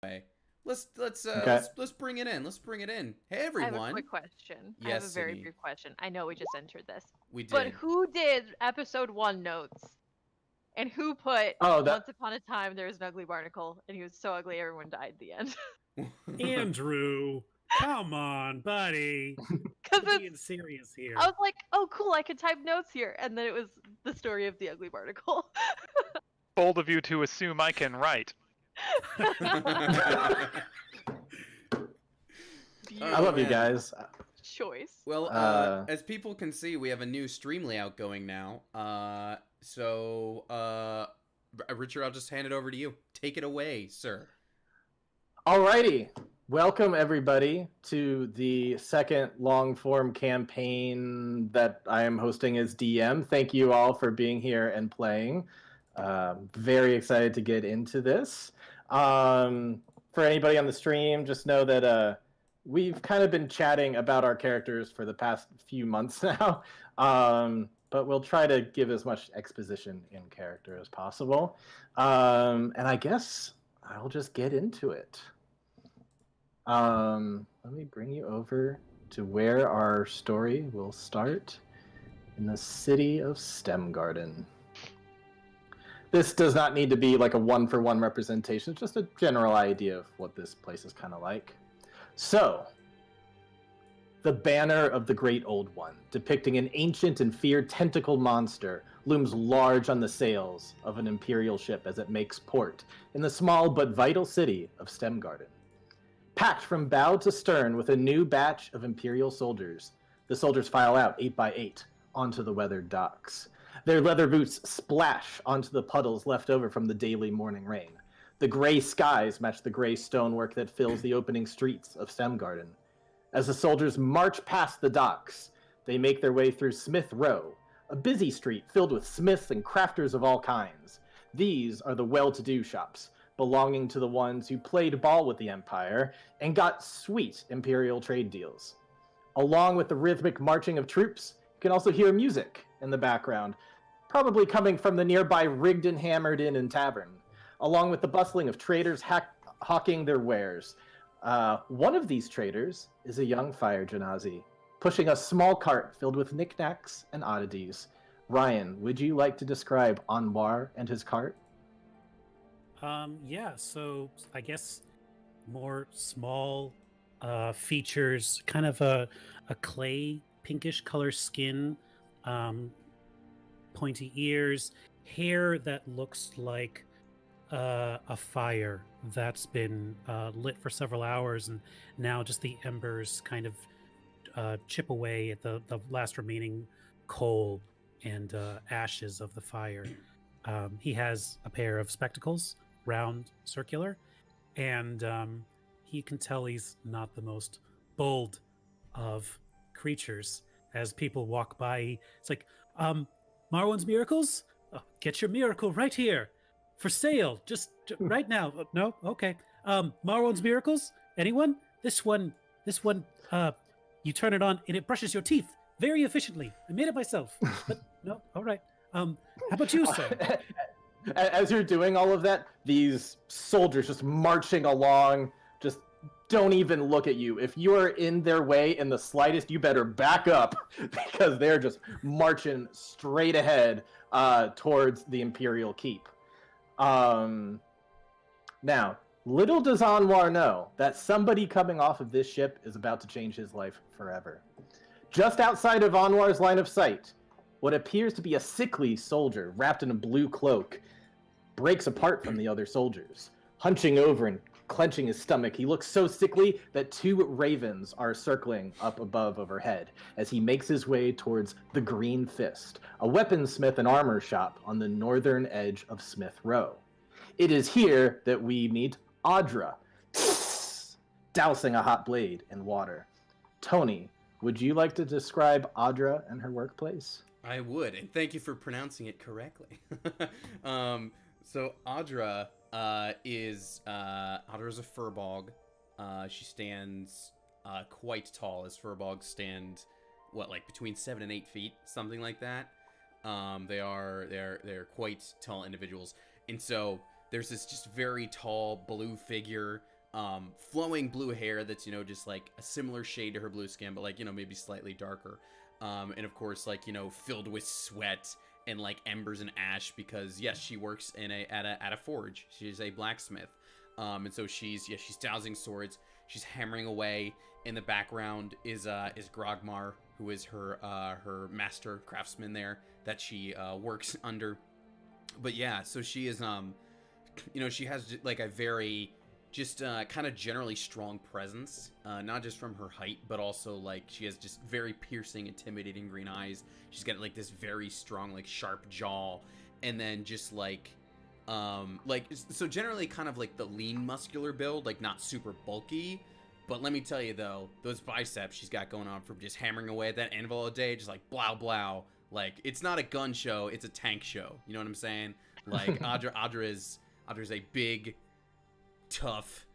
way. Let's Okay. let's bring it in. Let's bring it in. Hey I have a everyone. quick question. I have Yes, a very Sydney. brief question. I know we just entered this. We But did. who did episode 1 notes? And who put Oh, Once Upon a Time there was an ugly barnacle and he was so ugly everyone died at the end? Andrew, come on, buddy. Because We're being it's serious here. I was like, oh cool, I could type notes here, and then it was the story of the ugly barnacle. Bold of you to assume I can write. I love you man. guys. Choice. Well, Uh, as people can see, we have a new stream layout going now. Richard, I'll just hand it over to you. Take it away, sir. Alrighty. Welcome, everybody, to the second long-form campaign that I am hosting as DM. Thank you all for being here and playing. Very excited to get into this. For anybody on the stream, just know that we've kind of been chatting about our characters for the past few months now, but we'll try to give as much exposition in character as possible. And I guess I'll just get into it. Let me bring you over to where our story will start in the city of Stemgarden. This does not need to be like a one-for-one representation. It's just a general idea of what this place is kind of like. So, the banner of the Great Old One, depicting an ancient and feared tentacled monster, looms large on the sails of an imperial ship as it makes port in the small but vital city of Stemgarden. Packed from bow to stern with a new batch of imperial soldiers, the soldiers file out 8 by 8 onto the weathered docks. Their leather boots splash onto the puddles left over from the daily morning rain. The gray skies match the gray stonework that fills the opening streets of Stemgarden. As the soldiers march past the docks, they make their way through Smith Row, a busy street filled with smiths and crafters of all kinds. These are the well-to-do shops, belonging to the ones who played ball with the Empire and got sweet imperial trade deals. Along with the rhythmic marching of troops, you can also hear music in the background, probably coming from the nearby Rigged and Hammered Inn and Tavern, along with the bustling of traders hawking their wares. One of these traders is a young fire genasi, pushing a small cart filled with knickknacks and oddities. Ryan, would you like to describe Anwar and his cart? Yeah, so I guess more small features, kind of a clay pinkish color skin, pointy ears, hair that looks like a fire that's been lit for several hours, and now just the embers kind of chip away at the last remaining coal and ashes of the fire. He has a pair of spectacles, round, circular, and he can tell he's not the most bold of creatures. As people walk by, it's like, Marwan's Miracles? Get your miracle right here. For sale, just right now. No? Okay. Marwan's Miracles? Anyone? This one, you turn it on and it brushes your teeth very efficiently. I made it myself. But no? All right. How about you, sir? As you're doing all of that, these soldiers just marching along, just don't even look at you. If you are in their way in the slightest, you better back up because they're just marching straight ahead towards the Imperial Keep. Now, little does Anwar know that somebody coming off of this ship is about to change his life forever. Just outside of Anwar's line of sight, what appears to be a sickly soldier wrapped in a blue cloak breaks apart from the other soldiers. Hunching over and clenching his stomach, he looks so sickly that 2 ravens are circling up above overhead as he makes his way towards the Green Fist, a weaponsmith and armor shop on the northern edge of Smith Row. It is here that we meet Audra, dousing a hot blade in water. Tony, would you like to describe Audra and her workplace? I would, and thank you for pronouncing it correctly. So Audra is a furbog. She stands quite tall, as furbogs stand, like between 7 and 8 feet, something like that. They're quite tall individuals, and so there's this just very tall blue figure, flowing blue hair that's, you know, just like a similar shade to her blue skin, but like, you know, maybe slightly darker. And of course, like, you know, filled with sweat and like embers and ash, because yes, she works at a forge. She's a blacksmith. And so she's dowsing swords. She's hammering away. In the background is Grogmar, who is her master craftsman there that she works under. But yeah, so she is you know, she has like a very just kind of generally strong presence, not just from her height, but also like she has just very piercing, intimidating green eyes. She's got like this very strong, like sharp jaw, and then just like so generally kind of like the lean muscular build, like not super bulky. But let me tell you though, those biceps she's got going on from just hammering away at that anvil all day, just like blow blow. Like it's not a gun show, it's a tank show. You know what I'm saying? Like Audra's a big, tough,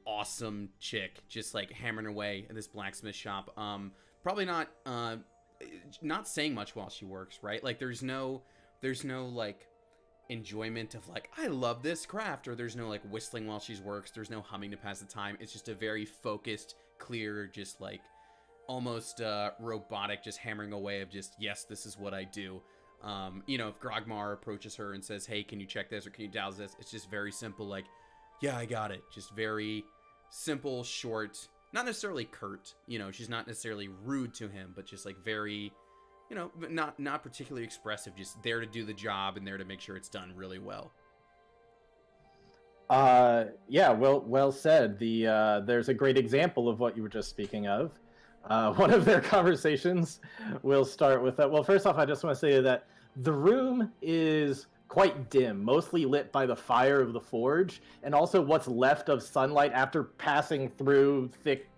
awesome chick, just like hammering away in this blacksmith shop. Probably not saying much while she works, right? Like there's no like enjoyment of like, I love this craft, or there's no like whistling while she works. There's no humming to pass the time. It's just a very focused, clear, just like almost robotic, just hammering away of just, yes, this is what I do. You know, if Grogmar approaches her and says, hey, can you check this or can you douse this? It's just very simple, like, yeah, I got it. Just very simple, short, not necessarily curt. You know, she's not necessarily rude to him, but just like very, you know, not particularly expressive, just there to do the job and there to make sure it's done really well. Yeah, well said. There's a great example of what you were just speaking of. One of their conversations will start with that. Well, first off, I just want to say that the room is quite dim, mostly lit by the fire of the forge, and also what's left of sunlight after passing through thick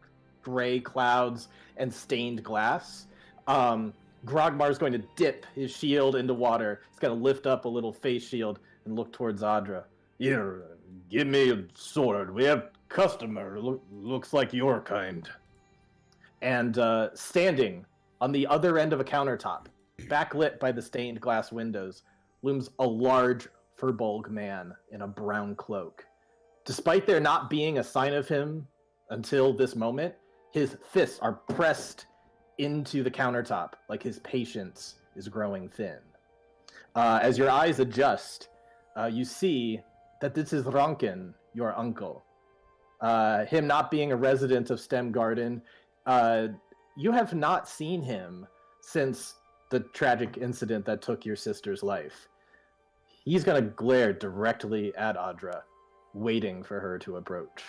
gray clouds and stained glass. Grogmar's going to dip his shield into water. He's going to lift up a little face shield and look towards Audra. Here, give me a sword. We have customer. Looks like your kind. And standing on the other end of a countertop, backlit by the stained glass windows, looms a large furbolg man in a brown cloak. Despite there not being a sign of him until this moment, his fists are pressed into the countertop, like his patience is growing thin. As your eyes adjust, you see that this is Rankin, your uncle. Him not being a resident of Stem Garden, you have not seen him since the tragic incident that took your sister's life. He's going to glare directly at Audra, waiting for her to approach.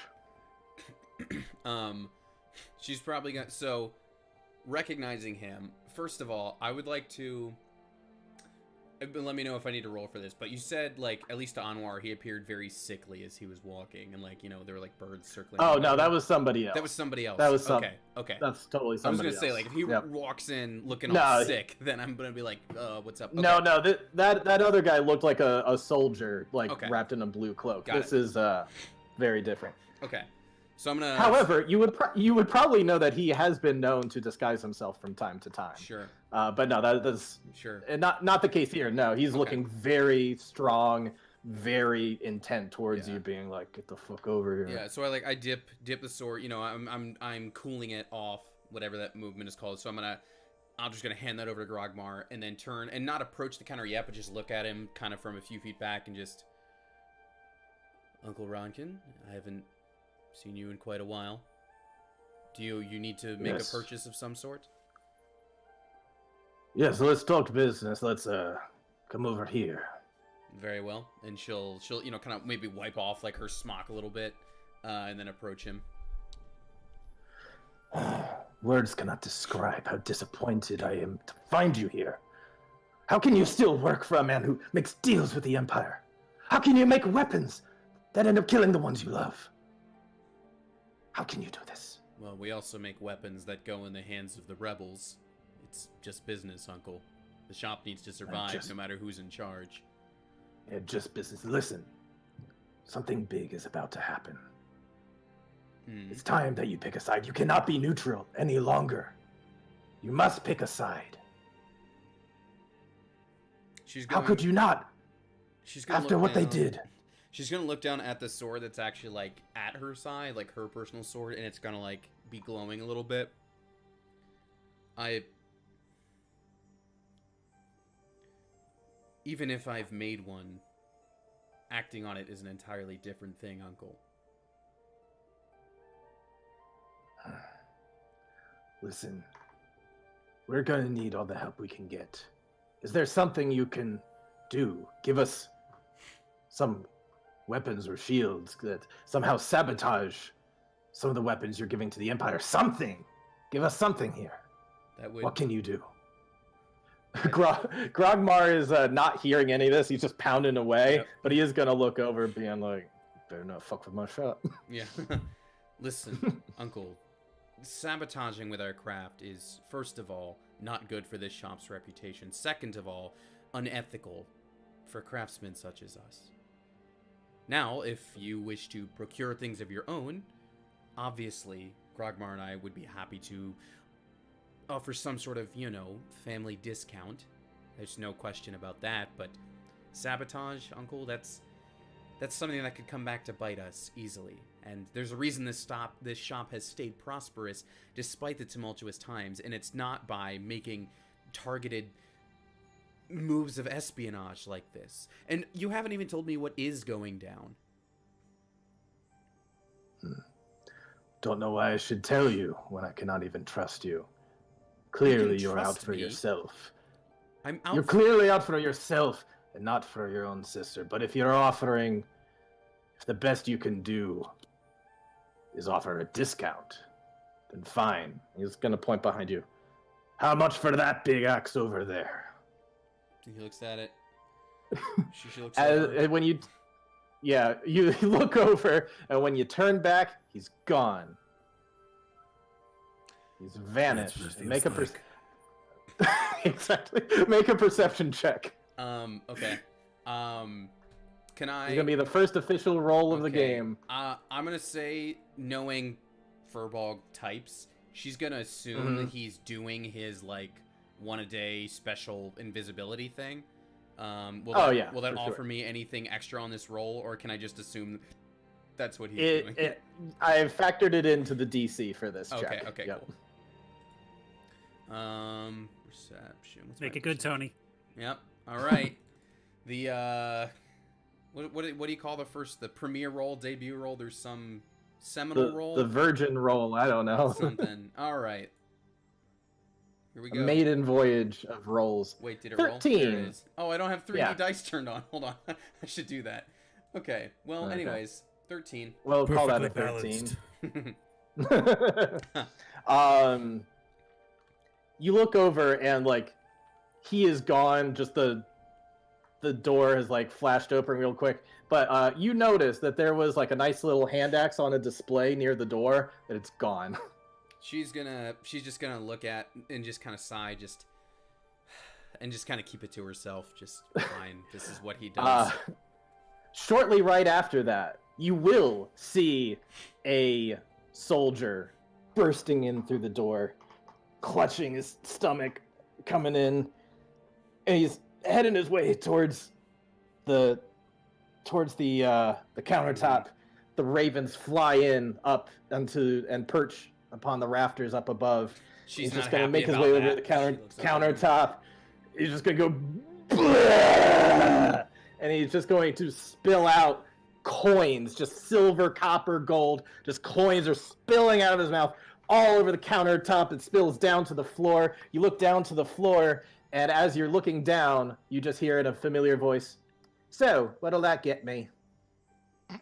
She's probably going to... So, recognizing him, first of all, I would like to... Let me know if I need to roll for this, but you said, like, at least to Anwar, he appeared very sickly as he was walking, and, like, you know, there were, like, birds circling. Oh, no, that was somebody else. That was somebody else. That was Okay. That's totally somebody else. I was gonna say, like, if he walks in looking all sick, then I'm gonna be like, what's up? Okay. No, that other guy looked like a soldier, like, wrapped in a blue cloak. This is very different. Okay. So I'm gonna... However, you would probably know that he has been known to disguise himself from time to time. Sure. But no, that's sure not the case here. No, he's looking very strong, very intent towards you, being like, "Get the fuck over here." Yeah. So I dip the sword. You know, I'm cooling it off, whatever that movement is called. So I'm just gonna hand that over to Grogmar and then turn and not approach the counter yet, but just look at him kind of from a few feet back and just, Uncle Rankin, I haven't seen you in quite a while. Do you need to make a purchase of some sort? Yes, let's talk business. Let's come over here. Very well. And she'll you know, kind of maybe wipe off like her smock a little bit, and then approach him. Words cannot describe how disappointed I am to find you here. How can you still work for a man who makes deals with the Empire? How can you make weapons that end up killing the ones you love? How can you do this? Well, we also make weapons that go in the hands of the rebels. It's just business, Uncle. The shop needs to survive no matter who's in charge. Yeah, just business. Listen, something big is about to happen. It's time that you pick a side. You cannot be neutral any longer. You must pick a side. How could you not? She's gonna after look what they down. did. She's gonna look down at the sword that's actually, like, at her side, like, her personal sword, and it's gonna, like, be glowing a little bit. Even if I've made one, acting on it is an entirely different thing, Uncle. Listen, we're gonna need all the help we can get. Is there something you can do? Give us some weapons or shields that somehow sabotage some of the weapons you're giving to the Empire. Something! Give us something here. That would... What can you do? Grogmar is not hearing any of this. He's just pounding away, Yep. but he is gonna look over, being like, "Better not fuck with my shop." Yeah. Listen, Uncle, sabotaging with our craft is, first of all, not good for this shop's reputation. Second of all, unethical for craftsmen such as us. Now, if you wish to procure things of your own, obviously, Grogmar and I would be happy to offer some sort of, you know, family discount. There's no question about that, but sabotage, Uncle, that's something that could come back to bite us easily. And there's a reason this shop has stayed prosperous despite the tumultuous times, and it's not by making targeted moves of espionage like this. And you haven't even told me what is going down. Don't know why I should tell you when I cannot even trust you. Clearly, you're out trust for me. yourself. I'm out. You're clearly out for yourself and not for your own sister. But if you're offering, if the best you can do is offer a discount, then fine. He's gonna point behind you. How much for that big axe over there? He looks at it. She looks at it. And when you look over, and when you turn back, he's gone. He's vanished. Make a exactly. Make a perception check. Okay. Can I? It's gonna be the first official roll of the game. I'm gonna say, knowing Furball types, she's gonna assume that he's doing his like one a day special invisibility thing. Will that offer me anything extra on this roll, or can I just assume that's what he's doing? I've factored it into the DC for this check. Okay, yep. cool. Perception. What's Make my it good, perception? Tony. Yep. All right. The what do you call the premiere roll, debut roll? There's some seminal roll. The virgin roll. I don't know. Something. All right. Here we A go. maiden voyage of rolls. Wait, did it 13. roll? There it is. Oh, I don't have 3D Yeah. dice turned on. Hold on. I should do that. Okay. Well, Okay. anyways, 13. Well, call that a Perfectly 13. You look over and like he is gone. Just the door has like flashed open real quick. But you notice that there was like a nice little hand axe on a display near the door. That it's gone. She's just gonna look at and just kind of sigh, and just kind of keep it to herself. Just fine. This is what he does. Shortly right after that, you will see a soldier bursting in through the door, clutching his stomach, coming in, and he's heading his way towards the countertop. The ravens fly in up and perch upon the rafters up above. She's He's not just gonna happy make his about way that. over to the She looks at countertop. He's just gonna go, "Bleh!" And he's just going to spill out coins, just silver, copper, gold. Just coins are spilling out of his mouth all over the countertop. It spills down to the floor. You look down to the floor, and as you're looking down, you just hear in a familiar voice, "So, what'll that get me?"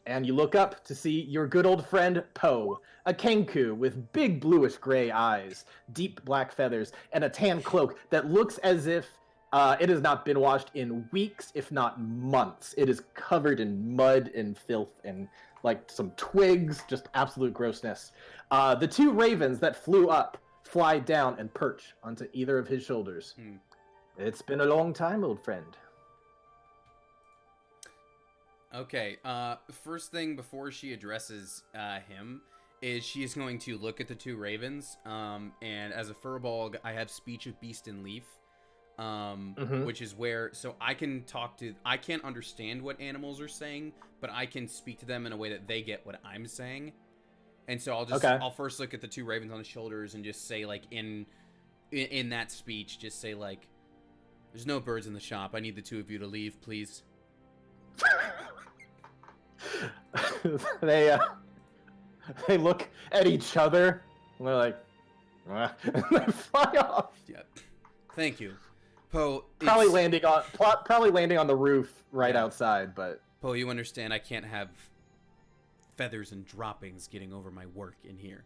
And you look up to see your good old friend Poe, a kenku with big bluish gray eyes, deep black feathers, and a tan cloak that looks as if it has not been washed in weeks, if not months. It is covered in mud and filth and like some twigs, just absolute grossness. The two ravens that flew up fly down and perch onto either of his shoulders. It's been a long time, old friend. Okay, first thing before she addresses him is she is going to look at the two ravens, and as a furbolg, I have speech of beast and leaf. which is where so I can't understand what animals are saying, but I can speak to them in a way that they get what I'm saying. And so I'll first look at the two ravens on the shoulders and just say, like, in that speech, just say, like, there's no birds in the shop. I need the two of you to leave, please. They look at each other and they're like, and they fly off. Yep. Thank you. Poe, probably landing on the roof right outside, but Poe, you understand I can't have feathers and droppings getting over my work in here.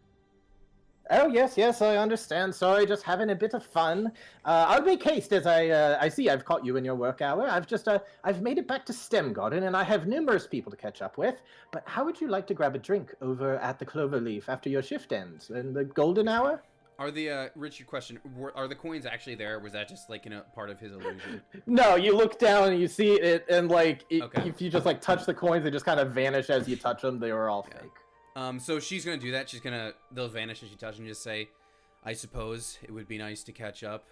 Oh, yes, I understand. Sorry, just having a bit of fun. I'll make haste as I see I've caught you in your work hour. I've made it back to STEM Garden, and I have numerous people to catch up with. But how would you like to grab a drink over at the Cloverleaf after your shift ends? In the golden hour? Are the, Richard, question, are the coins actually there, or was that just, like, part of his illusion? No, you look down and you see it, and, like, okay. If you just, like, touch the coins, they just kind of vanish as you touch them. They were all fake. So she's gonna do that. They'll vanish as she touches and just say, I suppose it would be nice to catch up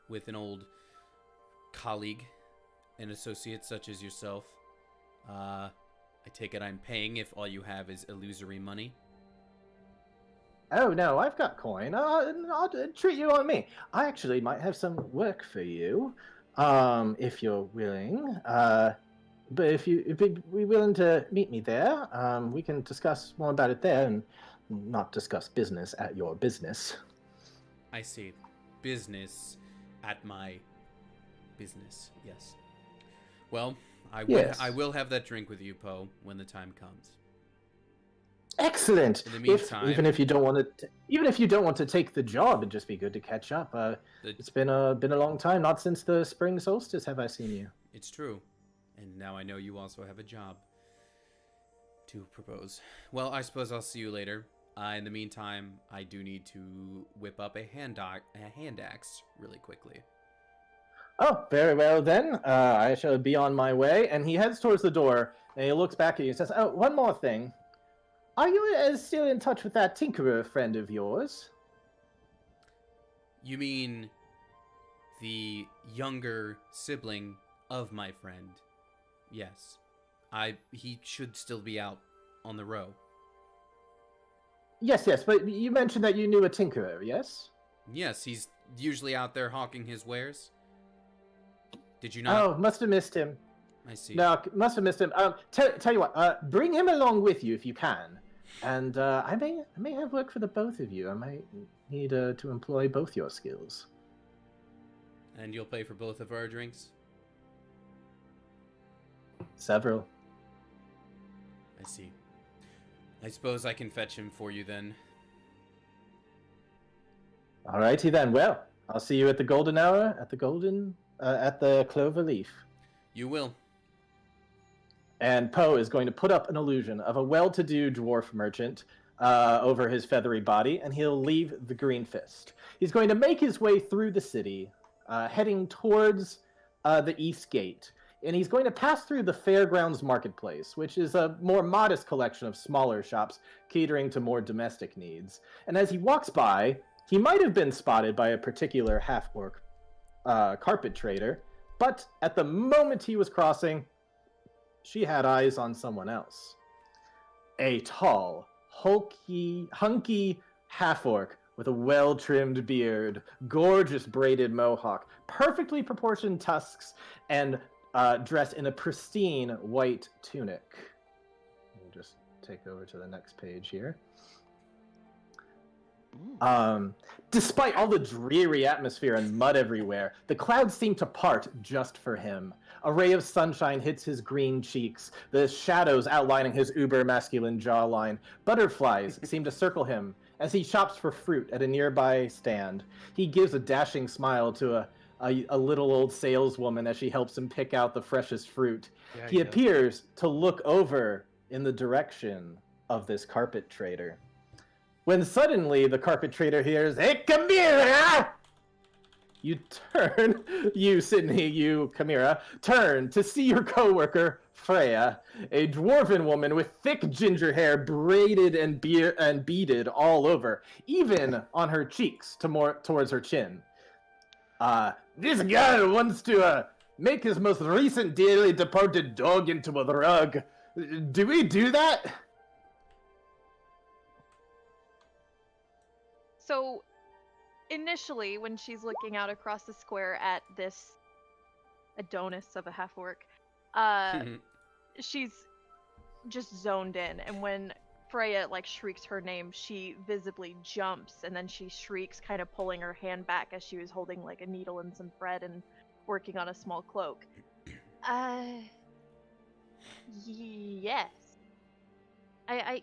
with an old colleague and associate such as yourself. I take it I'm paying if all you have is illusory money. Oh, no, I've got coin. I'll treat you on me. I actually might have some work for you, if you're willing. But if you'd be willing to meet me there, we can discuss more about it there and not discuss business at your business. I see. Business at my business, yes. Well, I will have that drink with you, Poe, when the time comes. Excellent. In the meantime, even if you don't want to take the job, it'd just be good to catch up. It's been a long time, not since the spring solstice have I seen you. It's true. And now I know you also have a job to propose. Well, I suppose I'll see you later. In the meantime, I do need to whip up a hand axe really quickly. Oh, very well then. I shall be on my way. And he heads towards the door, and he looks back at you and says, oh, one more thing. Are you still in touch with that tinkerer friend of yours? You mean the younger sibling of my friend? Yes. He should still be out on the row. Yes, but you mentioned that you knew a tinkerer, yes? Yes, he's usually out there hawking his wares. Did you not? Oh, must have missed him. I see. No, must have missed him. Tell you what, bring him along with you if you can. And I may have work for the both of you. I might need to employ both your skills. And you'll pay for both of our drinks? Several. I see. I suppose I can fetch him for you then. Alrighty then. Well, I'll see you at the golden hour at the Clover Leaf. You will. And Poe is going to put up an illusion of a well-to-do dwarf merchant over his feathery body, and he'll leave the Green Fist. He's going to make his way through the city, heading towards the East Gate. And he's going to pass through the Fairgrounds Marketplace, which is a more modest collection of smaller shops catering to more domestic needs. And as he walks by, he might have been spotted by a particular half-orc carpet trader, but at the moment he was crossing, she had eyes on someone else. A tall, hunky half-orc with a well-trimmed beard, gorgeous braided mohawk, perfectly proportioned tusks, and dressed in a pristine white tunic. We'll just take over to the next page here. Despite all the dreary atmosphere and mud everywhere, the clouds seem to part just for him. A ray of sunshine hits his green cheeks, the shadows outlining his uber-masculine jawline. Butterflies seem to circle him as he shops for fruit at a nearby stand. He gives a dashing smile to a little old saleswoman as she helps him pick out the freshest fruit. Yeah, he appears to look over in the direction of this carpet trader. When suddenly the carpet trader hears, "Hey, Chimera!" You turn, you Sydney, you Chimera, turn to see your coworker, Freya, a dwarven woman with thick ginger hair braided and beaded all over, even on her cheeks towards her chin. This guy wants to make his most recent dearly departed dog into a rug. Do we do that? So, initially, when she's looking out across the square at this Adonis of a half-orc, she's just zoned in, and when Freya like shrieks her name, she visibly jumps, and then she shrieks, kind of pulling her hand back as she was holding like a needle and some thread and working on a small cloak. Yes. I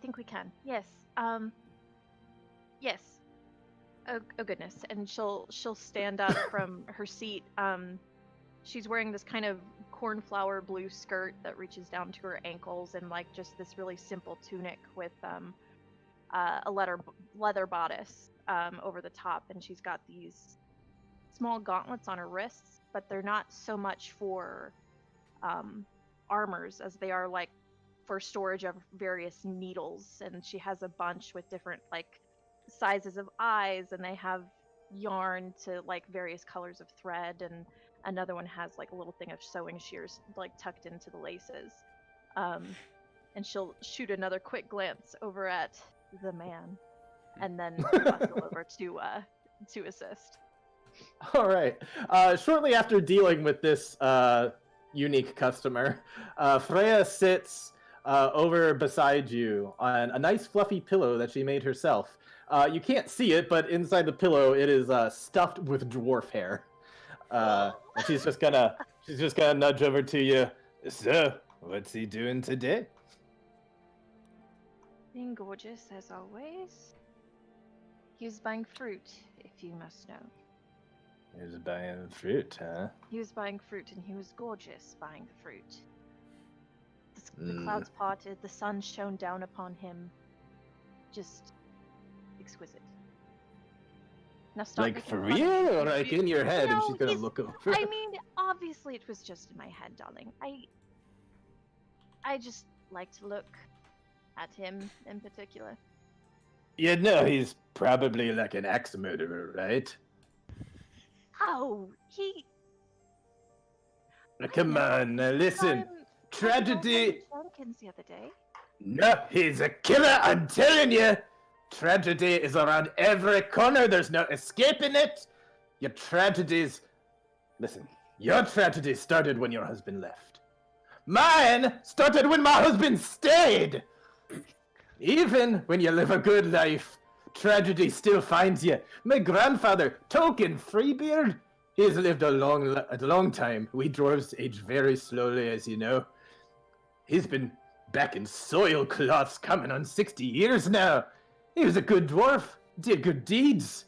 think we can. Yes. Yes. Oh goodness. And she'll stand up from her seat. She's wearing this kind of cornflower blue skirt that reaches down to her ankles, and like just this really simple tunic with a leather bodice over the top, and she's got these small gauntlets on her wrists, but they're not so much for armors as they are like for storage of various needles, and she has a bunch with different like sizes of eyes, and they have yarn to like various colors of thread, and another one has like a little thing of sewing shears like tucked into the laces. And she'll shoot another quick glance over at the man, and then bustle over to assist. All right. Shortly after dealing with this unique customer, Freya sits over beside you on a nice fluffy pillow that she made herself. You can't see it, but inside the pillow it is stuffed with dwarf hair. And she's just gonna nudge over to you. So, what's he doing today? Being gorgeous as always. He was buying fruit, if you must know. He was buying fruit, huh? He was buying fruit, and he was gorgeous buying the fruit. The clouds parted, the sun shone down upon him. Just exquisite. Now stop Like making for fun of me. real, or like in your head, and No, she's gonna he's- look over. I mean, obviously it was just in my head, darling. I just like to look at him in particular. You know, he's probably like an axe murderer, right? Oh, he. Come on, now listen. Tragedy. Jenkins the other day. No, he's a killer, I'm telling you! Tragedy is around every corner, there's no escaping it! Your tragedies... Listen, your tragedy started when your husband left. Mine started when my husband stayed! Even when you live a good life, tragedy still finds you. My grandfather, Token Freebeard, he's lived a long time. We dwarves age very slowly, as you know. He's been back in soil cloths coming on 60 years now. He was a good dwarf, did good deeds.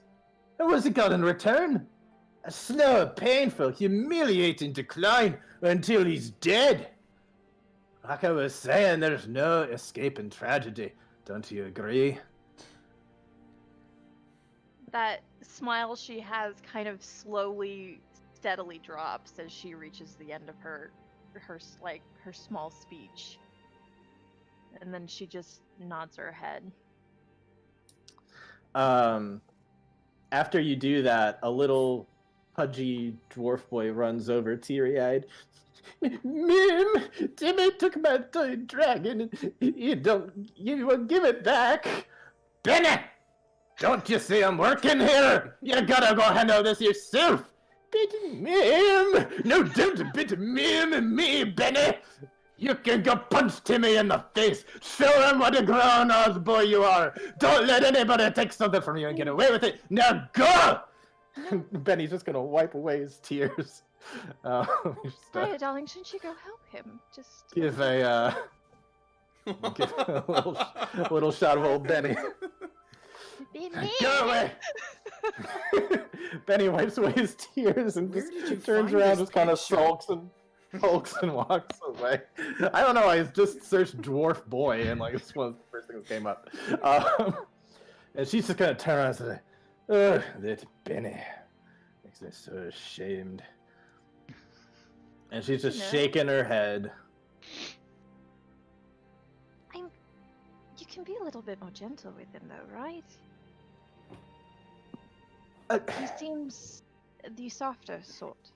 And what's he got in return? A slow, painful, humiliating decline until he's dead. Like I was saying, there's no escaping tragedy. Don't you agree? That smile she has kind of slowly, steadily drops as she reaches the end of her small speech. And then she just nods her head. After you do that, a little pudgy dwarf boy runs over, teary-eyed. Mim, Timmy took my toy dragon, and you won't give it back. Benny, don't you see I'm working here? You gotta go handle this yourself. Bit Mim, no, don't bit Mim and me, Benny. You can go punch Timmy in the face. Show him what a grown-ass boy you are. Don't let anybody take something from you and get away with it. Now go! Benny's just gonna wipe away his tears. Hiya, darling, shouldn't you go help him? Just Give a little shot of old Benny. Go away! Benny wipes away his tears and just turns around, just kind of sulks and walks away. I don't know, I just searched dwarf boy and like this one of the first things that came up. And she's just gonna turn around and say, "Ugh, that Benny makes me so ashamed." And she's just shaking her head. You can be a little bit more gentle with him though, right? He seems the softer sort.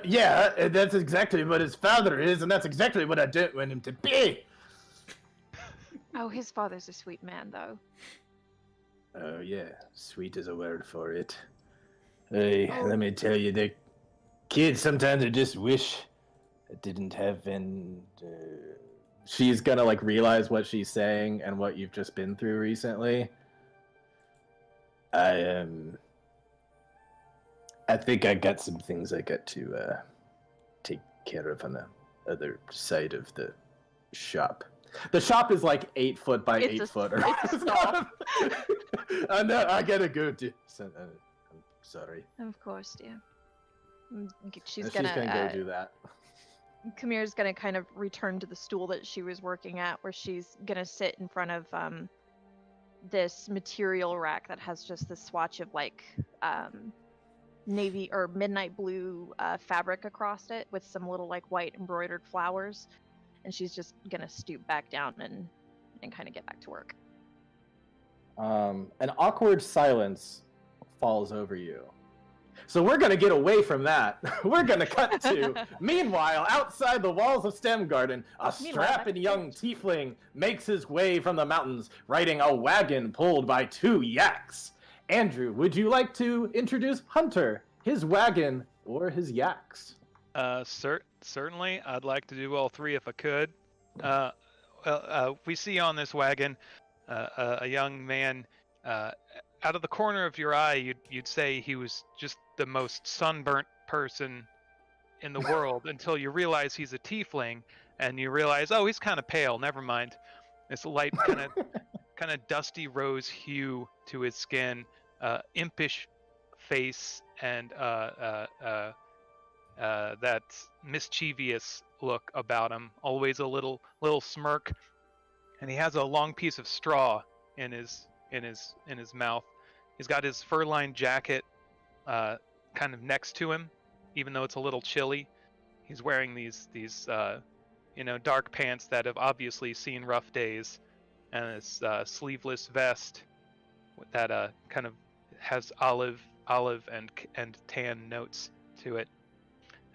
Yeah, that's exactly what his father is, and that's exactly what I don't want him to be. Oh, his father's a sweet man, though. Oh yeah, sweet is a word for it. Hey, Oh. let me tell you, the kids sometimes I just wish I didn't have and she's gonna like realize what she's saying and what you've just been through recently. I think I got some things I got to take care of on the other side of the shop. The shop is like 8 foot by It's 8 a- foot. it's a stall. I know. I gotta go. I'm sorry. Of course, dear. She's She's gonna, go do that. Kamira's gonna kind of return to the stool that she was working at, where she's gonna sit in front of this material rack that has just this swatch of like navy or midnight blue fabric across it with some little like white embroidered flowers, and she's just gonna stoop back down and kind of get back to work. An awkward silence falls over you. So we're going to get away from that. We're going to cut to, meanwhile, outside the walls of Stem Garden, a strapping young tiefling makes his way from the mountains, riding a wagon pulled by 2 yaks. Andrew, would you like to introduce Hunter, his wagon, or his yaks? Certainly. I'd like to do all 3 if I could. We see on this wagon a young man. Out of the corner of your eye, you'd say he was just the most sunburnt person in the world until you realize he's a tiefling, and you realize, oh, he's kind of pale. Never mind. It's a light kind of dusty rose hue to his skin, impish face, and that mischievous look about him. Always a little smirk, and he has a long piece of straw in his mouth. He's got his fur-lined jacket kind of next to him, even though it's a little chilly. He's wearing these dark pants that have obviously seen rough days, and this sleeveless vest that kind of has olive and tan notes to it.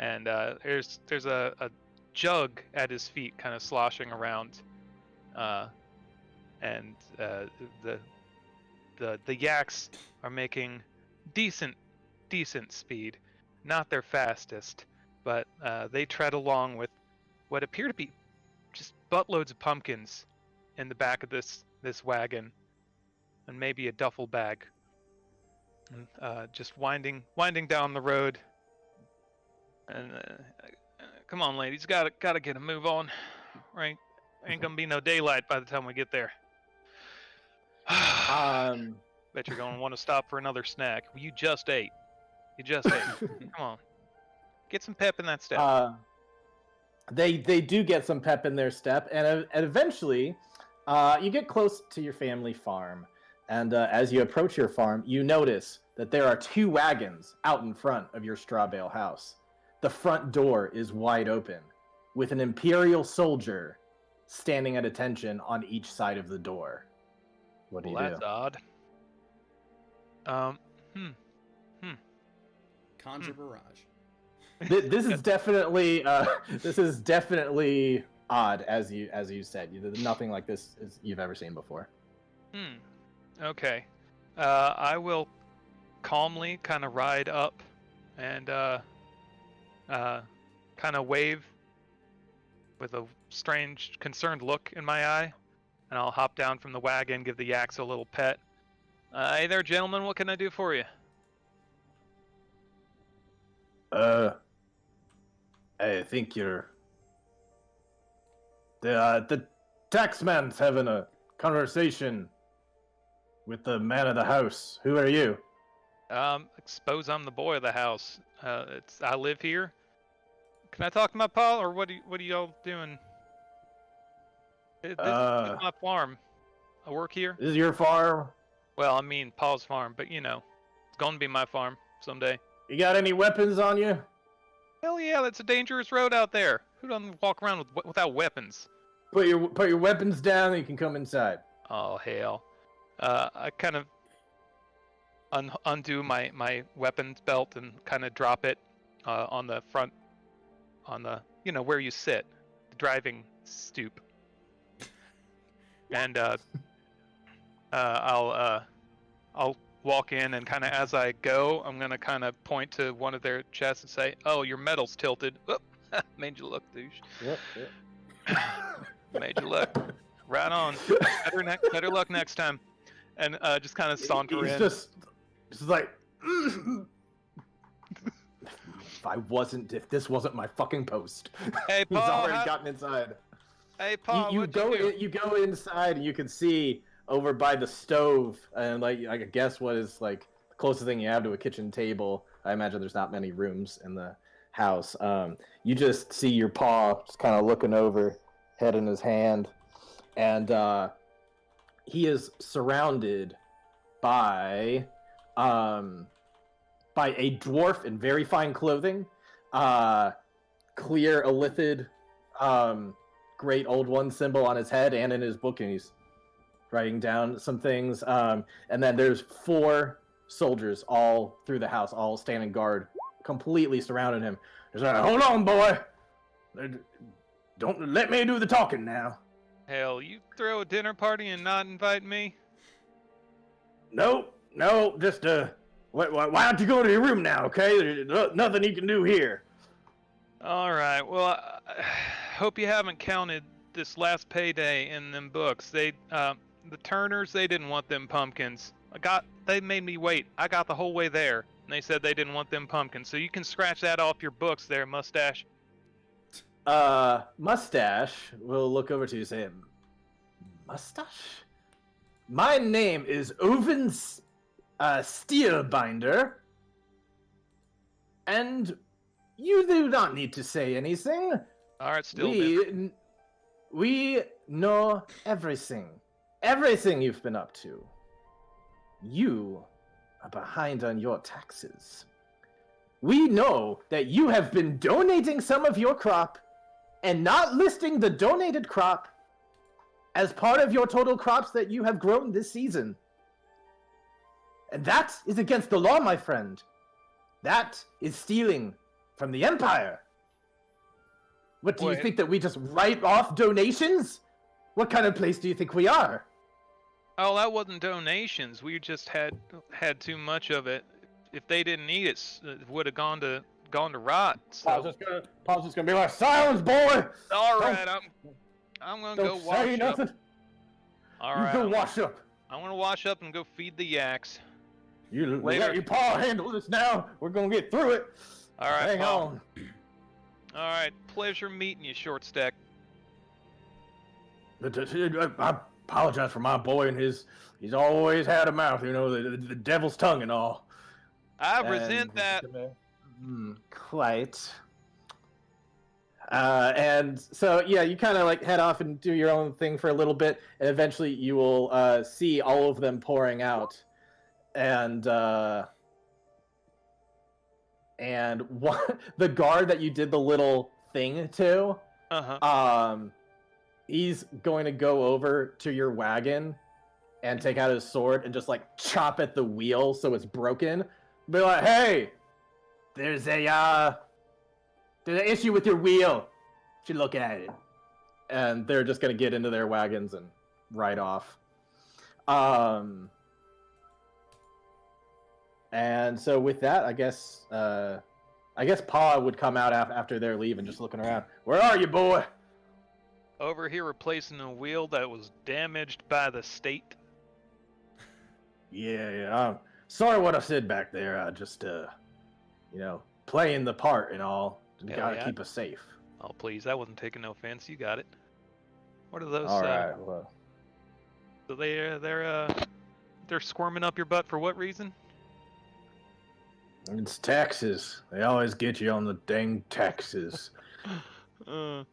And there's a jug at his feet, kind of sloshing around, and the yaks are making decent speed, not their fastest, but they tread along with what appear to be just buttloads of pumpkins in the back of this wagon, and maybe a duffel bag, and just winding down the road. And come on, ladies, gotta get a move on, right? Ain't gonna be no daylight by the time we get there. Bet you're gonna want to stop for another snack. You just ate. Come on, get some pep in that step. They do get some pep in their step, and eventually, you get close to your family farm. And as you approach your farm, you notice that there are 2 wagons out in front of your straw bale house. The front door is wide open, with an Imperial soldier standing at attention on each side of the door. What do you do? That's odd. Conjure barrage. This is definitely odd, as you said. Nothing like this you've ever seen before. Okay. I will calmly kind of ride up and kind of wave with a strange, concerned look in my eye, and I'll hop down from the wagon, give the yaks a little pet. Hey there, gentlemen, what can I do for you? I think you're... The taxman's having a conversation with the man of the house. Who are you? Suppose I'm the boy of the house. I live here. Can I talk to my pa, or what are y'all doing? This is my farm. I work here. This is your farm? Well, I mean Pa's farm, but it's gonna be my farm someday. You got any weapons on you? Hell yeah, that's a dangerous road out there. Who doesn't walk around without weapons? Put your weapons down and you can come inside. Oh hell. undo my weapons belt and kind of drop it on the front, on the where you sit, the driving stoop, and I'll walk in and kind of as I go, I'm gonna kind of point to one of their chests and say, "Oh, your metal's tilted." Oop. Made you look, douche. Yep. Made you look. Right on. Better luck next time. And just kind of saunter He's in. just like, if this wasn't my fucking post. Hey, He's Paul. already gotten inside. Hey, Paul. You what'd go do? you go inside and you can see over by the stove and like I guess what is like the closest thing you have to a kitchen table. I imagine there's not many rooms in the house. You just see your paw just kind of looking over, head in his hand, and he is surrounded by a dwarf in very fine clothing, clear illithid, great old one symbol on his head and in his book, and he's writing down some things. And then there's 4 soldiers all through the house, all standing guard, completely surrounding him. He's like, "Hold on, boy. Don't let me do the talking now." Hell, you throw a dinner party and not invite me? No, just why don't you go to your room now, okay? There's nothing you can do here. All right. Well, I hope you haven't counted this last payday in them books. The Turners, they didn't want them pumpkins. They made me wait. I got the whole way there, and they said they didn't want them pumpkins. So you can scratch that off your books there, Mustache. Mustache will look over to you and say, "Mustache? My name is Oven Steelbinder, and you do not need to say anything. All right, still. We know everything. Everything you've been up to. You are behind on your taxes. We know that you have been donating some of your crop and not listing the donated crop as part of your total crops that you have grown this season. And that is against the law, my friend. That is stealing from the Empire. What, do you think that we just write off donations? What kind of place do you think we are? Oh, that wasn't donations. We just had too much of it. If they didn't eat it, it would have gone to rot. So. Paul's just gonna be like, "Silence, boy! All right, I'm gonna go Don't wash say up. nothing. All You right, go wash up. I'm gonna wash up and go feed the yaks. You Later. let your paw handle this now. We're gonna get through it. All right, Hang Paul. on. All right, pleasure meeting you, Short Stack. I apologize for my boy and he's always had a mouth, the devil's tongue and all. I resent that. Quite. And so, yeah, you kind of like head off and do your own thing for a little bit, and eventually you will see all of them pouring out. And what the guard that you did the little thing to, he's going to go over to your wagon and take out his sword and just like chop at the wheel so it's broken. Be like, "Hey, there's an issue with your wheel. You should look at it." And they're just gonna get into their wagons and ride off. And so with that, I guess Pa would come out after their leave and just looking around. "Where are you, boy?" Over here replacing a wheel that was damaged by the state. Yeah. Sorry what I said back there. I just, playing the part and all. Hell Gotta yeah. keep us safe. Oh, please, I wasn't taking no offense. You got it. What are those? All right. Well, So they're squirming up your butt for what reason? it's taxes. They always get you on the dang taxes. Yeah.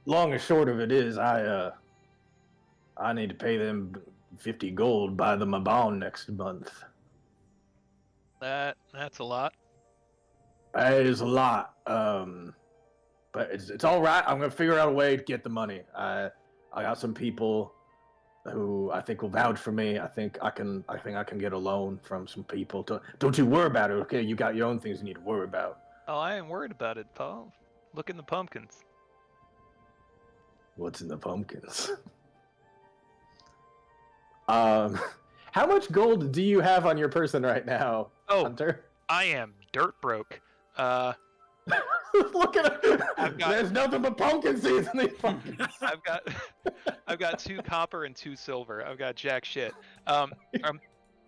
Long and short of it is, I need to pay them 50 gold, buy them a bond next month. That's a lot. That is a lot. But it's all right. I'm gonna figure out a way to get the money. I got some people who I think will vouch for me. I think I can get a loan from some people. Don't you worry about it, okay? You got your own things you need to worry about. Oh, I ain't worried about it, Paul. Look in the pumpkins. What's in the pumpkins? How much gold do you have on your person right now, Hunter? I am dirt broke. Look at it. Got- There's nothing but pumpkin seeds in these pumpkins. I've got 2 copper and 2 silver. I've got jack shit.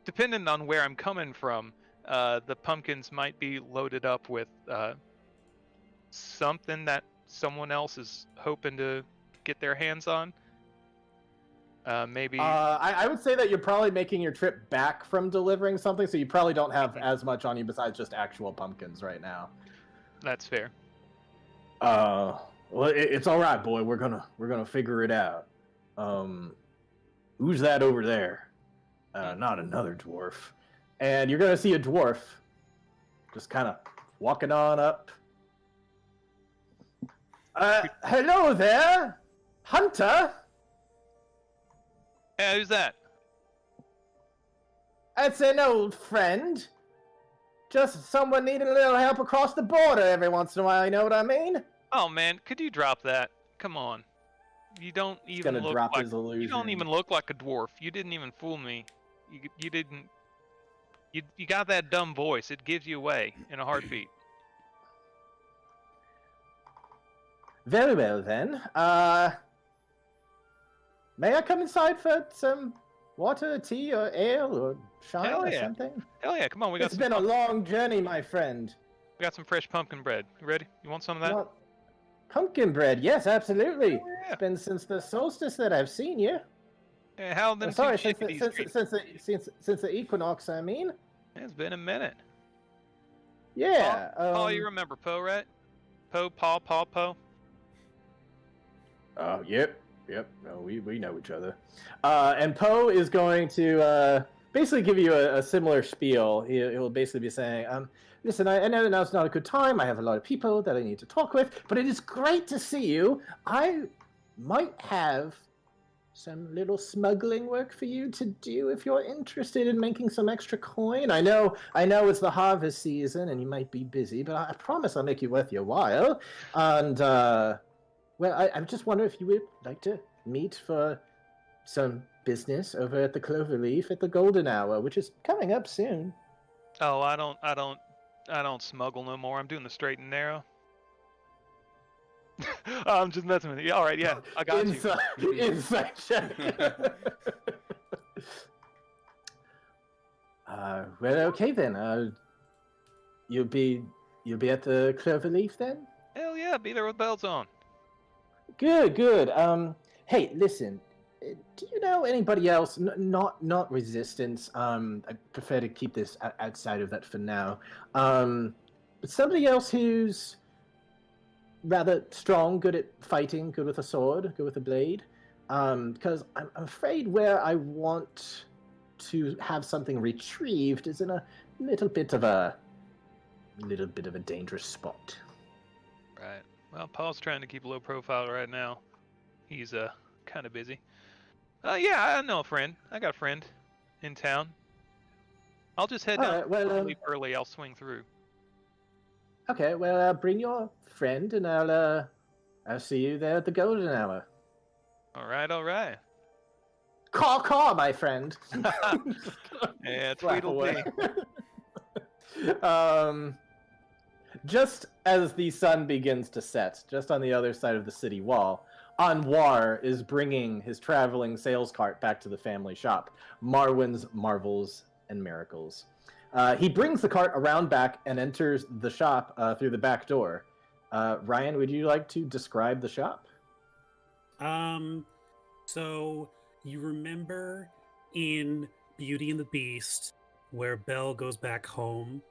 Depending on where I'm coming from, the pumpkins might be loaded up with something that someone else is hoping to get their hands on. Maybe. I would say that you're probably making your trip back from delivering something, so you probably don't have as much on you besides just actual pumpkins right now. That's fair. Well, it's all right, boy. We're gonna figure it out. Who's that over there? Not another dwarf. And you're gonna see a dwarf just kind of walking on up. Hello there, Hunter. Hey, who's that? It's an old friend. Just someone needing a little help across the border every once in a while, you know what I mean? Oh man, could you drop that? Come on. You don't even look drop like his illusion. you don't even look like a dwarf. You didn't even fool me. You didn't. You got that dumb voice. It gives you away in a heartbeat. Very well then. May I come inside for some water, tea, or ale, or shine Hell or yeah. something? Hell yeah! Come on, we got It's been a long journey, my friend. we got some fresh pumpkin bread. You ready? You want some of that? Want pumpkin bread? Yes, absolutely. Oh, yeah. It's been since the solstice that I've seen you. Hey, how them I'm sorry, two since the, chickadees since the equinox, I mean. It's been a minute. Yeah. Paul, you remember Poe, right? Poe. Yep. No, we know each other. And Poe is going to basically give you a similar spiel. He'll basically be saying, listen, I know now's not a good time. I have a lot of people that I need to talk with, but it is great to see you. I might have some little smuggling work for you to do if you're interested in making some extra coin. I know it's the harvest season and you might be busy, but I promise I'll make it worth your while. And well, I just wonder if you would like to meet for some business over at the Cloverleaf at the Golden Hour, which is coming up soon. Oh, I don't smuggle no more. I'm doing the straight and narrow. I'm just messing with you. All right, yeah, I got you. Inside check. Well, okay then. You'll be at the Cloverleaf then? Hell yeah, be there with bells on. Good. Hey, listen. Do you know anybody else? Not Resistance. I prefer to keep this outside of that for now. But somebody else who's rather strong, good at fighting, good with a sword, good with a blade. Because I'm afraid where I want to have something retrieved is in a little bit of a dangerous spot. Right. Well, Paul's trying to keep low profile right now. He's kind of busy. Yeah, I know a friend. I got a friend in town. I'll just head down. Alright, well, leave early. I'll swing through. Okay, well, bring your friend, and I'll see you there at the Golden Hour. All right. Caw, my friend. Yeah, Slap Tweedledee. Just as the sun begins to set, just on the other side of the city wall, Anwar is bringing his traveling sales cart back to the family shop, Marwin's Marvels and Miracles. He brings the cart around back and enters the shop through the back door. Ryan, would you like to describe the shop? So you remember in Beauty and the Beast where Belle goes back home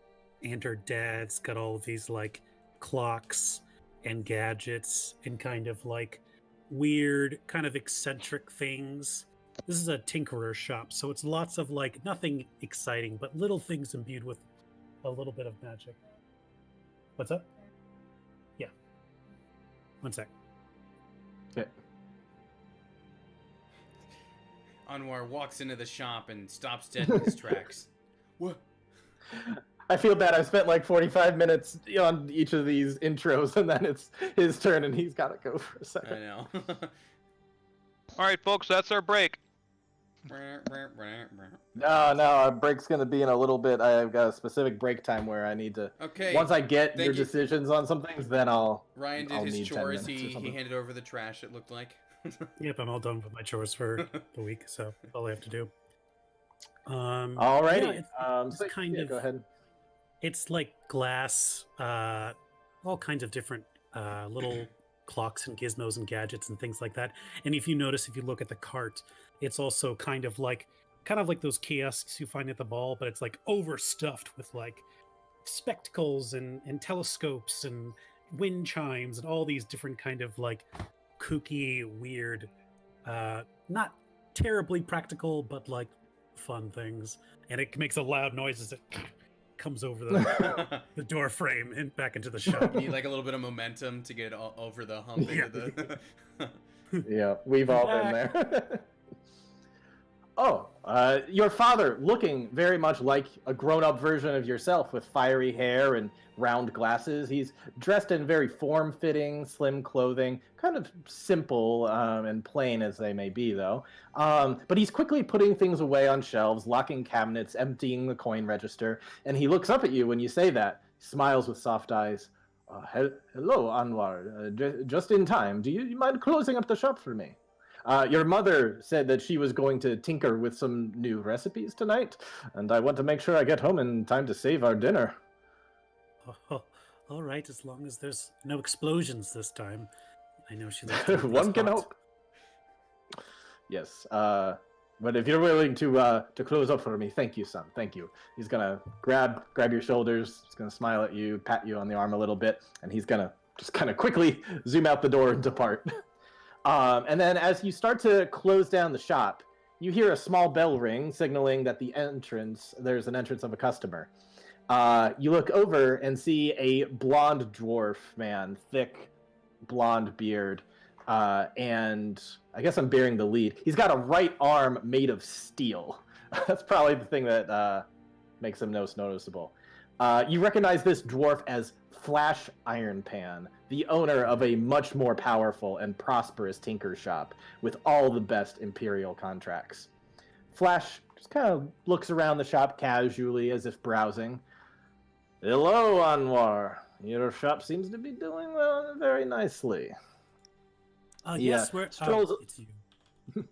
and her dad's got all of these like clocks and gadgets and kind of like weird, kind of eccentric things. This is a tinkerer's shop, so it's lots of like nothing exciting, but little things imbued with a little bit of magic. What's up? Yeah. One sec. Okay. Anwar walks into the shop and stops dead in his tracks. What? I feel bad. I've spent like 45 minutes on each of these intros, and then it's his turn, and he's got to go for a I second. know. All right, folks, that's our break. No, our break's going to be in a little bit. I've got a specific break time where I need to... Okay. Once I get thank your you. decisions on some things, then Ryan did I'll his need 10 chores. minutes or He something. handed over the trash, it looked like. Yep, I'm all done with my chores for the week, so that's all I have to do. Alrighty. It's kind of go ahead. It's like glass, all kinds of different little clocks and gizmos and gadgets and things like that. And if you notice, if you look at the cart, it's also kind of like those kiosks you find at the mall, but it's like overstuffed with like spectacles and telescopes and wind chimes and all these different kind of like kooky, weird, not terribly practical, but like fun things. And it makes a loud noise as it comes over the door frame and back into the shop. You need like a little bit of momentum to get over the hump into the... Yeah, we've all been there. Oh, your father, looking very much like a grown-up version of yourself with fiery hair and round glasses. He's dressed in very form-fitting, slim clothing, kind of simple and plain as they may be, though. But he's quickly putting things away on shelves, locking cabinets, emptying the coin register, and he looks up at you when you say that, smiles with soft eyes. Hello, Anwar. Just in time. Do you mind closing up the shop for me? Your mother said that she was going to tinker with some new recipes tonight, and I want to make sure I get home in time to save our dinner. Oh, all right, as long as there's no explosions this time. I know she likes to One can hope. Yes, but if you're willing to close up for me, thank you, son. Thank you. He's gonna grab your shoulders. He's gonna smile at you, pat you on the arm a little bit, and he's gonna just kind of quickly zoom out the door and depart. And then as you start to close down the shop, you hear a small bell ring signaling that there's an entrance of a customer. You look over and see a blonde dwarf man, thick blonde beard, and I guess I'm bearing the lead. He's got a right arm made of steel. That's probably the thing that makes him most noticeable. You recognize this dwarf as Flash Ironpan, the owner of a much more powerful and prosperous tinker shop with all the best Imperial contracts. Flash just kind of looks around the shop casually as if browsing. Hello, Anwar. Your shop seems to be doing well, very nicely. Yes, strolls... it's you.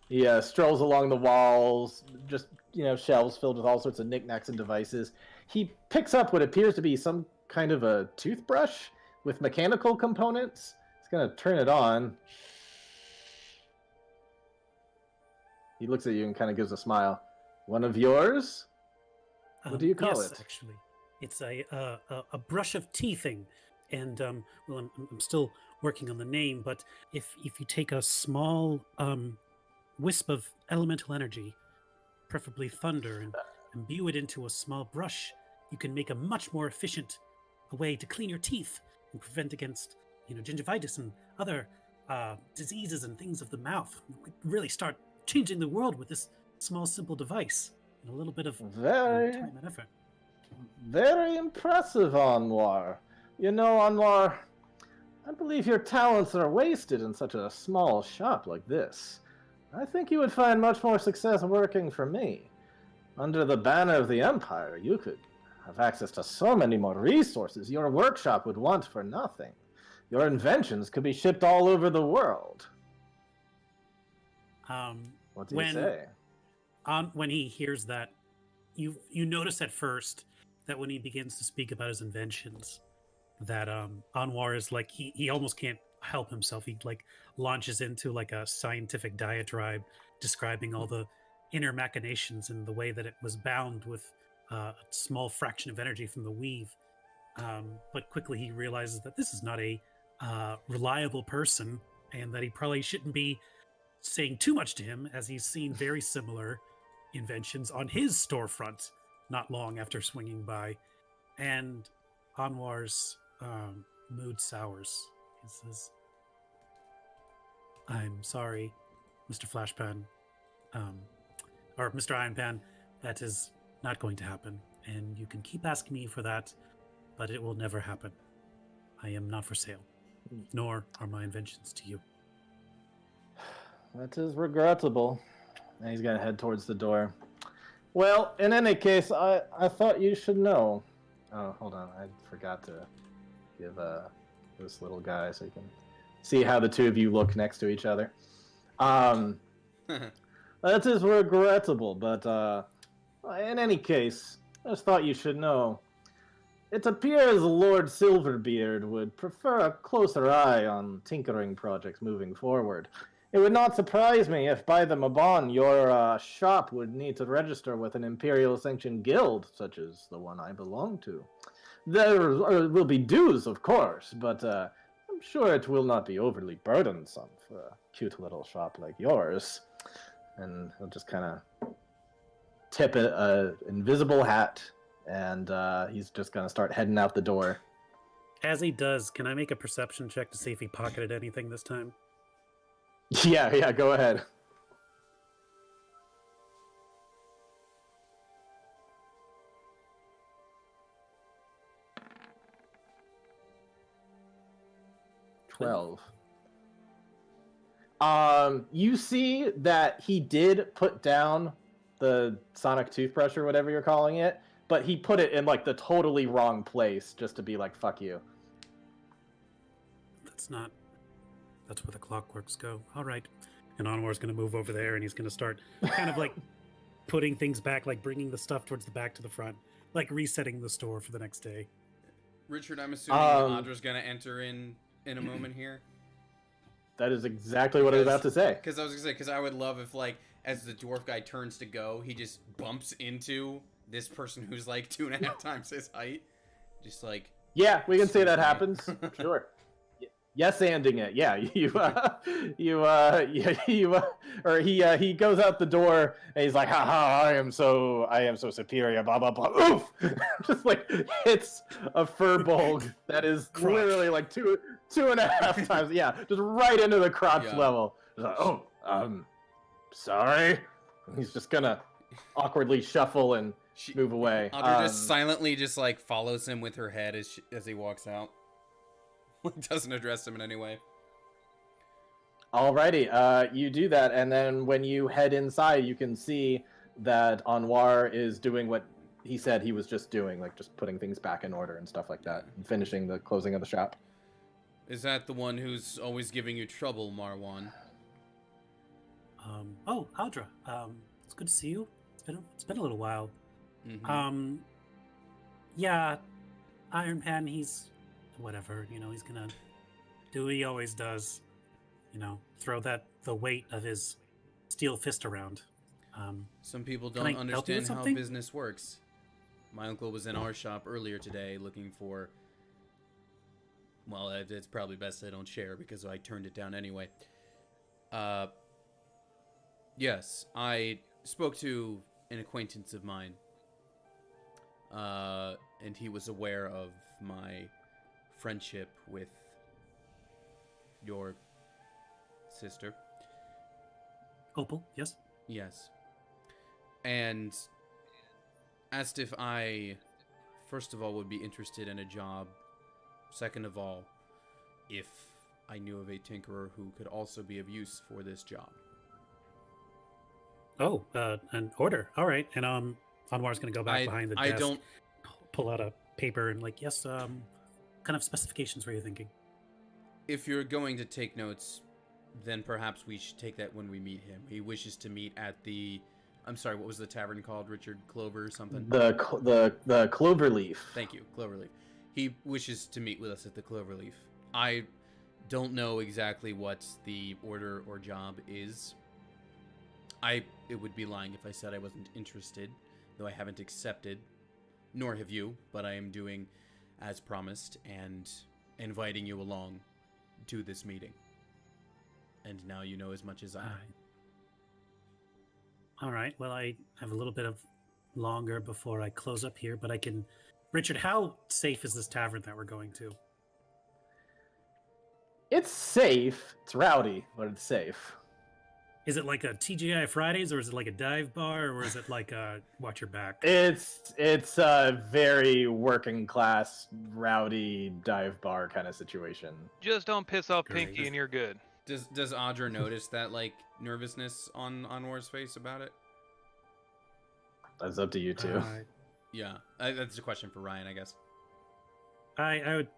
He strolls along the walls, just, shelves filled with all sorts of knickknacks and devices. He picks up what appears to be some kind of a toothbrush with mechanical components. He's going to turn it on. He looks at you and kind of gives a smile. One of yours? What do you call yes, it? Actually, it's a brush of teething, and well, I'm still working on the name. But if you take a small wisp of elemental energy, preferably thunder, and imbue it into a small brush, you can make a much more efficient way to clean your teeth and prevent against gingivitis and other diseases and things of the mouth. We could really start changing the world with this small, simple device. And a little bit of Very, time and effort. very impressive, Anwar. Anwar, I believe your talents are wasted in such a small shop like this. I think you would find much more success working for me. Under the banner of the Empire, you could have access to so many more resources your workshop would want for nothing. Your inventions could be shipped all over the world. What do you say? When he hears that, you notice at first that when he begins to speak about his inventions, that Anwar is like he almost can't help himself. He like launches into like a scientific diatribe describing all the inner machinations and the way that it was bound with a small fraction of energy from the weave. But quickly he realizes that this is not a reliable person, and that he probably shouldn't be saying too much to him, as he's seen very similar inventions on his storefront not long after swinging by. And Anwar's mood sours. He says, I'm sorry, Mr. Flashpan. or Mr. Ironpan, that is not going to happen. And you can keep asking me for that, but it will never happen. I am not for sale, nor are my inventions to you. That is regrettable. And he's gonna head towards the door. Well, in any case, I thought you should know. Oh, hold on. I forgot to give this little guy so you can see how the two of you look next to each other. That is regrettable, but in any case, I just thought you should know. It appears Lord Silverbeard would prefer a closer eye on tinkering projects moving forward. It would not surprise me if by the Mabon your shop would need to register with an Imperial-sanctioned guild, such as the one I belong to. There will be dues, of course, but I'm sure it will not be overly burdensome for a cute little shop like yours. And he'll just kind of tip an invisible hat, and he's just going to start heading out the door. As he does, can I make a perception check to see if he pocketed anything this time? Yeah, go ahead. $12. You see that he did put down the sonic toothbrush or whatever you're calling it, but he put it in like the totally wrong place just to be like, fuck you. That's where the clockworks go. All right. And Anwar's going to move over there and he's going to start kind of like putting things back, like bringing the stuff towards the back to the front, like resetting the store for the next day. Richard, I'm assuming Audra's going to enter in a moment here. That is exactly what I was about to say. Because I was going to say, because I would love if, like, as the dwarf guy turns to go, he just bumps into this person who's, like, 2.5 times his height. Just, like... Yeah, we can say that happens. Sure. Yes, ending it. Yeah, he goes out the door and he's like, haha, I am so superior, blah, blah, blah. Oof! Just, like, hits a furbolg that is literally, like, 2.5 times. Yeah, just right into the crotch level. Like, sorry. He's just gonna awkwardly shuffle and move away. Audra just silently just, like, follows him with her head as he walks out. Doesn't address him in any way. Alrighty, you do that, and then when you head inside, you can see that Anwar is doing what he said he was just doing, like just putting things back in order and stuff like that, and finishing the closing of the shop. Is that the one who's always giving you trouble, Marwan? Oh, Audra. It's good to see you. It's been a little while. Mm-hmm. Yeah, Ironpan, he's whatever, he's gonna do what he always does, throw the weight of his steel fist around. Some people don't understand how business works. My uncle was in our shop earlier today looking for... Well, it's probably best I don't share because I turned it down anyway. Yes, I spoke to an acquaintance of mine. And he was aware of my friendship with your sister. Opal, yes? Yes. And asked if I, first of all, would be interested in a job. Second of all, if I knew of a tinkerer who could also be of use for this job. Oh, an order. All right. And Anwar's going to go back behind the desk. I don't... Pull out a paper and like, yes, kind of specifications were you thinking? If you're going to take notes, then perhaps we should take that when we meet him. He wishes to meet at the... I'm sorry, what was the tavern called, Richard? Clover or something? The Cloverleaf. Thank you, Cloverleaf. He wishes to meet with us at the Cloverleaf. I don't know exactly what the order or job is. It would be lying if I said I wasn't interested, though I haven't accepted, nor have you, but I am doing as promised and inviting you along to this meeting. And now you know as much as I. All right. Well, I have a little bit of longer before I close up here, but I can... Richard, how safe is this tavern that we're going to? It's safe. It's rowdy, but it's safe. Is it like a TGI Fridays, or is it like a dive bar, or is it like a watch your back? It's a very working class, rowdy dive bar kind of situation. Just don't piss off Great. Pinky and you're good. Does Audra notice that like nervousness on War's face about it? That's up to you two. Yeah, that's a question for Ryan, I guess. I would.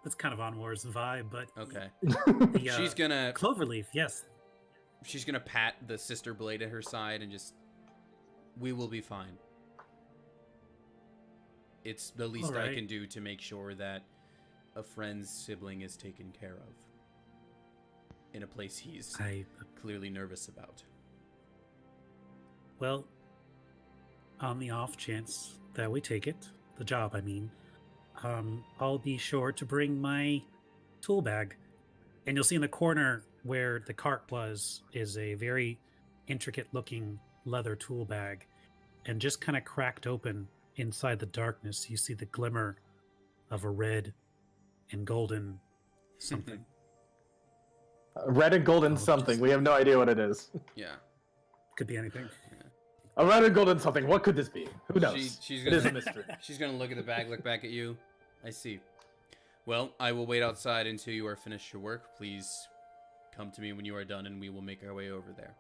That's kind of Anwar's vibe, but Okay. the, She's gonna Cloverleaf, yes. she's gonna pat the sister blade at her side and just, we will be fine. It's the least I Alright. can do to make sure that a friend's sibling is taken care of in a place he's clearly nervous about. Well, on the off chance that we take it, the job, I mean, I'll be sure to bring my tool bag. And you'll see in the corner where the cart was is a very intricate looking leather tool bag. And just kind of cracked open inside the darkness, you see the glimmer of a red and golden something. Red and golden Oh, something. just- We have no idea what it is. Yeah. Could be anything. A red and golden something. What could this be? Who knows? She's It is a gonna mystery. she's gonna look at the bag, look back at you. I see. Well, I will wait outside until you are finished your work. Please come to me when you are done, and we will make our way over there.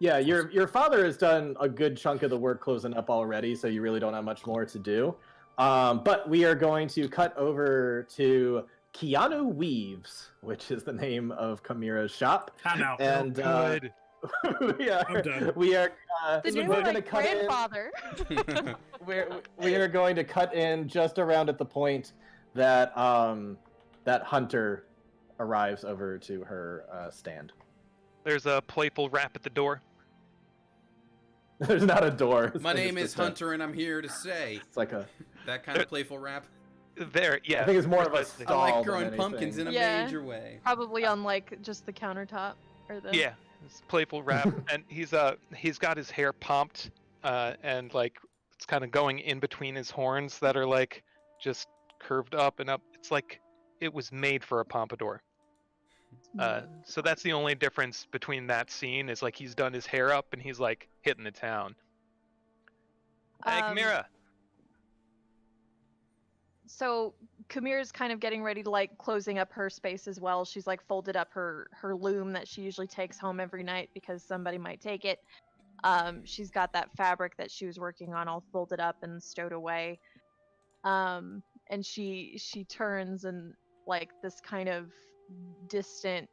Yeah, your father has done a good chunk of the work closing up already, so you really don't have much more to do. But we are going to cut over to Keanu Weaves, which is the name of Kamira's shop. I'm out. And Good. I'm done. we are The new we're gonna like cut in. grandfather. We are going to cut in just around at the point that that Hunter arrives over to her stand. There's a playful rap at the door. There's not a door. My It's name is just a- Hunter, and I'm here to say It's like a. that kind of playful rap. There, yeah. I think it's more of a precisely. I like stall growing than pumpkins in a anything. Yeah. major way. Probably on like just the countertop or the. Yeah, it's playful rap, and he's got his hair pumped, and like it's kind of going in between his horns that are like just curved up and up. It's like it was made for a pompadour. So that's the only difference between that scene is like he's done his hair up and he's like hitting the town. Hey, Kamira. So Kamira's kind of getting ready to like closing up her space as well. She's like folded up her loom that she usually takes home every night because somebody might take it. She's got that fabric that she was working on all folded up and stowed away. And she turns and like this kind of distant,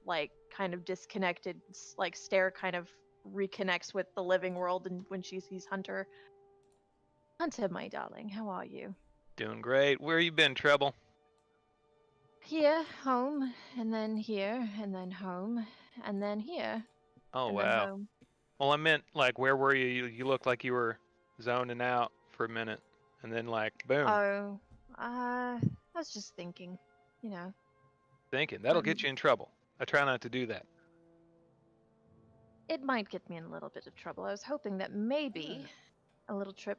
like kind of disconnected, like stare kind of reconnects with the living world. And when she sees Hunter, Hunter, my darling, how are you? Doing great. Where you been, Treble? Here, home, and then here, and then home, and then here. Oh and then wow. home. Well, I meant like where were you? You looked like you were zoning out for a minute, and then like boom, Oh, I was just thinking, you know. thinking that'll get you in trouble. I try not to do that. It might get me in a little bit of trouble. I was hoping that maybe a little trip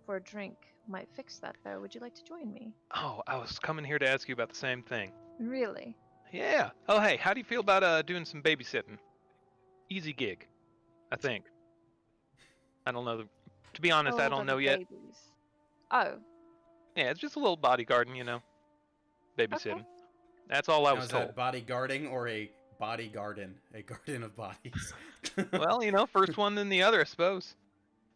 for a drink might fix that, though. Would you like to join me? Oh, I was coming here to ask you about the same thing. Really? Yeah. Oh, hey, how do you feel about doing some babysitting? Easy gig, I think. I don't know. To be honest, I Oh, don't the know yet. babies. Oh, Yeah, it's just a little bodyguarding, you know. Babysitting. That's all I Now, was is told. that bodyguarding or a body garden? A garden of bodies. Well, you know, first one then the other, I suppose.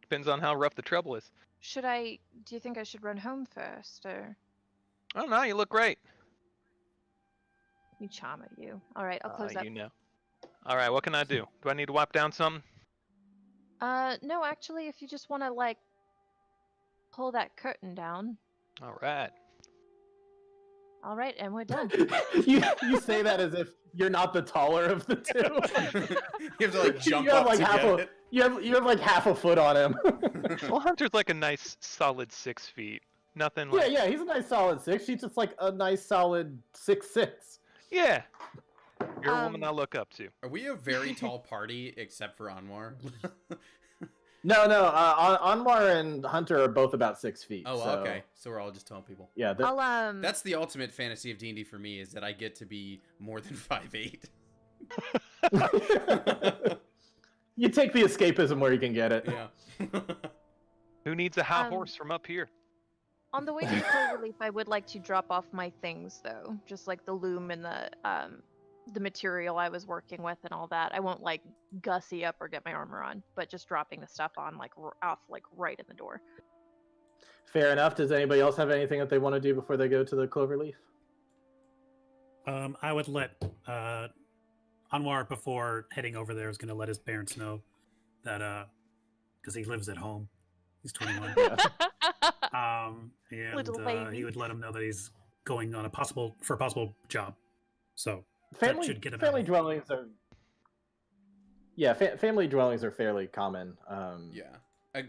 Depends on how rough the trouble is. do you think I should run home first, or I don't know. You look great. you charmer you? All right, I'll close up. You know. All right, what can I do? Do I need to wipe down something? No, actually, if you just want to like pull that curtain down. All right. All right, and we're done. you say that as if you're not the taller of the two. You have to like jump You have, up like, to half get a- it. you have like half a foot on him. Well, Hunter's like a nice solid 6 feet. Nothing Yeah, like. yeah, he's a nice solid 6. She's just like a nice solid 6'6". Yeah. You're a woman I Um, look up to. Are we a very tall party except for Anwar? No, Anwar and Hunter are both about 6 feet. Oh, so, okay. So we're all just tall people. Yeah, I'll That's the ultimate fantasy of D&D for me, is that I get to be more than 5'8". You take the escapism where you can get it. Yeah. Who needs a high horse from up here? On the way to the Cloverleaf, I would like to drop off my things, though. Just like the loom and the material I was working with and all that. I won't like gussy up or get my armor on, but just dropping the stuff on like off like right in the door. Fair enough. Does anybody else have anything that they want to do before they go to the Cloverleaf? I would let Anwar, before heading over there, is going to let his parents know that because he lives at home. He's 21. And Little baby. he would let him know that he's going on a possible job. So that should get him family out. dwellings are. Yeah, family dwellings are fairly common. Yeah. I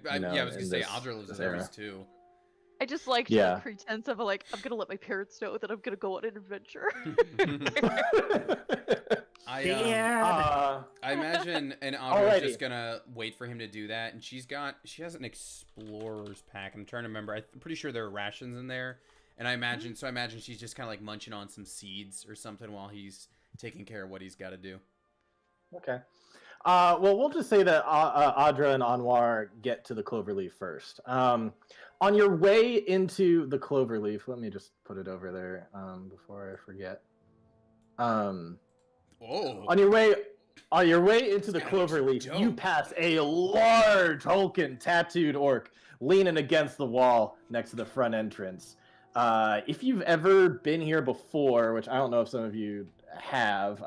was gonna say Audra lives in era. theirs too. I just like Yeah. the pretense of like I'm gonna let my parents know that I'm gonna go on an adventure. I imagine and Audra's Alrighty. just gonna wait for him to do that, and she has an explorer's pack. I'm trying to remember. I'm pretty sure there are rations in there, and I imagine she's just kind of like munching on some seeds or something while he's taking care of what he's got to do. Okay. Well, we'll just say that Audra and Anwar get to the Cloverleaf first. On your way into the Cloverleaf, let me just put it over there before I forget. On your way into the Cloverleaf, you pass a large, hulking, tattooed orc leaning against the wall next to the front entrance. If you've ever been here before, which I don't know if some of you have,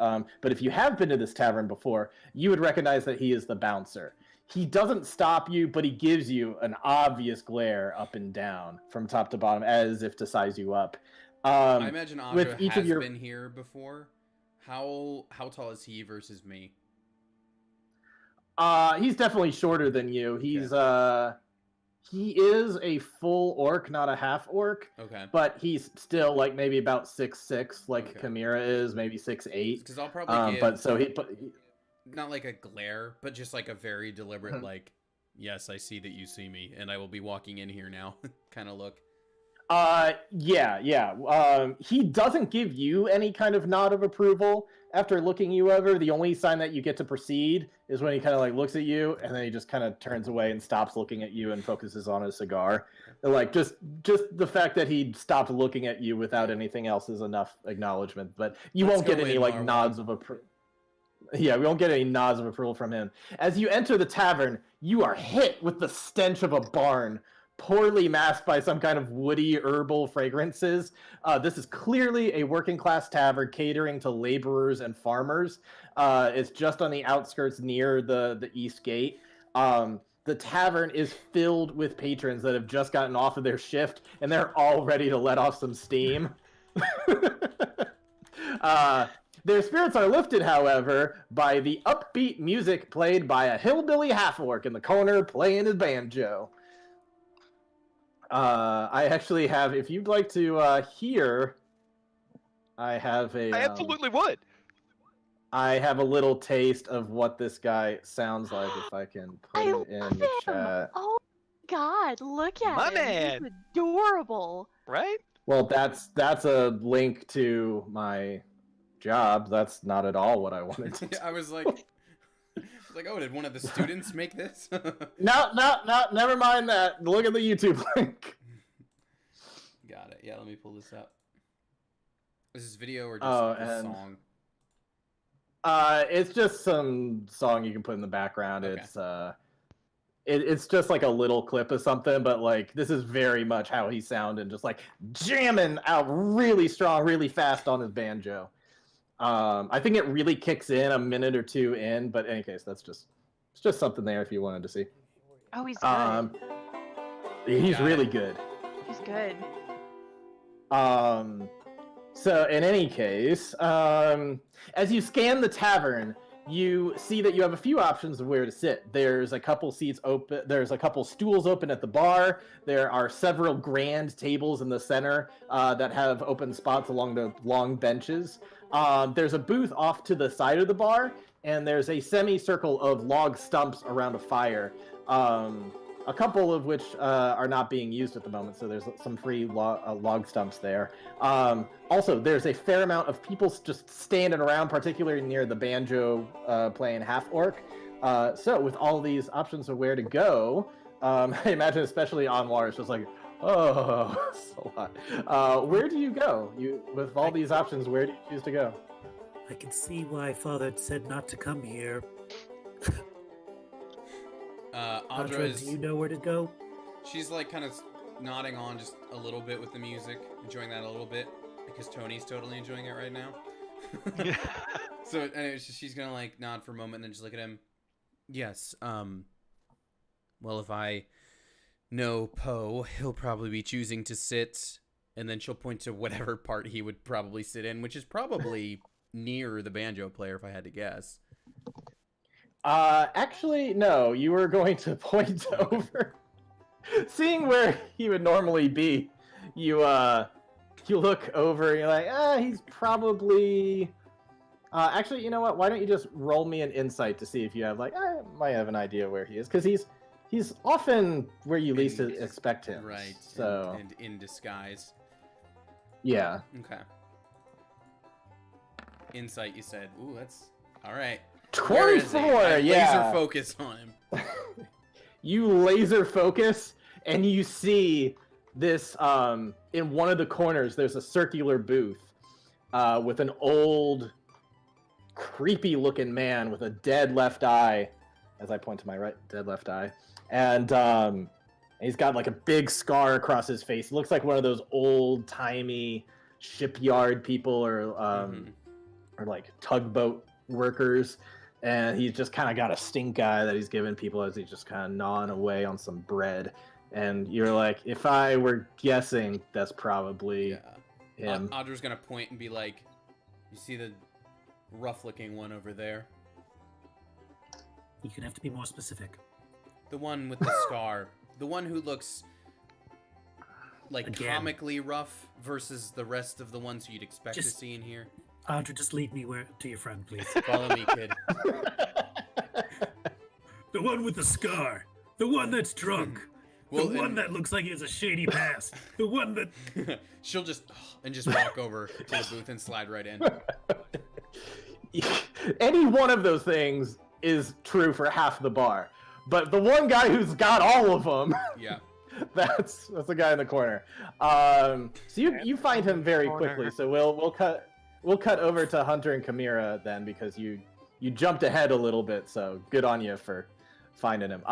but if you have been to this tavern before, you would recognize that he is the bouncer. He doesn't stop you, but he gives you an obvious glare up and down from top to bottom, as if to size you up. I imagine Audra with each has of your... been here before. How tall is he versus me? He's definitely shorter than you. He's he is a full orc, not a half orc. Okay. But he's still like maybe about 6'6", like Okay. Chimera is, maybe 6'8". Because I'll probably give, but so not like a glare, but just like a very deliberate like, yes, I see that you see me, and I will be walking in here now kind of look. Yeah. He doesn't give you any kind of nod of approval after looking you over. The only sign that you get to proceed is when he kind of like looks at you, and then he just kind of turns away and stops looking at you and focuses on his cigar. And, like just the fact that he stopped looking at you without anything else is enough acknowledgement. But you Let's won't get go any in, like Marwan. nods of approval. Yeah, we won't get any nods of approval from him. As you enter the tavern, you are hit with the stench of a barn, poorly masked by some kind of woody herbal fragrances. This is clearly a working class tavern catering to laborers and farmers. It's just on the outskirts near the east gate. The tavern is filled with patrons that have just gotten off of their shift, and they're all ready to let off some steam. Their spirits are lifted, however, by the upbeat music played by a hillbilly half-orc in the corner playing his banjo. I actually have, if you'd like to hear, I have a... I absolutely would. I have a little taste of what this guy sounds like, if I can put I it in love the him. chat. Oh God, look at My him. man. He's adorable. Right? Well, that's a link to my job. That's not at all what I wanted to do. I was like, oh, did one of the students make this? No, never mind that. Look at the YouTube link. Got it. Yeah, let me pull this up. Is this video or just Oh, a and- song? It's just some song you can put in the background. Okay. It's just like a little clip of something, but like this is very much how he sounded, just like jamming out really strong, really fast on his banjo. I think it really kicks in a minute or two in, but in any case, it's just something there if you wanted to see. Oh, he's good. He's Got really it. good. He's good. So in any case, as you scan the tavern, you see that you have a few options of where to sit. There's a couple seats open. There's a couple stools open at the bar. There are several grand tables in the center that have open spots along the long benches. There's a booth off to the side of the bar, and there's a semicircle of log stumps around a fire. a couple of which are not being used at the moment, so there's some free log stumps there. Also, there's a fair amount of people just standing around, particularly near the banjo playing half-orc. So with all these options of where to go, I imagine especially Anwar is just like, oh, it's a lot. Where do you go? With all these options, where do you choose to go? I can see why Father said not to come here. Audra do you know where to go? She's like kind of nodding on just a little bit with the music, enjoying that a little bit because Tony's totally enjoying it right now. So anyway, she's gonna like nod for a moment and then just look at him. Yes. Well, if I know Poe, he'll probably be choosing to sit, and then she'll point to whatever part he would probably sit in, which is probably near the banjo player, if I had to guess. Actually, no. You were going to point over, seeing where he would normally be. You look over and you're like, he's probably. Actually, you know what? Why don't you just roll me an insight to see if you have I might have an idea where he is, because he's often where you least expect him. Right. So and in disguise. Yeah. Okay. Insight, you said. Ooh, that's all right. 24. Yeah. Laser focus on him. You laser focus, and you see this. In one of the corners, there's a circular booth with an old, creepy-looking man with a dead left eye. As I point to my right, dead left eye, and he's got like a big scar across his face. He looks like one of those old-timey shipyard people, or like tugboat workers. And he's just kind of got a stink eye that he's giving people as he's just kind of gnawing away on some bread. And you're like, if I were guessing, that's probably him. Audra's gonna point and be like, you see the rough-looking one over there? You're gonna have to be more specific. The one with the scar. The one who looks like comically rough versus the rest of the ones you'd expect to see in here. Audra, just lead me to your friend, please. Follow me, kid. The one with the scar. The one that's drunk. Well, the one that looks like he has a shady past. The one that... She'll just walk over to the booth and slide right in. Any one of those things is true for half the bar. But the one guy who's got all of them... Yeah. That's the guy in the corner. So you find him very quickly. So we'll cut over to Hunter and Chimera then, because you jumped ahead a little bit. So good on you for finding him.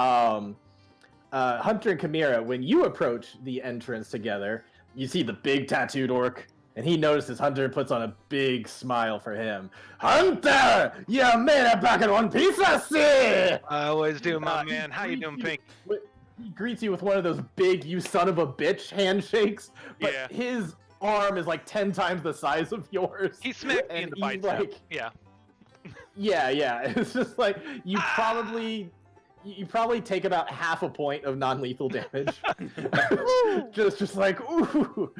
Hunter and Chimera, when you approach the entrance together, you see the big tattooed orc, and he notices Hunter and puts on a big smile for him. Hunter, you made it back in one piece, I see. I always do, my man. How you doing, Pink? He greets you with one of those big "you son of a bitch" handshakes, but his arm is like 10 times the size of yours. He smacked me in the bicep. Yeah. It's just like you probably take about half a point of non-lethal damage. just like ooh.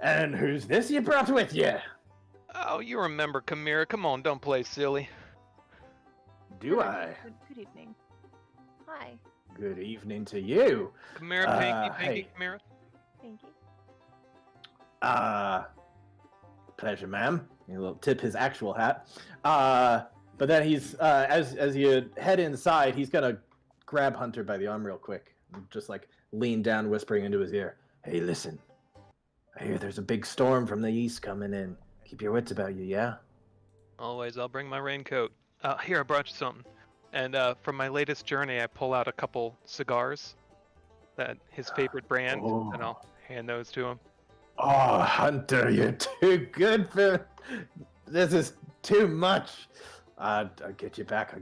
And who's this you brought with you? Oh, you remember Chimera? Come on, don't play silly. Do I? Good evening. Hi. Good evening to you. Chimera, Pinky, Chimera. Pinky. Pleasure, ma'am. He'll tip his actual hat. But then he's as you head inside, he's gonna grab Hunter by the arm real quick, and just like lean down, whispering into his ear. Hey, listen. I hear there's a big storm from the east coming in. Keep your wits about you, yeah? Always. I'll bring my raincoat. Here, I brought you something. And from my latest journey, I pull out a couple cigars, that his favorite brand, and I'll hand those to him. Oh, Hunter, you're too good for... This is too much. I'll get you back,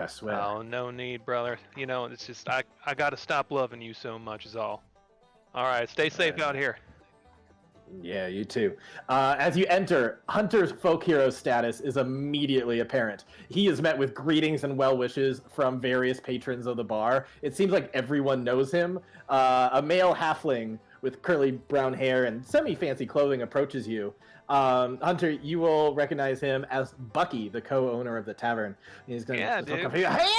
I swear. Oh, no need, brother. You know, it's just, I gotta stop loving you so much is all. Alright, stay safe out here. Yeah, you too. As you enter, Hunter's folk hero status is immediately apparent. He is met with greetings and well wishes from various patrons of the bar. It seems like everyone knows him. A male halfling with curly brown hair and semi-fancy clothing approaches you. Hunter, you will recognize him as Bucky, the co-owner of the tavern. He's going dude. Hey,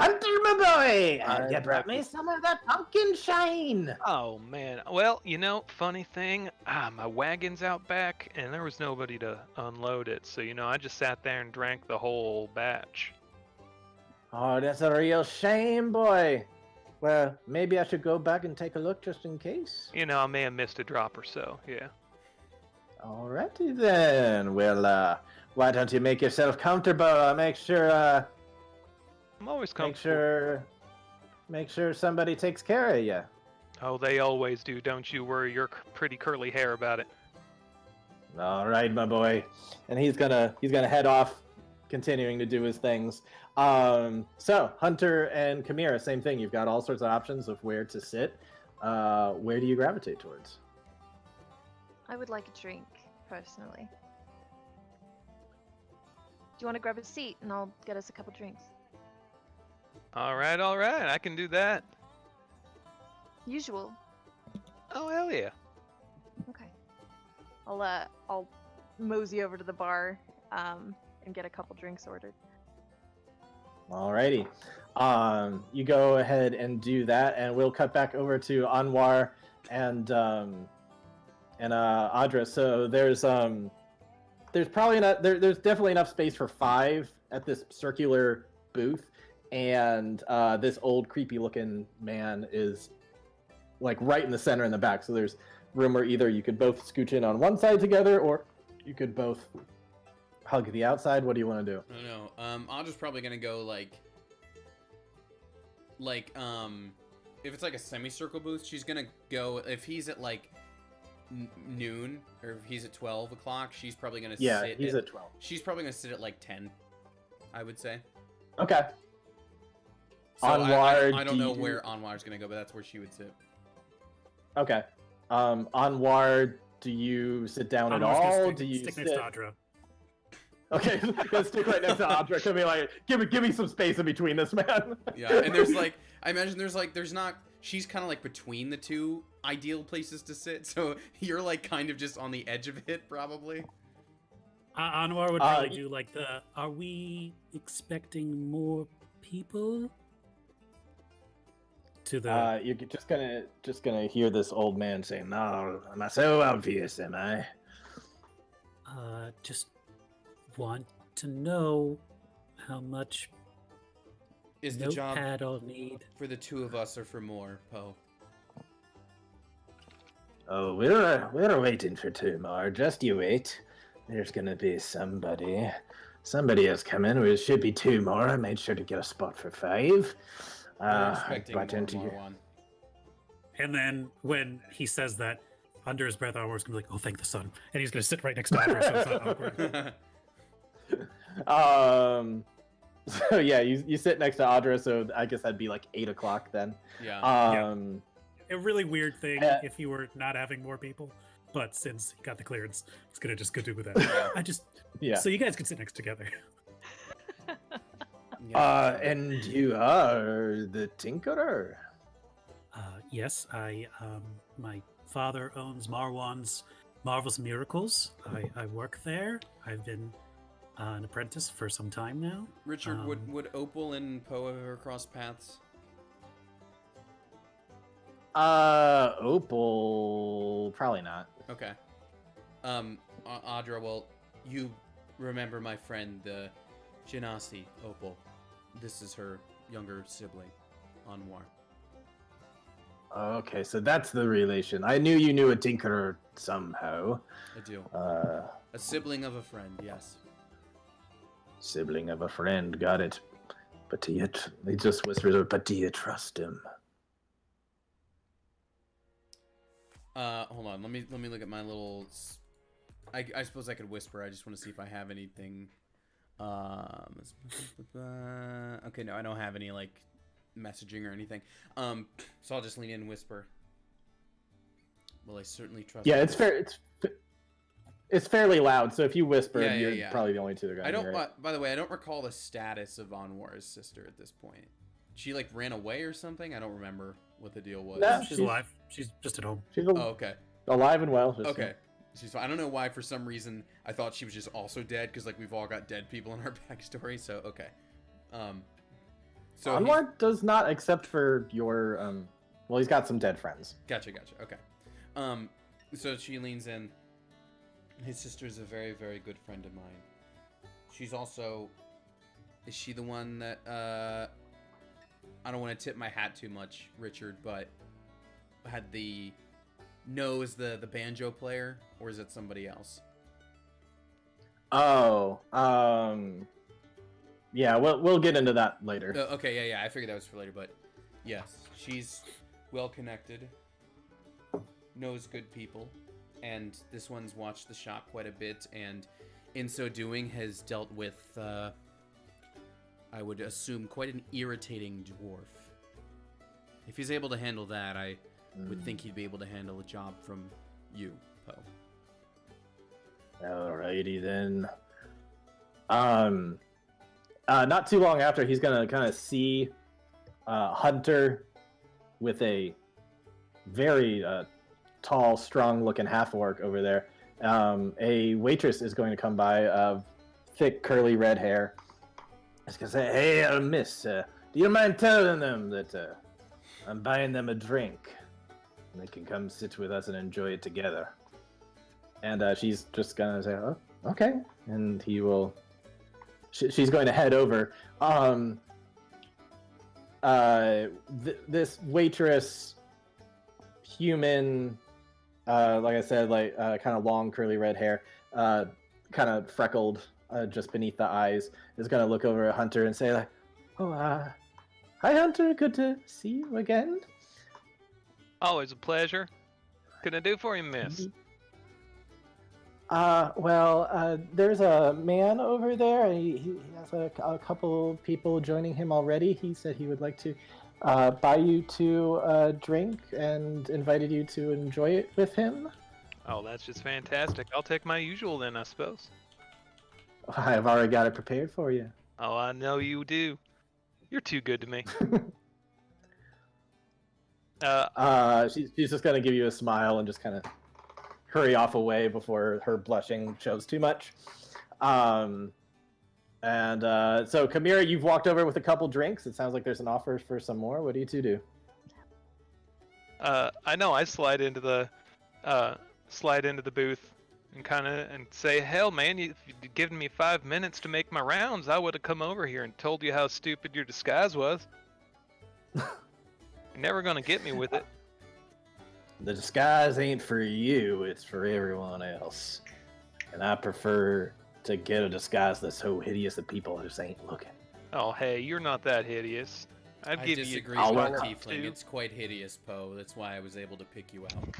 Hunter, my boy! I You brought me some of that pumpkin shine! Oh man. Well, funny thing, my wagon's out back, and there was nobody to unload it. So I just sat there and drank the whole batch. Oh, that's a real shame, boy. Well, maybe I should go back and take a look just in case. I may have missed a drop or so. Yeah. Alrighty then. Well, why don't you make yourself comfortable? Make sure, I'm always comfortable. make sure somebody takes care of you. Oh, they always do. Don't you worry your pretty curly hair about it. All right, my boy. And he's gonna head off, continuing to do his things. So Hunter and Chimera, same thing. You've got all sorts of options of where to sit. Where do you gravitate towards? I would like a drink, personally. Do you want to grab a seat and I'll get us a couple drinks? All right. I can do that. Usual. Oh, hell yeah. Okay. I'll mosey over to the bar, and get a couple drinks ordered. Alrighty. You go ahead and do that, and we'll cut back over to Anwar and Audra. So there's probably enough. There's definitely enough space for 5 at this circular booth, and this old creepy looking man is like right in the center in the back. So there's room where either you could both scooch in on one side together, or you could both hug the outside. What do you want to do? I don't know. Audra's probably gonna go like if it's like a semicircle booth, she's gonna go. If he's at like noon, or if he's at 12 o'clock, she's probably gonna sit. He's at 12. She's probably gonna sit at like 10, I would say. Okay. So Anwar, I don't know where Anwar's gonna go, but that's where she would sit. Okay. Anwar, do you sit down at Anwar's gonna all? stick, Do you stick sit? next to Audra? Okay, gonna stick right next to Audra. Could be like, give me some space in between this, man. Yeah, and there's like, I imagine there's not. She's kind of like between the two ideal places to sit, so you're like kind of just on the edge of it, probably. Anwar would probably do like the. Are we expecting more people? To the. You're just gonna hear this old man saying, "No, am I so obvious? Am I?" Just want to know how much Is the job notepad I'll need. for the 2 of us or for more, Poe? Oh, we're waiting for 2 more. Just you wait. There's gonna be somebody. Somebody is coming. There should be 2 more. I made sure to get a spot for 5. I'm expecting but into more you. one. And then when he says that, under his breath, Anwar's gonna be like, "Oh, thank the sun," and he's gonna sit right next to Audra, so it's not awkward. So yeah, you sit next to Audra, so I guess that'd be like 8 o'clock then. Yeah. A really weird thing Yeah. if you were not having more people, but since he got the clearance, it's gonna just go do with that. Yeah. So you guys can sit next together. And you are the Tinkerer. Yes, my father owns Marwan's Marvelous Miracles. I work there. I've been an apprentice for some time now. Richard, would Opal and Poe ever cross paths? Opal, probably not. Okay. Audra, well, you remember my friend, the Genasi Opal. This is her younger sibling, Anwar. Okay, so that's the relation. I knew you knew a Tinkerer somehow. I do. A sibling of a friend, yes. Sibling of a friend, got it. But he just whispers, but do you trust him? Hold on. Let me look at my little. I suppose I could whisper. I just want to see if I have anything. Okay, no, I don't have any like messaging or anything. So I'll just lean in and whisper. Well, I certainly trust. Yeah, him. it's fair. It's fairly loud. So if you whisper, Yeah, you're yeah. probably the only 2 that are I gonna don't. hear it. By the way, I don't recall the status of Anwar's sister at this point. She like ran away or something. I don't remember what the deal was. No, She's alive. She's just at home. She's Oh, okay. alive and well. just- Okay. She's fine. I don't know why. For some reason, I thought she was just also dead because like we've all got dead people in our backstory. So okay. So Anwar does not, except for your well, he's got some dead friends. Gotcha. Okay. So she leans in. His sister's a very, very good friend of mine. She's also. Is she the one that I don't want to tip my hat too much, Richard, but had the the banjo player, or is it somebody else? Oh, yeah, we'll get into that later. Okay, yeah, I figured that was for later, but yes, she's well connected, knows good people, and this one's watched the shop quite a bit, and in so doing has dealt with, I would assume, quite an irritating dwarf. If he's able to handle that, I would think he'd be able to handle a job from you, Poe. Alrighty then. Not too long after, he's gonna kind of see Hunter with a very tall, strong-looking half-orc over there. A waitress is going to come by of thick, curly red hair. It's gonna say, "Hey, miss, do you mind telling them that I'm buying them a drink? And they can come sit with us and enjoy it together." And she's just gonna say, "Oh, okay," and he will. She's going to head over. This waitress, human, like I said, like kind of long curly red hair, kind of freckled just beneath the eyes, is gonna look over at Hunter and say, like, "Oh, hi Hunter, good to see you again." Always a pleasure. Can I do for you, miss? Well, there's a man over there. He has a couple people joining him already. He said he would like to buy you two a drink and invited you to enjoy it with him. Oh, that's just fantastic. I'll take my usual then, I suppose. I've already got it prepared for you. Oh, I know you do. You're too good to me. She's just gonna give you a smile and just kind of hurry off away before her blushing shows too much. So Kamira, you've walked over with a couple drinks. It sounds like there's an offer for some more. What do you two do? I know. I slide into the booth and say, "Hell, man, if you'd given me 5 minutes to make my rounds, I would have come over here and told you how stupid your disguise was. You're never gonna get me with it." The disguise ain't for you, it's for everyone else. And I prefer to get a disguise that's so hideous that people just ain't looking. Oh, hey, you're not that hideous. I I'd give disagree you. with I'll look Tiefling. too. It's quite hideous, Poe. That's why I was able to pick you out.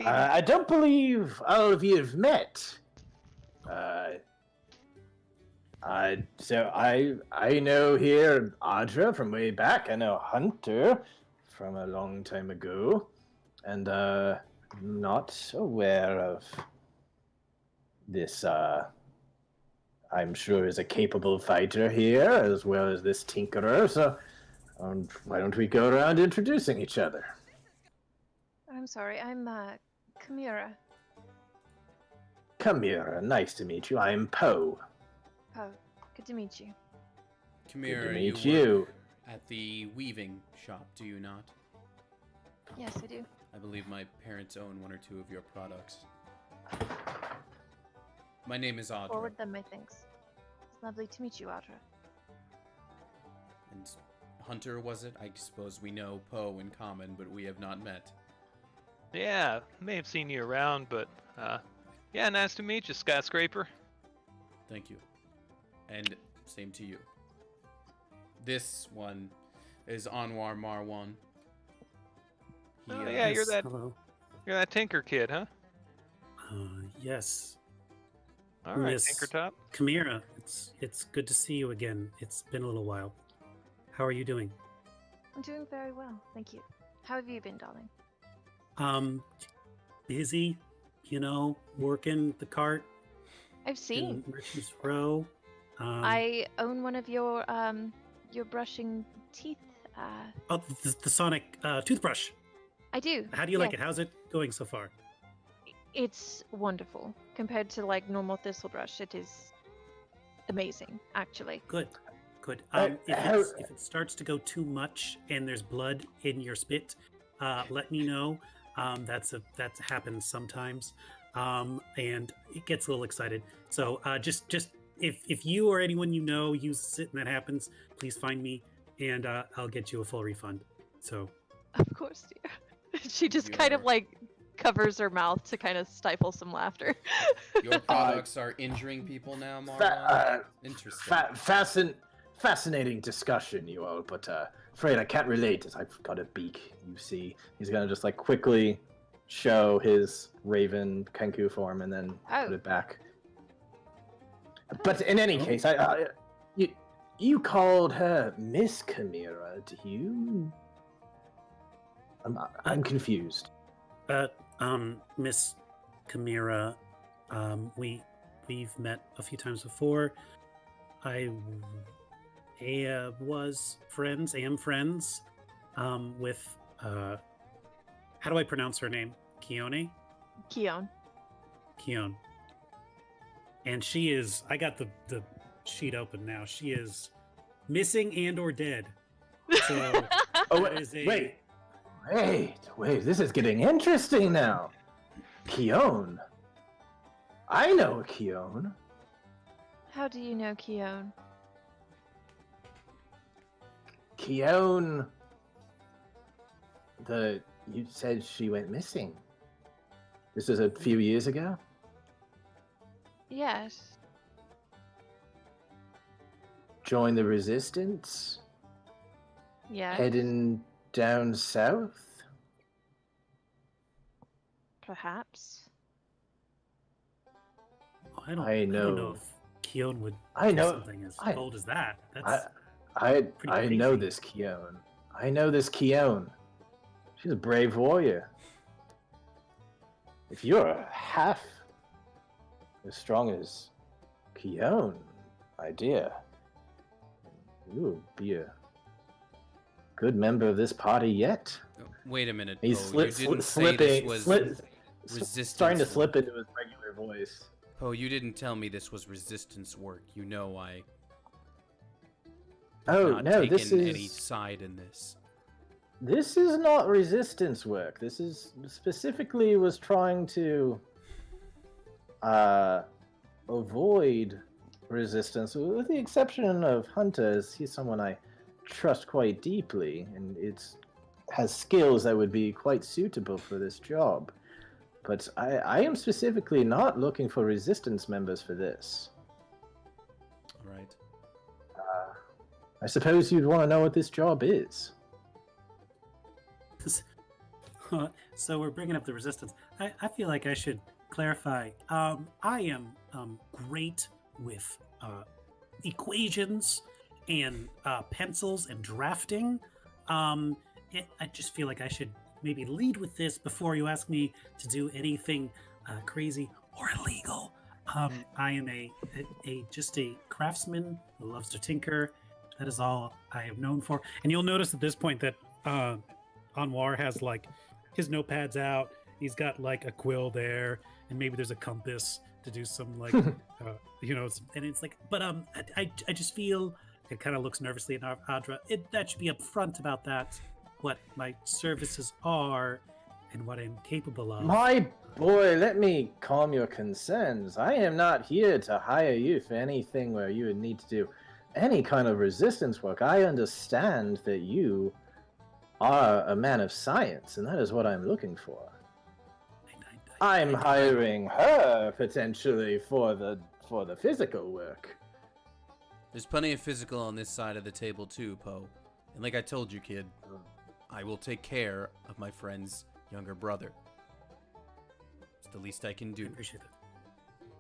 I don't believe all of you have met. I know here Audra from way back. I know Hunter from a long time ago, and not aware of this. I'm sure is a capable fighter here, as well as this tinkerer. So, why don't we go around introducing each other? I'm sorry, I'm Kamira. Kamira, nice to meet you. I am Poe. Oh, good to meet you. Kamira, Good to meet you you. work at the weaving shop, do you not? Yes, I do. I believe my parents own one or two of your products. My name is Audra, Forward them my thanks. It's lovely to meet you, Audra. and Hunter, was it? I suppose we know Poe in common, but we have not met. Yeah, may have seen you around, but yeah, nice to meet you, skyscraper. Thank you. And same to you. This one is Anwar Marwan. Oh, yeah, you're that Hello. tinker kid, huh? Yes. All right, Yes. tinker top. Kamira, it's good to see you again. It's been a little while. How are you doing? I'm doing very well, thank you. How have you been, darling? Busy, working the cart I've seen. in Merchant's Row. I own one of your brushing teeth. Oh, the Sonic toothbrush. I do. How do you like yes. it? How's it going so far? It's wonderful compared to like normal thistle brush. It is amazing, actually. Good. Good. Uh, how- If it starts to go too much and there's blood in your spit, let me know. That happens sometimes, and it gets a little excited. So just if you or anyone you know uses it and that happens, please find me, and I'll get you a full refund. So Of course, dear. She just kind of Your- like covers her mouth to kind of stifle some laughter. Your products are injuring people now, Marwa? Fa- Interesting. Fascinating discussion, you all, but afraid I can't relate as I've got a beak, you see. He's gonna just like quickly show his raven Kenku form and then Oh. put it back. But in any Oh. case, you called her Miss Chimera, do you? I'm confused. Miss Chimera, we've met a few times before. I am friends with how do I pronounce her name? Keone? Keon. Keone. And she is, I got the sheet open now. She is missing and or dead. So Oh, that is a- wait, this is getting interesting now. Keone. I know Keone. How do you know Keon? Keone. You said she went missing. This was a few years ago? Yes. Joined the resistance? Yes. Heading down south? Perhaps. I don't I know know. if Keone would I do know. something as I- bold as that. That's I pretty know crazy. this Keone. I know this Keone. She's a brave warrior. If you're half as strong as Keone, my dear, you will be a good member of this party yet. Wait a minute. He's Poe. You didn't say slipping, this was resistance. starting to slip work. into his regular voice. Poe, you didn't tell me this was resistance work. You know I. Oh not no, taken this any is side in this. this is not resistance work. This is specifically was trying to avoid resistance, with the exception of Hunters. He's someone I trust quite deeply, and has skills that would be quite suitable for this job. But I am specifically not looking for resistance members for this. All right. I suppose you'd want to know what this job is. So we're bringing up the resistance. I feel like I should clarify. I am great with equations and pencils and drafting. I just feel like I should maybe lead with this before you ask me to do anything crazy or illegal. I am just a craftsman who loves to tinker. That is all I am known for. And you'll notice at this point that Anwar has like his notepads out. He's got like a quill there, and maybe there's a compass to do some like, and it's like, but I just feel it kind of looks nervously at Adra. That should be upfront about that, what my services are, and what I'm capable of. My boy, let me calm your concerns. I am not here to hire you for anything where you would need to do any kind of resistance work. I understand that you are a man of science, and that is what I'm looking for. I'm hiring her potentially for the physical work. There's plenty of physical on this side of the table too, Poe. And like I told you, kid, I will take care of my friend's younger brother. It's the least I can I do. appreciate it.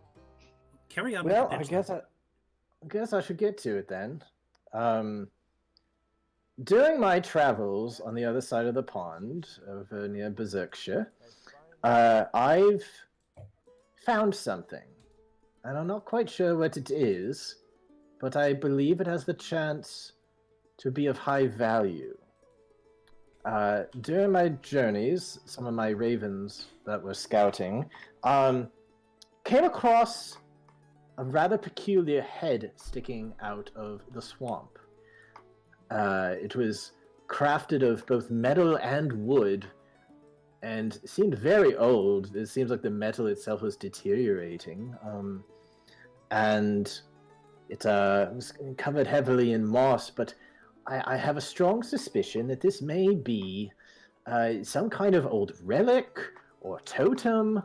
Carry on. Well, with the I pitch, guess I should get to it then. During my travels on the other side of the pond, over near Berserkshire, I've found something, and I'm not quite sure what it is, but I believe it has the chance to be of high value. During my journeys, some of my ravens that were scouting came across a rather peculiar head sticking out of the swamp. It was crafted of both metal and wood, and seemed very old. It seems like the metal itself was deteriorating, and it was covered heavily in moss, but I have a strong suspicion that this may be some kind of old relic or totem,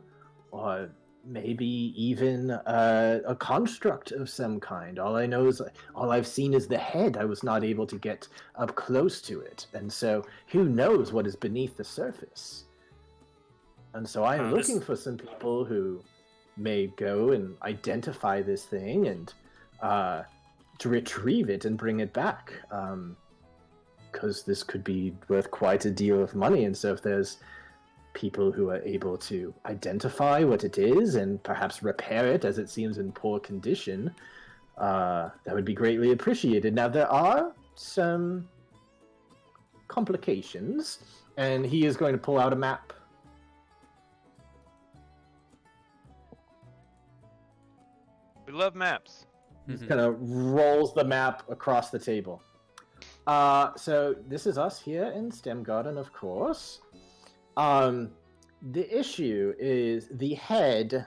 or maybe even a construct of some kind. All I've seen is the head. I was not able to get up close to it, and so who knows what is beneath the surface. And so I'm looking for some people who may go and identify this thing and to retrieve it and bring it back, because this could be worth quite a deal of money. And so if there's people who are able to identify what it is and perhaps repair it, as it seems in poor condition, that would be greatly appreciated. Now, there are some complications, and he is going to pull out a map. We love maps. He kind of rolls the map across the table. So this is us here in STEM Garden, of course. The issue is the head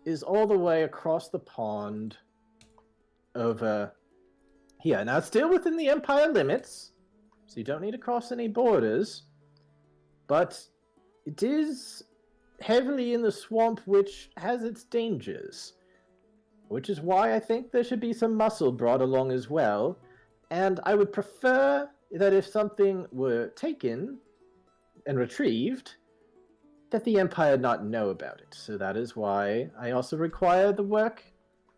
is all the way across the pond over here. Now, it's still within the Empire limits, so you don't need to cross any borders, but it is heavily in the swamp, which has its dangers. Which is why I think there should be some muscle brought along as well. And I would prefer that if something were taken and retrieved, that the Empire not know about it. So that is why I also require the work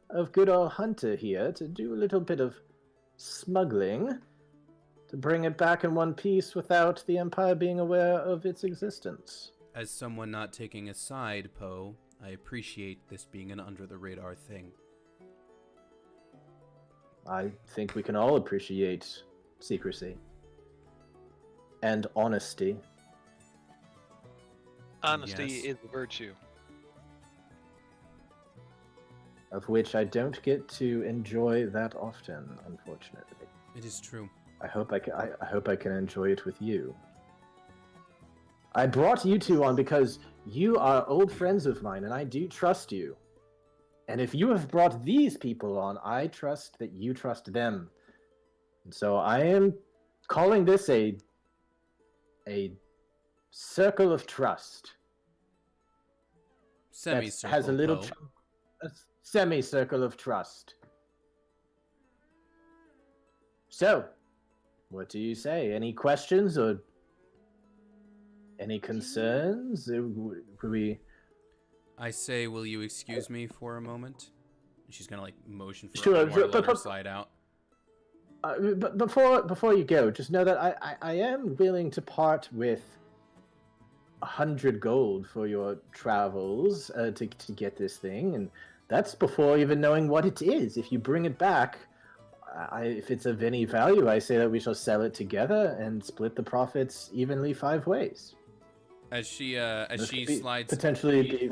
of good old Hunter here to do a little bit of smuggling to bring it back in one piece without the Empire being aware of its existence. As someone not taking a side, Poe, I appreciate this being an under-the-radar thing. I think we can all appreciate secrecy. And honesty. Honesty Yes. is a virtue. Of which I don't get to enjoy that often, unfortunately. It is true. I hope I can enjoy it with you. I brought you two on because you are old friends of mine, and I do trust you. And if you have brought these people on, I trust that you trust them. And so I am calling this a circle of trust. Semicircle, Has a little Poe. a semicircle of trust. So, what do you say? Any questions or any concerns? I say, will you excuse me for a moment? She's gonna, like, motion for Sure, everyone to let her but- slide out. But before you go, just know that I am willing to part with 100 gold for your travels to get this thing, and that's before even knowing what it is. If you bring it back, if it's of any value, I say that we shall sell it together and split the profits evenly 5 ways. As she This could slides potentially be.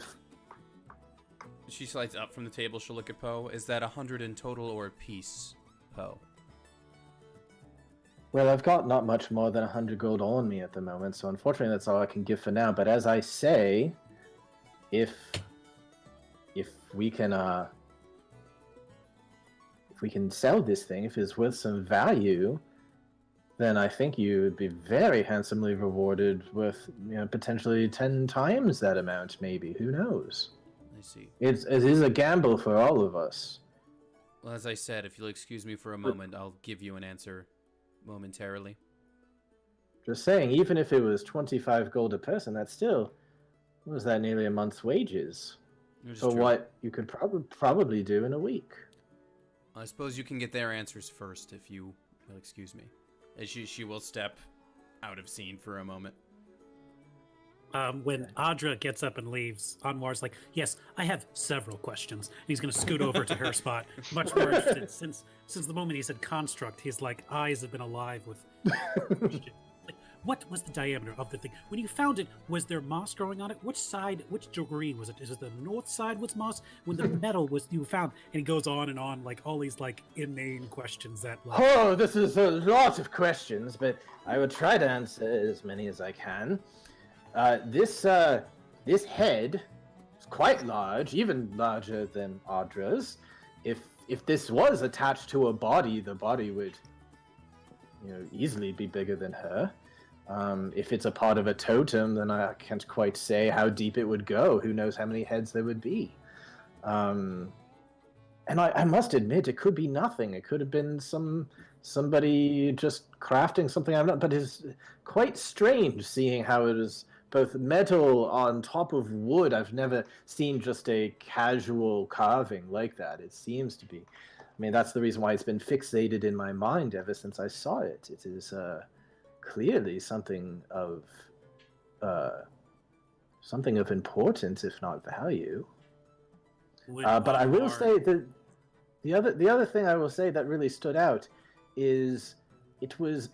She slides up from the table. She'll look at Poe. Is that 100 in total or a piece, Poe? Well, I've got not much more than 100 gold on me at the moment, so unfortunately that's all I can give for now. But as I say, if we can sell this thing, if it's worth some value, then I think you would be very handsomely rewarded with, potentially 10 times that amount, maybe. Who knows? I see. It is a gamble for all of us. Well, as I said, if you'll excuse me for a moment, I'll give you an answer momentarily. Just saying, even if it was 25 gold a person, that's still, what was that, nearly a month's wages? Which is For true. what you could probably do in a week. I suppose you can get their answers first, if you will excuse me. As she will step out of scene for a moment. When Audra gets up and leaves, Anwar's like, yes, I have several questions. And he's going to scoot over to her spot, much more interested. Since the moment he said construct, his eyes have been alive with questions. what was the diameter of the thing? When you found it, was there moss growing on it? Which side, which degree was it? Is it the north side was moss? When the metal was you found? And he goes on, like all these like inane questions that. Like, Oh, this is a lot of questions, but I will try to answer as many as I can. This head is quite large, even larger than Audra's. If this was attached to a body, the body would, easily be bigger than her. If it's a part of a totem, then I can't quite say how deep it would go. Who knows how many heads there would be. And I must admit, it could be nothing. It could have been somebody just crafting something. But it's quite strange seeing how it is both metal on top of wood. I've never seen just a casual carving like that. It seems to be. I mean, that's the reason why it's been fixated in my mind ever since I saw it. It is clearly something of importance, if not value. But I will say that the other thing I will say that really stood out is it was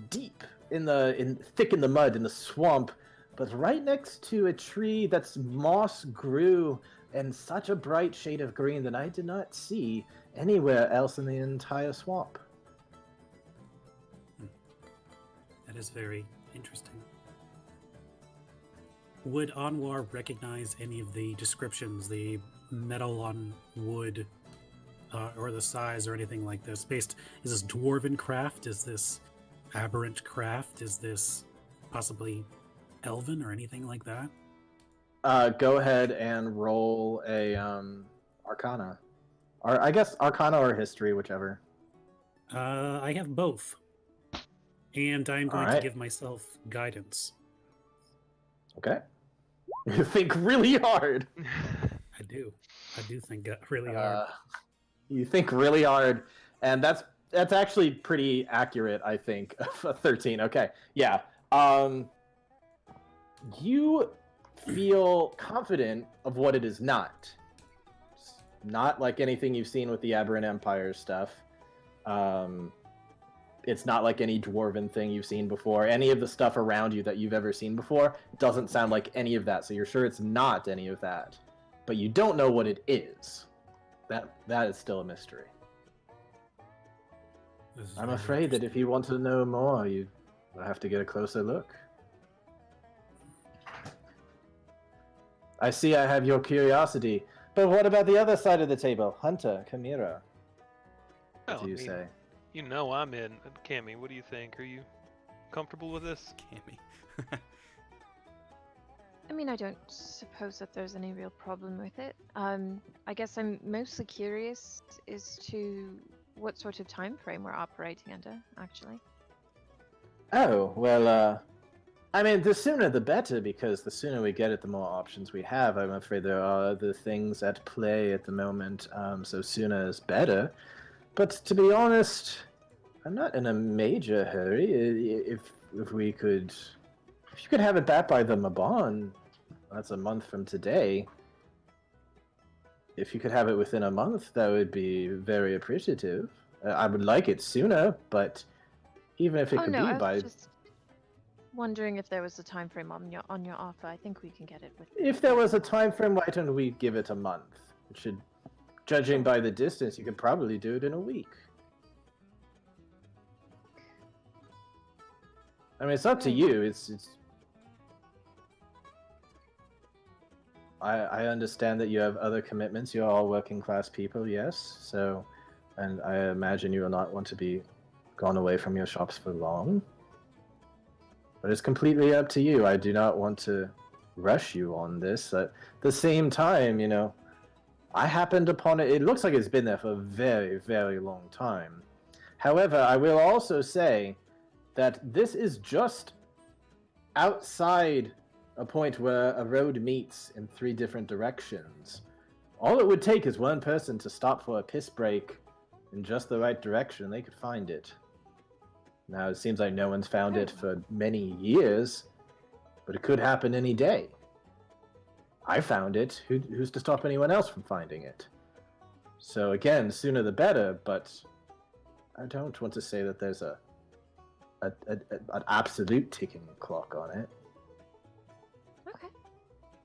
deep thick in the mud in the swamp, but right next to a tree that's moss grew in such a bright shade of green that I did not see anywhere else in the entire swamp. That is very interesting. Would Anwar recognize any of the descriptions, the metal on wood, or the size or anything like this? Is this dwarven craft? Is this aberrant craft? Is this possibly elven or anything like that? Go ahead and roll a Arcana. Or I guess Arcana or History, whichever. I have both. And I'm going to give myself guidance. Okay. You think really hard. I do. I do think really hard. You think really hard, and that's actually pretty accurate, I think. 13. Okay. Yeah. You feel confident of what it is not. It's not like anything you've seen with the Aberrant Empire stuff. It's not like any dwarven thing you've seen before. Any of the stuff around you that you've ever seen before doesn't sound like any of that. So you're sure it's not any of that. But you don't know what it is. That is still a mystery. I'm afraid that if you want to know more, you have to get a closer look. I see I have your curiosity. But what about the other side of the table? Hunter, Chimera. What do you say? You know I'm in. Cammy, what do you think? Are you comfortable with this? Cammy. I mean, I don't suppose that there's any real problem with it. I guess I'm mostly curious as to what sort of time frame we're operating under, actually. Oh, well, I mean, the sooner the better, because the sooner we get it, the more options we have. I'm afraid there are other things at play at the moment, so sooner is better. But to be honest, I'm not in a major hurry. If you could have it back by the Mabon, that's a month from today. If you could have it within a month, that would be very appreciative. I would like it sooner, but even if it could be I by... was just wondering if there was a time frame on your offer. I think we can get it with. If there was a time frame, why don't we give it a month? It should, judging by the distance, you could probably do it in a week. I mean, it's up to you. It's. I understand that you have other commitments. You're all working class people, yes. So, and I imagine you will not want to be gone away from your shops for long. But it's completely up to you. I do not want to rush you on this. At the same time, I happened upon it. It looks like it's been there for a very, very long time. However, I will also say that this is just outside a point where a road meets in 3 different directions. All it would take is one person to stop for a piss break in just the right direction. They could find it. Now, it seems like no one's found it for many years, but it could happen any day. I found it. Who's to stop anyone else from finding it? So again, sooner the better, but I don't want to say that there's a an absolute ticking clock on it. Okay.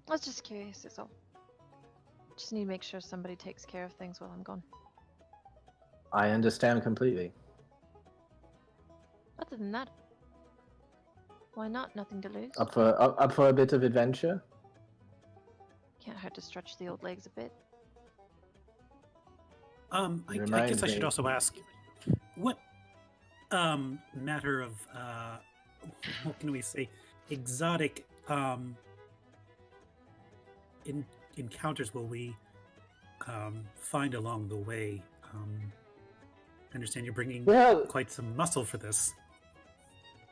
I was just curious, is all. Just need to make sure somebody takes care of things while I'm gone. I understand completely. Other than that, why not? Nothing to lose. Up for a bit of adventure? Can't hurt to stretch the old legs a bit. I guess I should also ask, what matter of what can we say, exotic encounters will we find along the way? I understand you're bringing quite some muscle for this.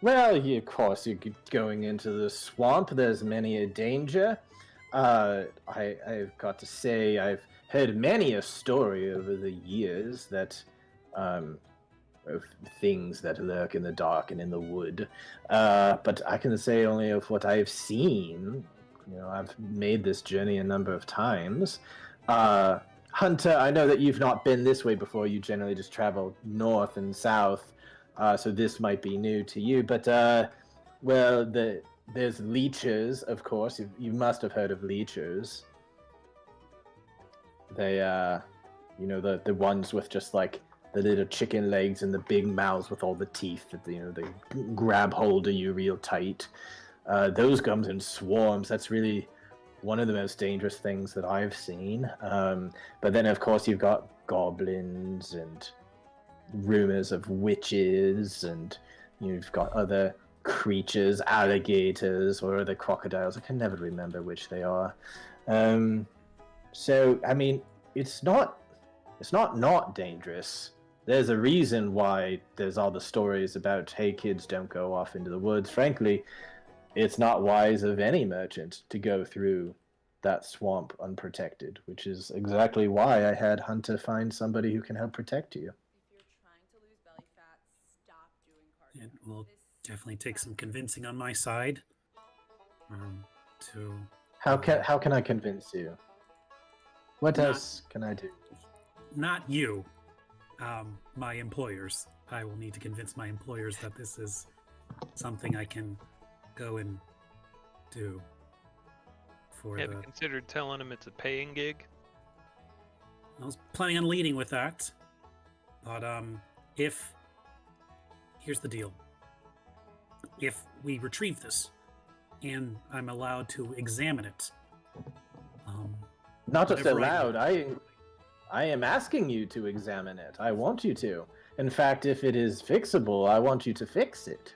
Well, of course, you're going into the swamp. There's many a danger. I've got to say, I've heard many a story over the years that of things that lurk in the dark and in the wood. But I can say only of what I've seen. I've made this journey a number of times. Hunter, I know that you've not been this way before. You generally just travel north and south. So this might be new to you. But, there's leechers, of course. You must have heard of leechers. They, the ones with just like the little chicken legs and the big mouths with all the teeth that, they grab hold of you real tight. Those comes in swarms. That's really one of the most dangerous things that I've seen. But then, of course, you've got goblins and rumors of witches, and you've got other creatures, alligators, or other crocodiles. I can never remember which they are. So, I mean, it's not dangerous. There's a reason why there's all the stories about, hey, kids, don't go off into the woods. Frankly, it's not wise of any merchant to go through that swamp unprotected, which is exactly why I had Hunter find somebody who can help protect you. It will definitely take some convincing on my side. How can I convince you? What else can I do? Not you. My employers. I will need to convince my employers that this is something I can go and do. Have you considered telling them it's a paying gig? I was planning on leading with that, but here's the deal. If we retrieve this, and I'm allowed to examine it, not just allowed. I am asking you to examine it. I want you to. In fact, if it is fixable, I want you to fix it.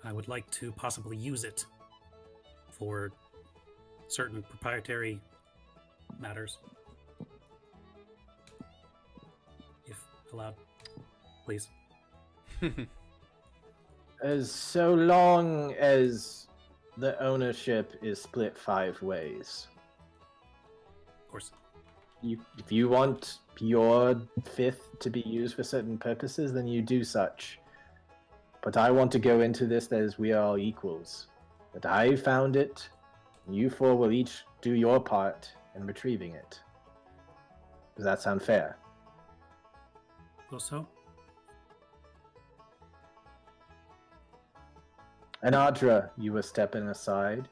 I would like to possibly use it for certain proprietary matters. If allowed, please. As so long as the ownership is split 5 ways. Of course. If you want your 5th to be used for certain purposes, then you do such. But I want to go into this as we are all equals. That I found it, you 4 will each do your part in retrieving it. Does that sound fair? Also? And Audra, you were stepping aside.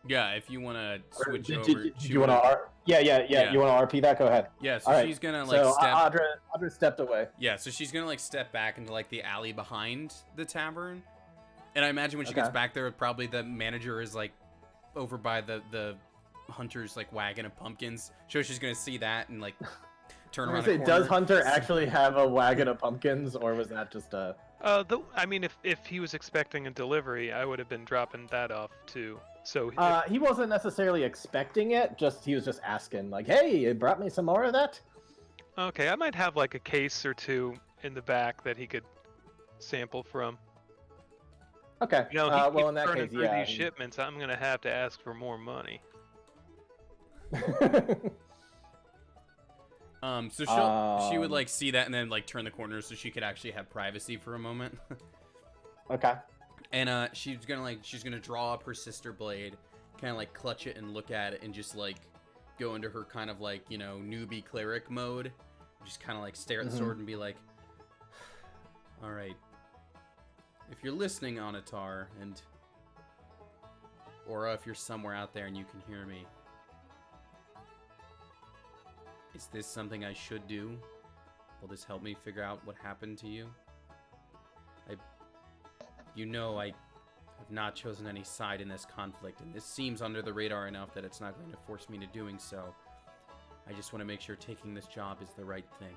Yeah, if you want to switch over. Do you want to? Yeah. You want to RP that? Go ahead. Yeah, so she's gonna like so step. Audra stepped away. Yeah, so she's gonna like step back into like the alley behind the tavern, and I imagine when she gets back there, probably the manager is like over by the hunter's like wagon of pumpkins. So she's gonna see that and like turn around. Does Hunter actually have a wagon of pumpkins, or was that just a? I mean, if he was expecting a delivery, I would have been dropping that off too. So he wasn't necessarily expecting it. He was just asking, like, "Hey, you brought me some more of that?" Okay, I might have like a case or 2 in the back that he could sample from. Okay. He well, in that burning case, through yeah. these shipments, I'm gonna have to ask for more money. So she would like see that and then like turn the corner so she could actually have privacy for a moment. Okay. And she's gonna draw up her sister blade, kind of like clutch it and look at it and just like go into her kind of like newbie cleric mode, just kind of like stare at the sword and be like, All right. If you're listening, Anatar, and or if you're somewhere out there and you can hear me, is this something I should do? Will this help me figure out what happened to you? I have not chosen any side in this conflict, and this seems under the radar enough that it's not going to force me to doing so. I just want to make sure taking this job is the right thing.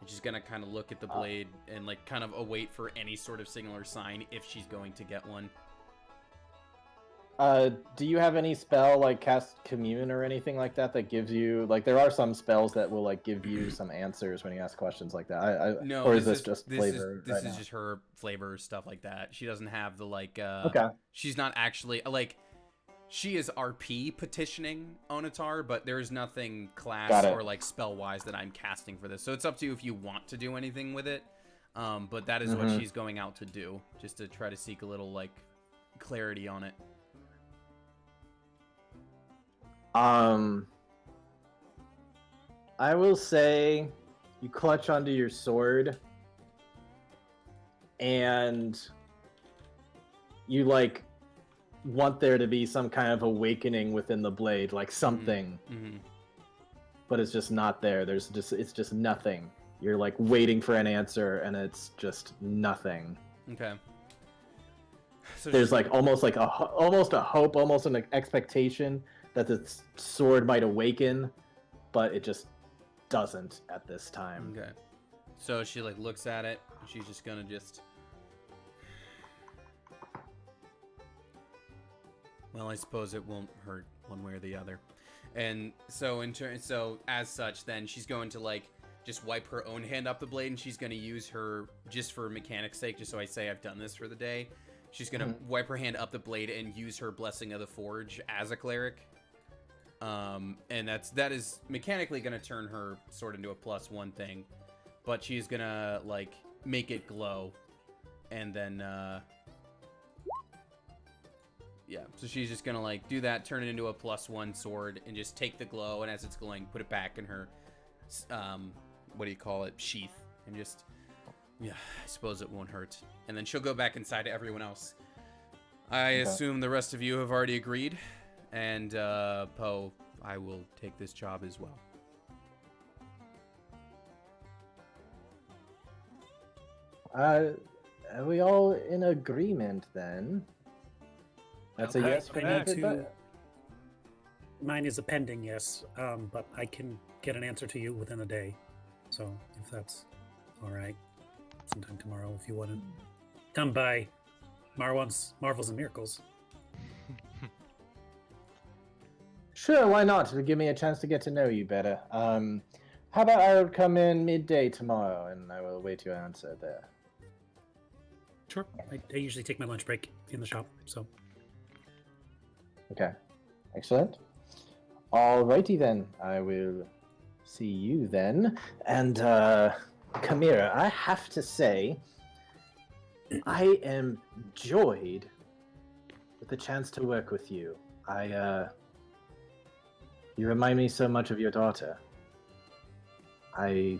And she's gonna kind of look at the blade and like kind of await for any sort of signal or sign if she's going to get one. Do you have any spell like cast commune or anything like that that gives you like there are some spells that will like give you some answers when you ask questions like that? No, or is this just flavor? This is just her flavor stuff like that. She doesn't have the like. Okay. She's not actually like. She is RP petitioning Onatar, but there's nothing class or like spell wise that I'm casting for this. So it's up to you if you want to do anything with it. But that is what she's going out to do, just to try to seek a little like clarity on it. I will say you clutch onto your sword and you like want there to be some kind of awakening within the blade, like something, but it's just not there. It's just nothing. You're like waiting for an answer and it's just nothing. Okay. So there's like almost a hope, almost an expectation that the sword might awaken, but it just doesn't at this time. Okay. So she like looks at it. She's just gonna just. Well, I suppose it won't hurt one way or the other. And so so as such, then she's going to like just wipe her own hand up the blade, and she's gonna use her just for mechanics' sake, just so I say I've done this for the day. She's gonna wipe her hand up the blade and use her Blessing of the Forge as a cleric. And that is mechanically gonna turn her sword into a +1 thing, but she's gonna like make it glow, and then yeah, so she's just gonna like do that, turn it into a +1 sword, and just take the glow, and as it's glowing, put it back in her what do you call it, sheath, and just yeah, I suppose it won't hurt. And then she'll go back inside to everyone else. I assume the rest of you have already agreed. And, Poe, I will take this job as well. Are we all in agreement then? That's a yes for everybody? Mine is a pending yes, but I can get an answer to you within a day. So, if that's all right. Sometime tomorrow, if you want to come by Marwan's Marvels and Miracles. Sure, why not? It'll give me a chance to get to know you better. How about I would come in midday tomorrow, and I will await your answer there. Sure. I usually take my lunch break in the shop, so. Okay. Excellent. Alrighty then. I will see you then. And, Kamira, I have to say, I am joyed with the chance to work with you. You remind me so much of your daughter. I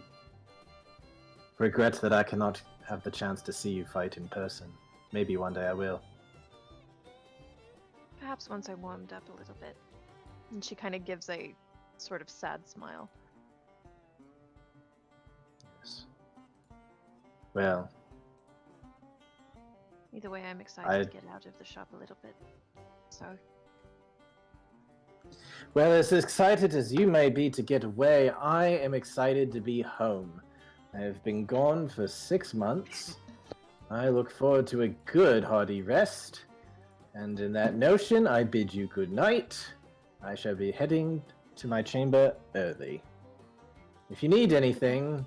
regret that I cannot have the chance to see you fight in person. Maybe one day I will. Perhaps once I warmed up a little bit. And she kind of gives a sort of sad smile. Yes. Well. Either way, I'm excited to get out of the shop a little bit. So. Well, as excited as you may be to get away, I am excited to be home. I have been gone for 6 months. I look forward to a good hearty rest. And in that notion, I bid you good night. I shall be heading to my chamber early. If you need anything,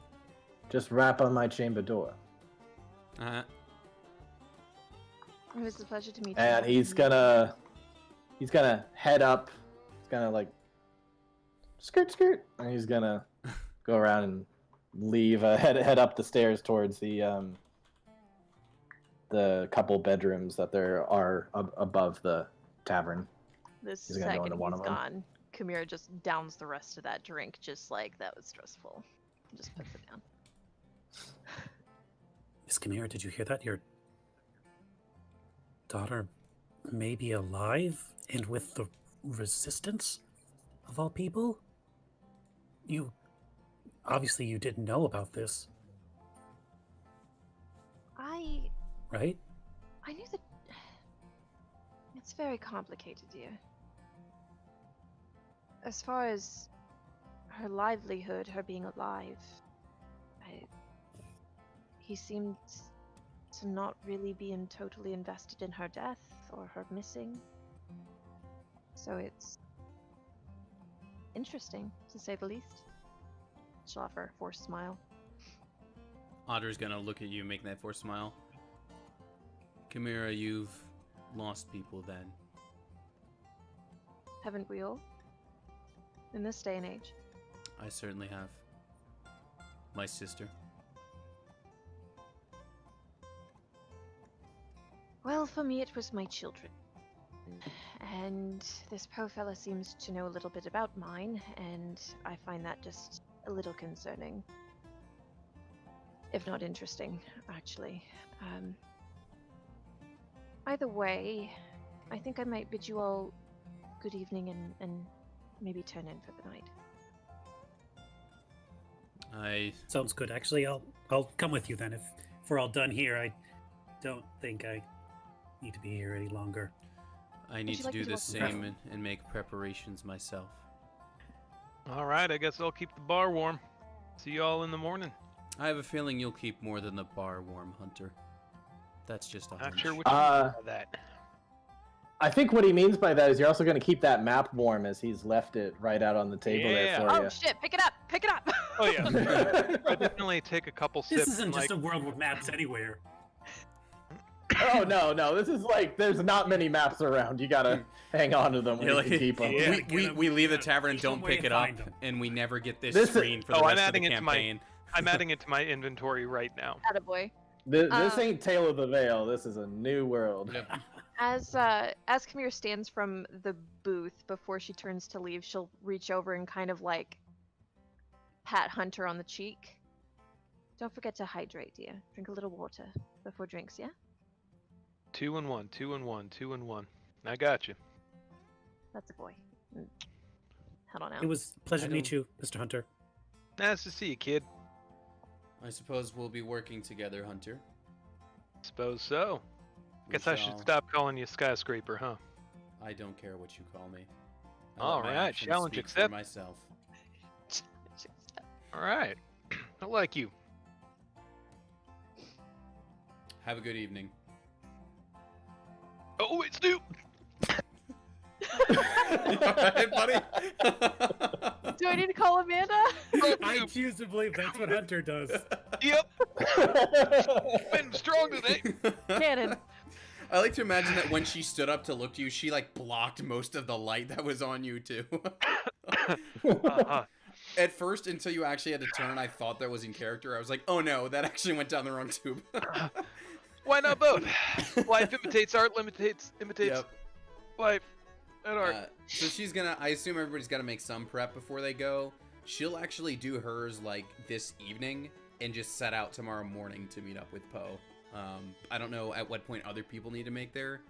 just rap on my chamber door. It was a pleasure to meet you. And he's gonna head up. He's gonna like skirt, and he's gonna go around and leave. Head up the stairs towards the couple bedrooms that there are above the tavern. The second he's gone, Kamira just downs the rest of that drink, just like that was stressful. Just puts it down. Miss Chimera, did you hear that? Your daughter may be alive and with the resistance of all people? Obviously you didn't know about this, right? I knew that. It's very complicated, dear. As far as her livelihood, her being alive, he seemed to not really be totally invested in her death or her missing. So it's interesting, to say the least. She'll offer a forced smile. Otter's gonna look at you, making that forced smile. Chimera, you've lost people then. Haven't we all? In this day and age. I certainly have. My sister. Well, for me it was my children. And this poor fella seems to know a little bit about mine, and I find that just a little concerning. If not interesting, actually. Either way, I think I might bid you all good evening and maybe turn in for the night. Sounds good. Actually, I'll come with you then. If we're all done here, I don't think I need to be here any longer. I need to like do to the walk same and make preparations myself. All right, I guess I'll keep the bar warm. See you all in the morning. I have a feeling you'll keep more than the bar warm, Hunter. That's just a Not hunch. sure what you mean by that. I think what he means by that is you're also going to keep that map warm as he's left it right out on the table Yeah. there for Oh you. shit, pick it up! Pick it up! Oh yeah. I definitely take a couple sips. This isn't and, just a world with maps anywhere. Oh no, this is like there's not many maps around. You gotta hang on to them when Yeah, you like- can keep them. Yeah. We leave the tavern and There's don't no way pick to it up, find 'em. and we never get this This is- screen for the Oh, I'm rest of the adding it to my- campaign. I'm adding it to my inventory right now. Attaboy. This ain't Tale of the Veil. This is a new world. Yep. As Camille stands from the booth before she turns to leave, she'll reach over and kind of like pat Hunter on the cheek. Don't forget to hydrate, dear. Drink a little water before drinks, yeah? 2 and 1, 2 and 1, 2 and 1. I got you. That's a boy. Head on out. It was a pleasure I to meet don't- you, Mr. Hunter. Nice to see you, kid. I suppose we'll be working together, Hunter. Suppose so. We Guess I should shall- stop calling you skyscraper, huh? I don't care what you call me. I All let my right, actions challenge speak for accepted. myself. All right. I like you. Have a good evening. Oh, wait, Snoop! You alright, buddy? Do I need to call Amanda? I choose to believe that's what Hunter does. Yep, been strong today. Cannon. I like to imagine that when she stood up to look to you, she like blocked most of the light that was on you too. Uh-huh. At first, until you actually had to turn, I thought that was in character. I was like, oh no, that actually went down the wrong tube. Why not both? Life imitates art, imitates Yep. life and art. So she's gonna, I assume everybody's gotta make some prep before they go. She'll actually do hers like this evening and just set out tomorrow morning to meet up with Poe. I don't know at what point other people need to make their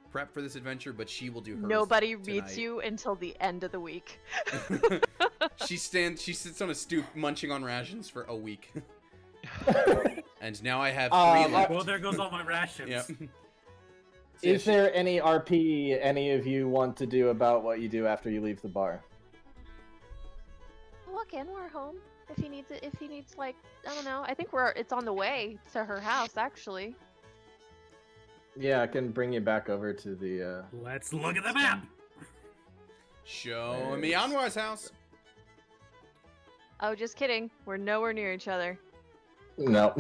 prep for this adventure, but she will do hers. Nobody meets tonight. you until the end of the week. She sits on a stoop munching on rations for a week. And now I have 3 left. Well, there goes all my rations. Yep. Is there any RP any of you want to do about what you do after you leave the bar? Walk in, we're home. If he needs it, if he needs like, I don't know. I think it's on the way to her house actually. Yeah, I can bring you back over to the. Let's look at the map. Show me Anwar's house. Oh, just kidding. We're nowhere near each other. No.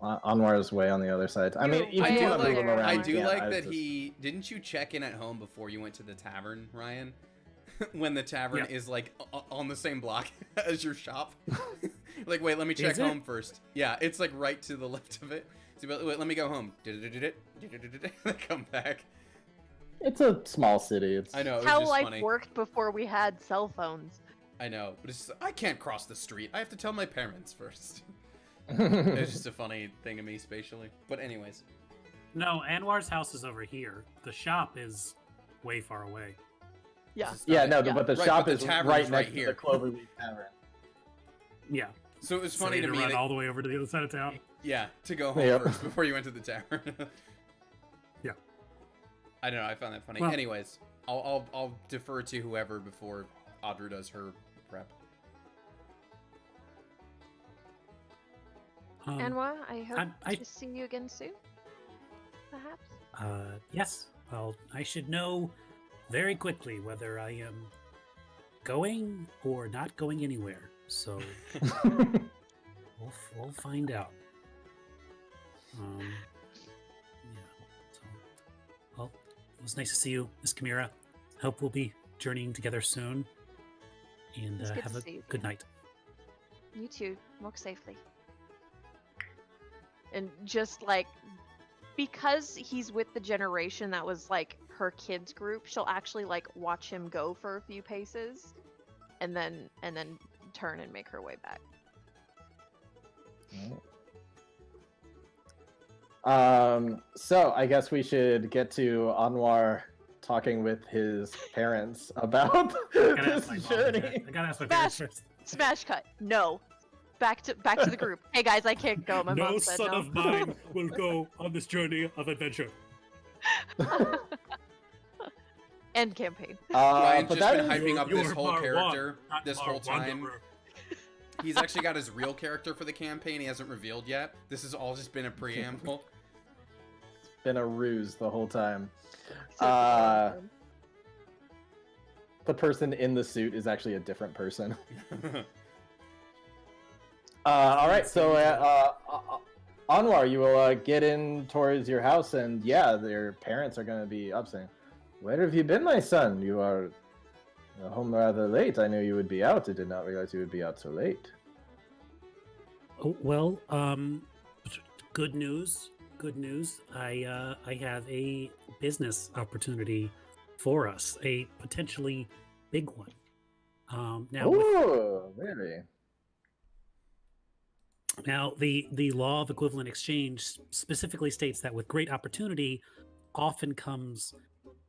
Anwar is way on the other side. I mean, you I can do move like- him around. I do yeah, like I that just- he didn't you check in at home before you went to the tavern, Ryan? When the tavern Yeah. is like on the same block as your shop. Like, wait, let me check Is it? home first. Yeah, it's like right to the left of it. So, wait, let me go home. They come back. It's a small city. It's I know. It was How just life funny. worked before we had cell phones. I know, but it's I can't cross the street. I have to tell my parents first. It's just a funny thing to me spatially. But anyways. No, Anwar's house is over here. The shop is way far away. Yeah. This is Yeah, not- no, but the Right, shop but is the tavern's right right next here. to the Cloverleaf Tavern. Yeah. So it was So funny you to had me run that, all the way over to the other side of town. yeah, to go home Yep. first before you went to the tavern. Yeah. I don't know, I found that funny. Well- Anyways, I'll defer to whoever before Audra does her prep. Anwa, I hope I- to see you again soon. Perhaps. Yes. Well, I should know very quickly whether I am going or not going anywhere. So we'll find out. Yeah. So, well, it was nice to see you, Miss Chimera. Hope we'll be journeying together soon. And It's good have to a see you. good night. You too. Walk safely. And just like, because he's with the generation that was like her kids group, she'll actually like watch him go for a few paces, and then turn and make her way back. So I guess we should get to Anwar talking with his parents about Gotta this ask my mom journey. again. I gotta ask my Smash! parents first. Smash cut. No. Back to the group. Hey guys, I can't go. My No mom said son no. of mine will go on this journey of adventure. End campaign. Ryan's but just that been is- hyping up this You're whole Marwan, character not this whole Marwan time. Wanderer. He's actually got his real character for the campaign he hasn't revealed yet. This has all just been a preamble. been a ruse the whole time. So, The person in the suit is actually a different person. All right, so Anwar, you will get in towards your house, and yeah, their parents are going to be up saying, "Where have you been, my son? You are home rather late. I knew you would be out. I did not realize you would be out so late." Oh, well, good news. Good news. I have a business opportunity for us, a potentially big one. Now, Oh, very. Now, the law of equivalent exchange specifically states that with great opportunity often comes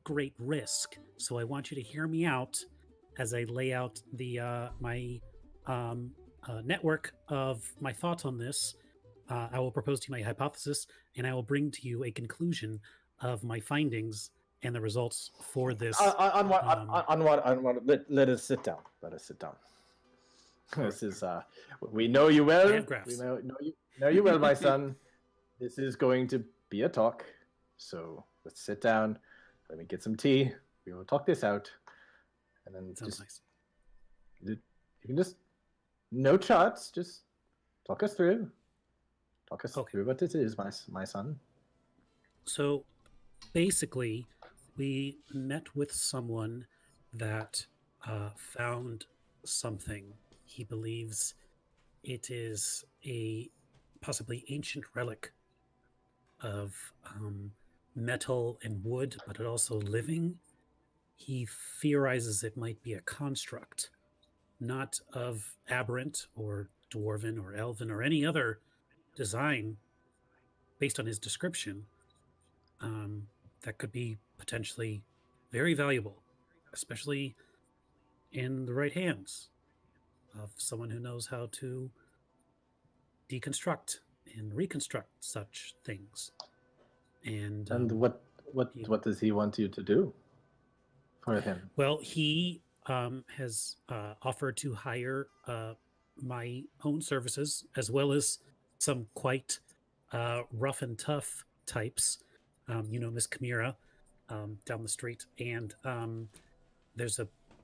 great risk. So I want you to hear me out as I lay out the my network of my thoughts on this. I will propose to you my hypothesis, and I will bring to you a conclusion of my findings and the results for this. Anwar, let us sit down. Let us sit down. This is we know you well. I have graphs. We know you well, my son. This is going to be a talk. So let's sit down. Let me get some tea. We will talk this out. And then Sounds just nice. you can just no charts, just talk us through. Talk us Okay. through what it is, my son. So basically, we met with someone that found something. He believes it is a possibly ancient relic of metal and wood, but it also living. He theorizes it might be a construct, not of aberrant or dwarven or elven or any other design based on his description. That could be potentially very valuable, especially in the right hands of someone who knows how to deconstruct and reconstruct such things. And What does he want you to do for him? well, he has offered to hire my own services as well as some quite rough and tough types. Miss Chimera down the street, and there's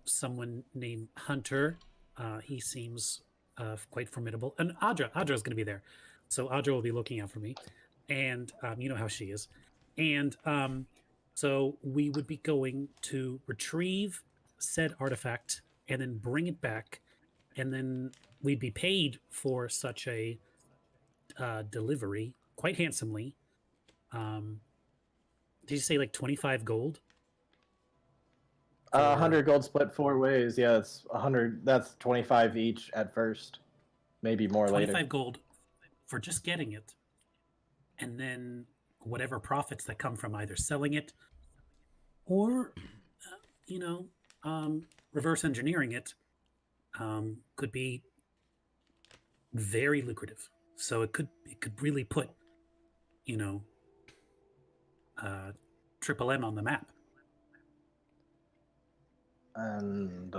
someone named Hunter. He seems quite formidable, and Adra's going to be there, so Adra will be looking out for me, and you know how she is, and so we would be going to retrieve said artifact and then bring it back, and then we'd be paid for such a delivery quite handsomely. Did you say like 25 gold? 100 gold split 4 ways. Yeah, it's 100. That's 25 each at first, maybe more 25 later. gold for just getting it, and then whatever profits that come from either selling it or, you know, reverse engineering it, could be very lucrative. So it could really put, you know, Triple M on the map. And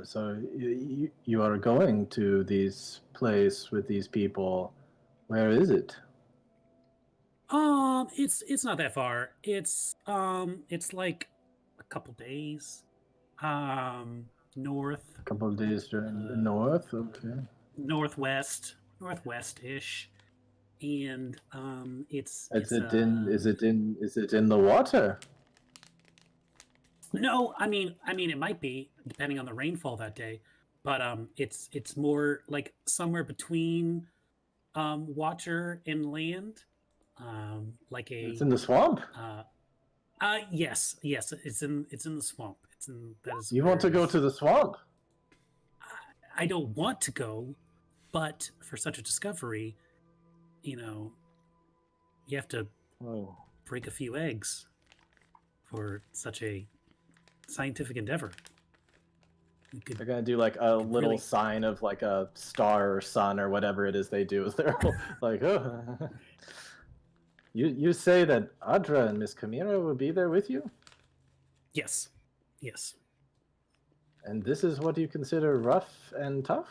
so you are going to this place with these people. Where is it? It's not that far. It's like a couple days, north, A couple of days north. Okay. northwest-ish, and it's Is it in the water? No, I mean it might be depending on the rainfall that day, but it's more like somewhere between water and land, like It's in the swamp. Yes, it's in the swamp. That is. You want to go to the swamp? I don't want to go, but for such a discovery, you know, you have to break a few eggs for such a scientific endeavor. They're gonna do like a little really... sign of like a star or sun or whatever it is they do. They're like, oh. You say that Adra and Miss Kamira will be there with you? Yes. And this is what you consider rough and tough?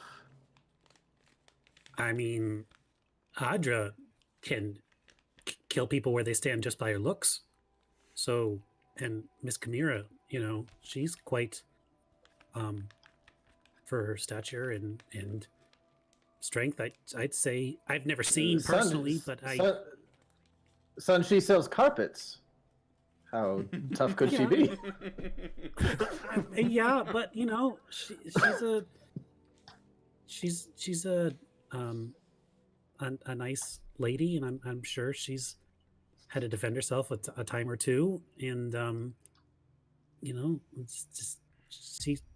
I mean, Adra can kill people where they stand just by her looks. So, and Miss Kamira, you know, she's quite, for her stature and strength, I'd say I've never seen personally, but Son, she sells carpets. How tough could she be? Yeah, but you know, she's a nice lady, and I'm sure she's had to defend herself a time or two, and you know, it's just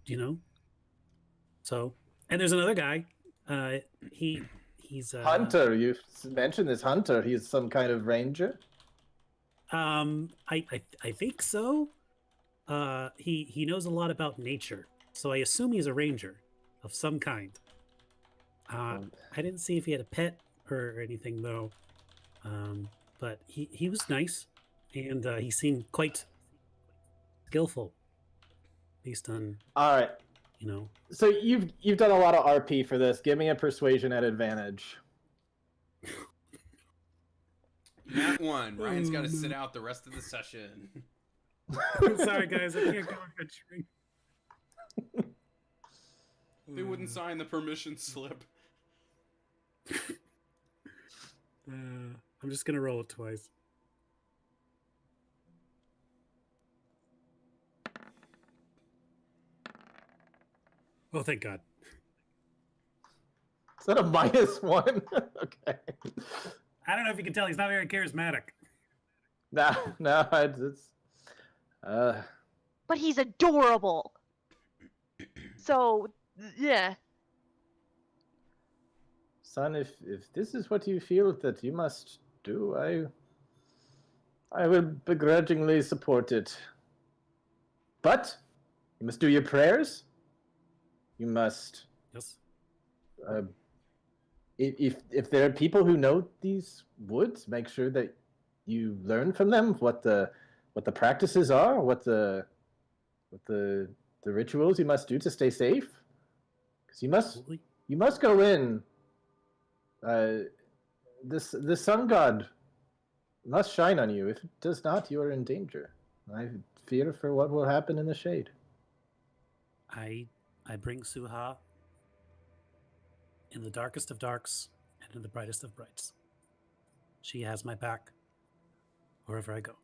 you know. So, and there's another guy. He's Hunter. You mentioned this Hunter. He's some kind of ranger. I think so. He knows a lot about nature, so I assume he's a ranger of some kind. I didn't see if he had a pet or anything though. But he was nice, and he seemed quite skillful, based on. All right. You know. So you've done a lot of RP for this. Give me a persuasion at advantage. Nat 1. Ryan's got to sit out the rest of the session. Sorry, guys. I can't go adventuring. They wouldn't sign the permission slip. I'm just going to roll it twice. Oh, thank God. Is that a -1? Okay. I don't know if you can tell. He's not very charismatic. No, it's But he's adorable. So, yeah. Son, if this is what you feel that you must do, I will begrudgingly support it. But you must do your prayers. You must. Yes. If there are people who know these woods, make sure that you learn from them what the practices are, what the rituals you must do to stay safe. Because you must go in. The sun god must shine on you. If it does not, you are in danger. I fear for what will happen in the shade. I bring Suha in the darkest of darks and in the brightest of brights. She has my back wherever I go.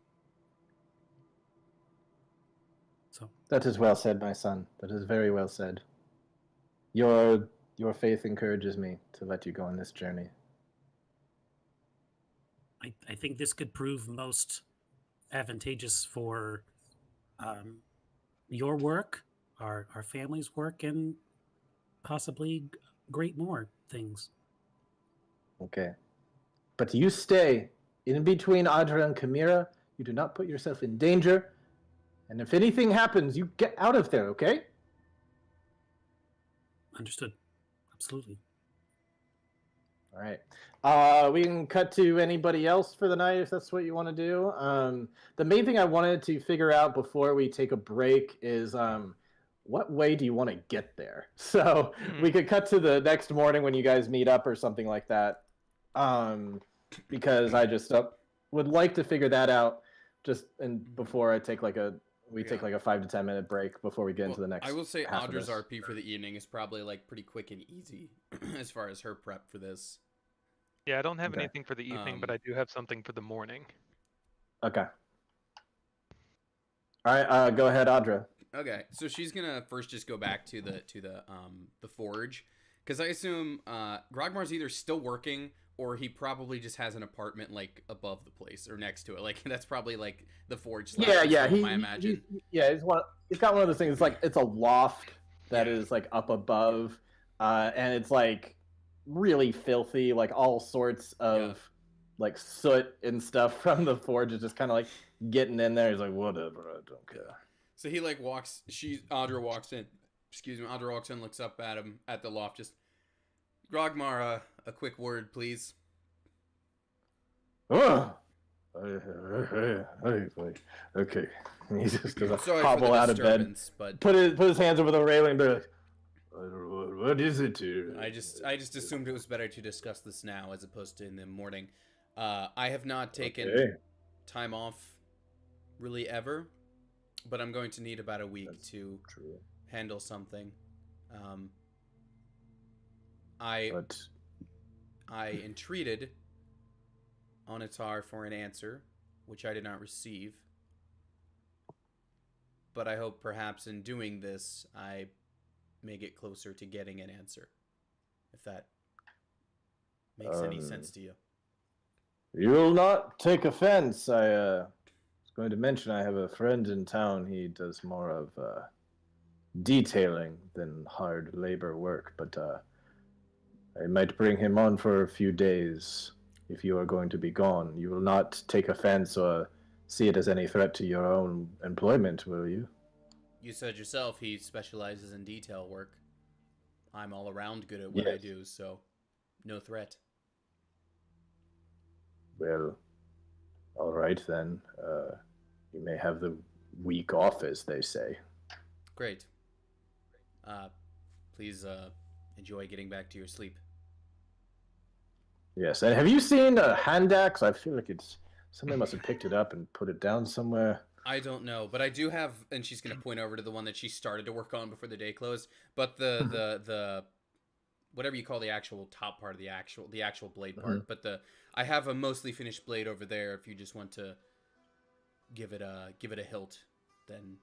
So that is well said, my son. That is very well said. Your faith encourages me to let you go on this journey. I think this could prove most advantageous for your work, our family's work, and possibly great more things. Okay. But you stay in between Adra and Chimera. You do not put yourself in danger. And if anything happens, you get out of there, okay? Understood. Absolutely. All right. We can cut to anybody else for the night if that's what you want to do. The main thing I wanted to figure out before we take a break is what way do you want to get there? So we could cut to the next morning when you guys meet up or something like that. Because I just would like to figure that out before I take take like a 5 to 10 minute break before we get into the next. I will say half of Audra's this. RP for the evening is probably like pretty quick and easy as far as her prep for this. Yeah, I don't have Okay. anything for the evening, but I do have something for the morning. Okay. All right, go ahead, Audra. Okay, so she's gonna first just go back to the forge, because I assume Grogmar's either still working or he probably just has an apartment like above the place or next to it. Like that's probably like the forge. Yeah. I imagine. He's got one of those things. It's like it's a loft that is like up above, and it's like really filthy, like all sorts of like soot and stuff from the forge is just kind of like getting in there. He's like, whatever, I don't care. So he like walks. Audra walks in. Excuse me. Audra walks in, looks up at him at the loft. Just Grogmar, a quick word, please. Oh. Okay. He's just gonna hobble out of bed, but put his hands over the railing, and be like, "What is it, dude?" I just assumed it was better to discuss this now as opposed to in the morning. I have not taken time off really ever, but I'm going to need about a week to handle something. I entreated Onatar for an answer, which I did not receive. But I hope perhaps in doing this, I may get closer to getting an answer. If that makes any sense to you. You'll not take offense. I was going to mention I have a friend in town. He does more of detailing than hard labor work, but I might bring him on for a few days if you are going to be gone. You will not take offense or see it as any threat to your own employment, will you? You said yourself he specializes in detail work. I'm all around good at what I do, so no threat. Well, all right then. You may have the week off, as they say. Great. Please enjoy getting back to your sleep. Yes, and have you seen a hand axe? I feel like somebody must have picked it up and put it down somewhere. I don't know, but I do have, and she's gonna point over to the one that she started to work on before the day closed. But the whatever you call the actual top part of the actual blade part. But I have a mostly finished blade over there. If you just want to give it a hilt, then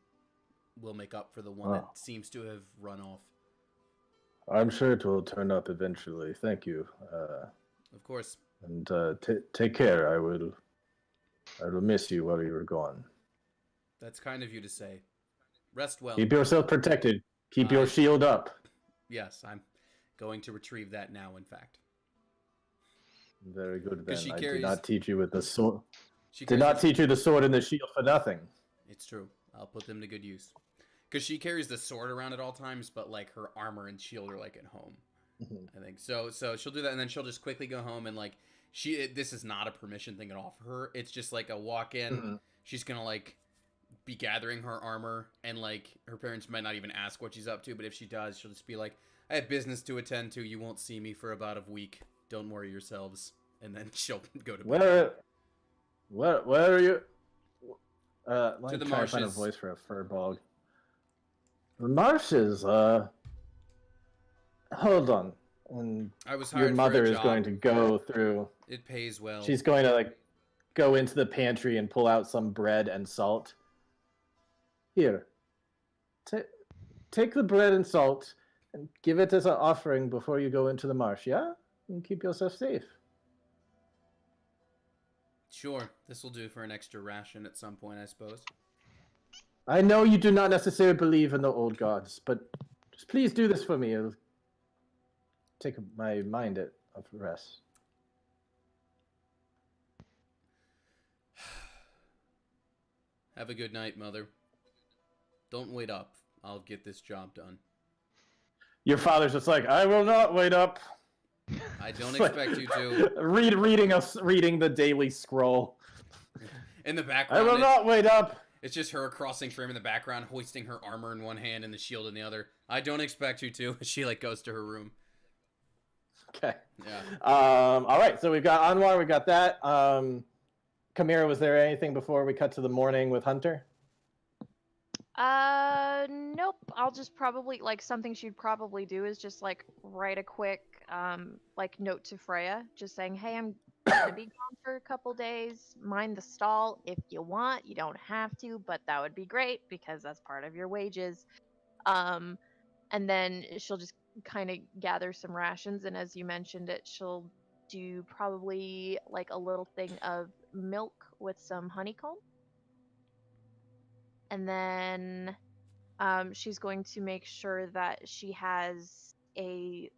we'll make up for the one that seems to have run off. I'm sure it will turn up eventually. Thank you. Of course. And take care. I will miss you while you are gone. That's kind of you to say. Rest well. Keep yourself protected. Keep your shield up. Yes, I'm going to retrieve that now, in fact. Very good, then. I carries... did not teach you with the sword. She did not teach you the sword and the shield for nothing. It's true. I'll put them to good use. Because she carries the sword around at all times, but like her armor and shield are like at home. I think so she'll do that, and then she'll just quickly go home, and like this is not a permission thing at all for her. It's just like a walk in. She's gonna like be gathering her armor, and like her parents might not even ask what she's up to, but if she does, she'll just be like, I have business to attend to. You won't see me for about a week. Don't worry yourselves. And then she'll go to bed. Where are you? To the marshes. Find a voice for a furbog. The marshes. Hold on. And I was hired your mother for a is job. going to go through. It pays well. She's going to like go into the pantry and pull out some bread and salt. Here. Take the bread and salt and give it as an offering before you go into the marsh, yeah? And keep yourself safe. Sure. This will do for an extra ration at some point, I suppose. I know you do not necessarily believe in the old gods, but just please do this for me. It'll take my mind off rest. Have a good night, Mother. Don't wait up. I'll get this job done. Your father's just like, I will not wait up. I don't expect you to. Reading the daily scroll. In the background, I will not wait up. It's just her crossing frame in the background, hoisting her armor in one hand and the shield in the other. I don't expect you to. She like goes to her room. Okay. Yeah. All right. So we've got Anwar. We got that. Kamira, was there anything before we cut to the morning with Hunter? Nope. I'll just probably like something she'd probably do is just like write a quick like note to Freya, just saying, "Hey, I'm gonna be gone for a couple days. Mind the stall if you want. You don't have to, but that would be great because that's part of your wages." And then she'll just kind of gather some rations, and as you mentioned it, she'll do probably like a little thing of milk with some honeycomb. And then she's going to make sure that she has a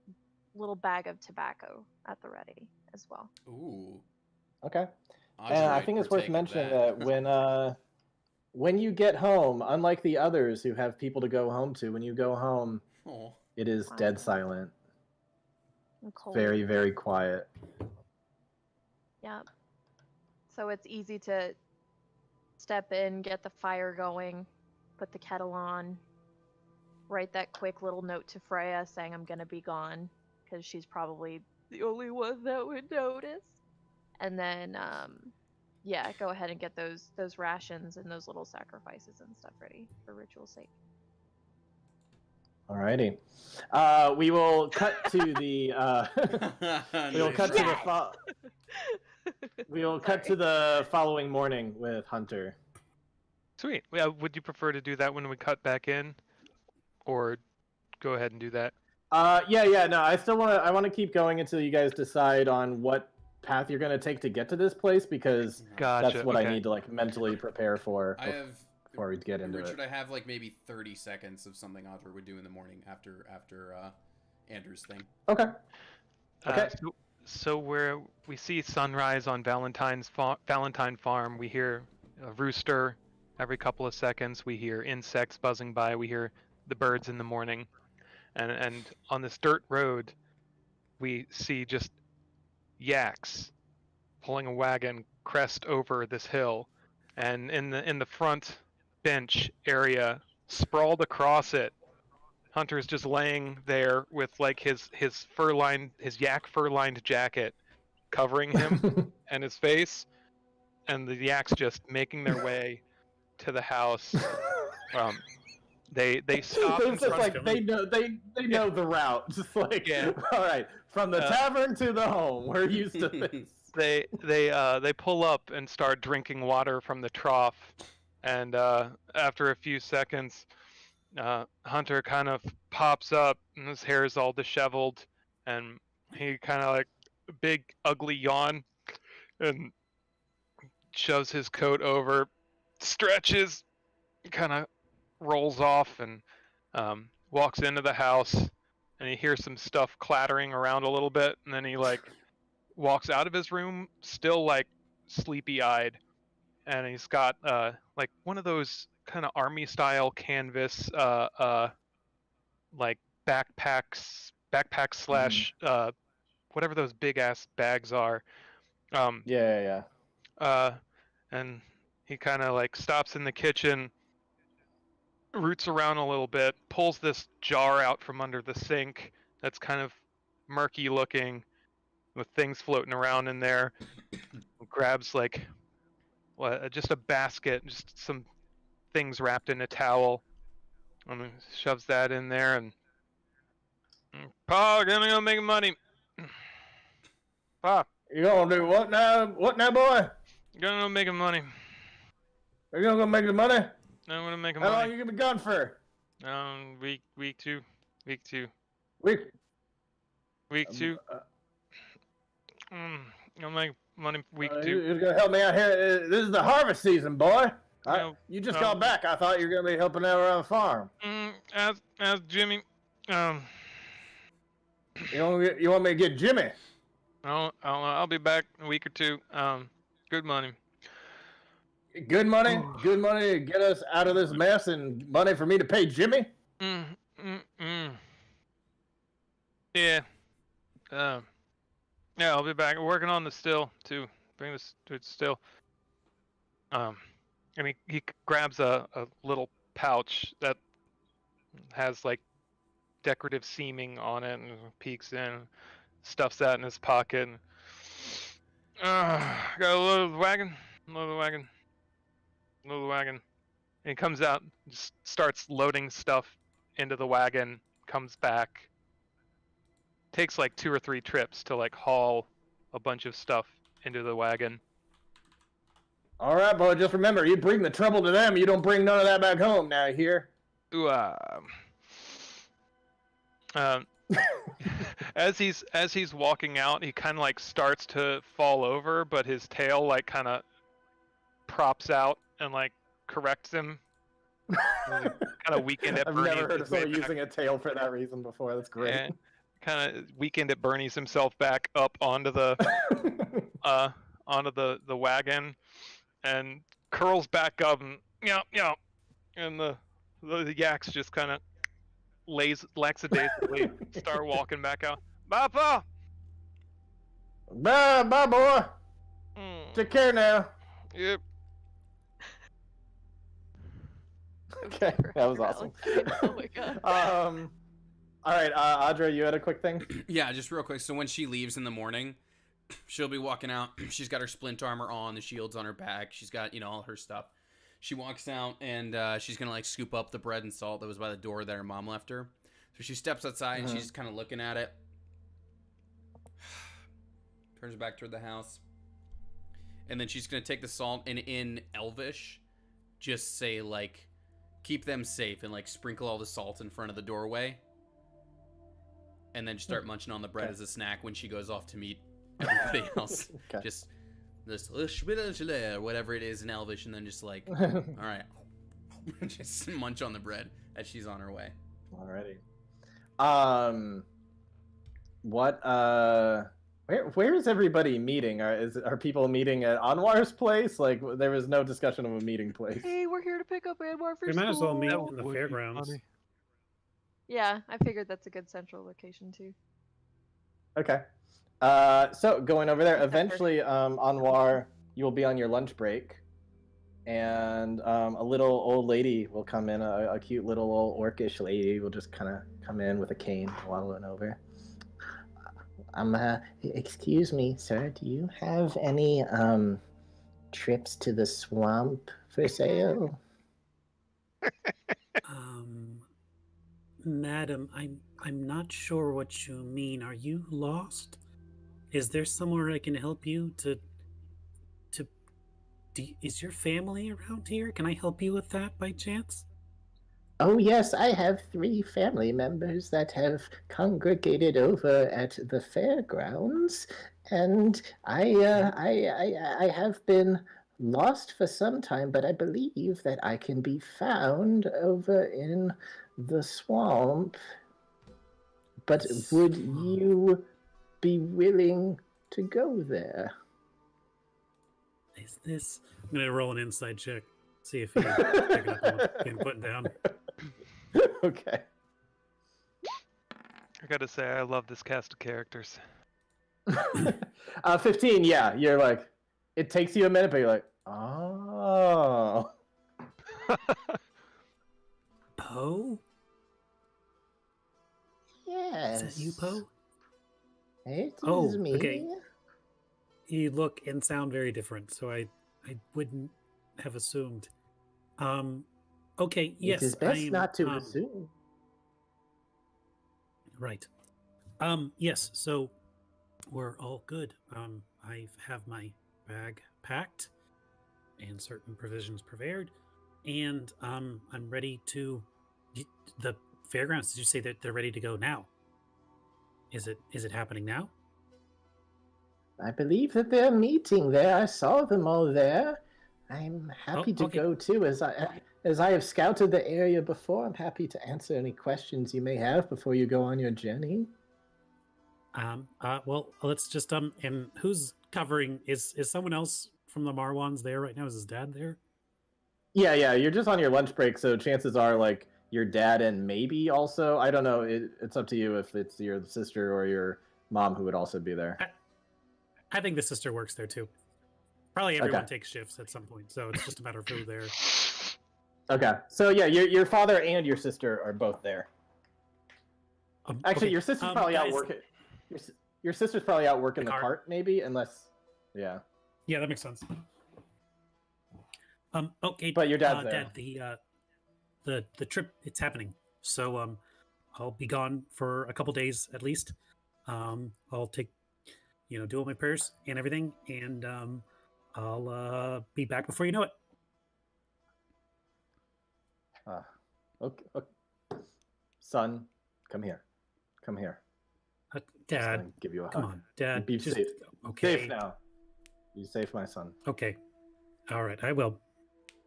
little bag of tobacco at the ready as well. Ooh. Okay. Audra And I might think it's worth partake of mentioning that when you get home, unlike the others who have people to go home to, when you go home, Oh. it is dead silent. And cold. Very, very quiet. Yeah. So it's easy to step in, get the fire going, put the kettle on, write that quick little note to Freya saying I'm gonna be gone, because she's probably the only one that would notice. And then yeah, go ahead and get those rations and those little sacrifices and stuff ready for ritual's sake. Alrighty. We will cut to the we will cut to the we will cut to the following morning with Hunter. Sweet. Yeah, would you prefer to do that when we cut back in, or go ahead and do that? Yeah. No, I want to keep going until you guys decide on what path you're gonna take to get to this place, because Gotcha. that's what okay. I need to like mentally prepare for I have before we get into Richard, it. I have like maybe 30 seconds of something Audra would do in the morning after Andrew's thing. Okay. Okay. So where we see sunrise on Valentine Farm, we hear a rooster every couple of seconds. We hear insects buzzing by. We hear the birds in the morning, and on this dirt road, we see just yaks pulling a wagon crest over this hill, and in the front bench area, sprawled across it, Hunter's just laying there with like his yak fur-lined jacket covering him and his face, and the yaks just making their way to the house. They stop It's in just front like of they know the route. Just like all right, from the tavern to the home, we're used to this. They pull up and start drinking water from the trough, and after a few seconds, Hunter kind of pops up, and his hair is all disheveled, and he kind of like a big ugly yawn, and shoves his coat over, stretches, kind of rolls off, and walks into the house, and he hears some stuff clattering around a little bit, and then he like walks out of his room, still like sleepy-eyed, and he's got like one of those kind of army style canvas like backpacks slash whatever those big ass bags are. Yeah. And he kind of like stops in the kitchen, roots around a little bit, pulls this jar out from under the sink that's kind of murky looking with things floating around in there, grabs like just a basket, just some things wrapped in a towel, and shoves that in there, and Pa, gonna go make money. Pa, You gonna do what now? What now, boy? gonna go make money. Are you gonna go make the money? I'm gonna make How long money. you gonna be gone for? Week two. Week. Week two. I'll make money week two. You're gonna help me out here. This is the harvest season, boy. No, You just no. got back. I thought you were gonna be helping out around the farm. As Jimmy. You want me to get Jimmy? I'll be back in a week or two. Good money. Good money to get us out of this mess, and money for me to pay Jimmy. Yeah. Yeah, I'll be back. We're working on the still too. Bring this to still. And he grabs a little pouch that has like decorative seaming on it and peeks in, stuffs that in his pocket. And, got a load of the wagon. Load the wagon. Load the wagon. And he comes out, just starts loading stuff into the wagon. Comes back. Takes like 2 or 3 trips to like haul a bunch of stuff into the wagon. All right, boy. Just remember, you bring the trouble to them. You don't bring none of that back home. Now, here. Ooh, as he's walking out, he kind of like starts to fall over, but his tail like kind of props out and like corrects him. Kind of weakened at I've Bernie. never heard of someone using a tail for that reason before. That's great. And kind of weakened at Bernie's himself back up onto the the wagon, and curls back up and yeah, and the yaks just kind of lackadaisically start walking back out. Bye, Pa. Bye, boy. Take care now. Yep. Okay, that was awesome. Oh my god. All right, Audra, you had a quick thing? Yeah, just real quick. So when she leaves in the morning, she'll be walking out. She's got her splint armor on, the shield's on her back. She's got, all her stuff. She walks out, and she's going to, like, scoop up the bread and salt that was by the door that her mom left her. So she steps outside, and she's kind of looking at it. Turns back toward the house. And then she's going to take the salt, and in Elvish, just say, like, keep them safe, and, like, sprinkle all the salt in front of the doorway. And then just start munching on the bread as a snack when she goes off to meet everybody else. Okay. Just whatever it is in Elvish, and then just like, all right, just munch on the bread as she's on her way. Alrighty. Where is everybody meeting? Are people meeting at Anwar's place? Like, there was no discussion of a meeting place. Hey, we're here to pick up Anwar for We school. might as well meet That in the would be fairgrounds. funny. Yeah, I figured that's a good central location too. Okay. So going over there, eventually, Anwar, you will be on your lunch break, and a little old lady will come in, a cute little old orcish lady will just kind of come in with a cane, waddling over. Excuse me, sir, do you have any trips to the swamp for sale? Madam, I'm not sure what you mean. Are you lost? Is there somewhere I can help you is your family around here? Can I help you with that by chance? Oh yes, I have 3 family members that have congregated over at the fairgrounds, and I have been lost for some time, but I believe that I can be found over in the swamp. But would you be willing to go there? Is this... I'm going to roll an inside check. See if he's picking up on what I'm putting down. Okay. I gotta say, I love this cast of characters. 15, yeah. You're like, it takes you a minute, but you're like, oh. Poe? Yes. Is that you, Poe? It Oh, is me. okay. You look and sound very different, so I wouldn't have assumed. Okay, yes. It is best I'm, not to assume. Right. Yes, so we're all good. I have my bag packed and certain provisions prepared, and I'm ready to... The fairgrounds, did you say that they're ready to go now? Is it happening now? I believe that they're meeting there. I saw them all there. I'm happy to okay. go too, as I have scouted the area before. I'm happy to answer any questions you may have before you go on your journey. Well, let's just and who's covering? Is someone else from the Marwans there right now? Is his dad there? Yeah. You're just on your lunch break, so chances are like your dad and maybe also I don't know. It's up to you if it's your sister or your mom who would also be there. I think the sister works there too. Probably everyone Okay. takes shifts at some point, so it's just a matter of who there. Okay. So yeah, your father and your sister are both there. Actually, Okay, your sister's probably out guys- working. Your sister's probably out working The the cart? cart, maybe, unless. Yeah. Yeah, that makes sense. Okay. But your dad's there. Dad, the trip, it's happening. So I'll be gone for a couple days at least. I'll take, do all my prayers and everything, and I'll be back before you know it. Okay. Son, come here. Come here. I'm just Dad, gonna give you a come hug. on, Dad. Be just, safe. Okay. Safe now. Be safe, my son. Okay. All right, I will.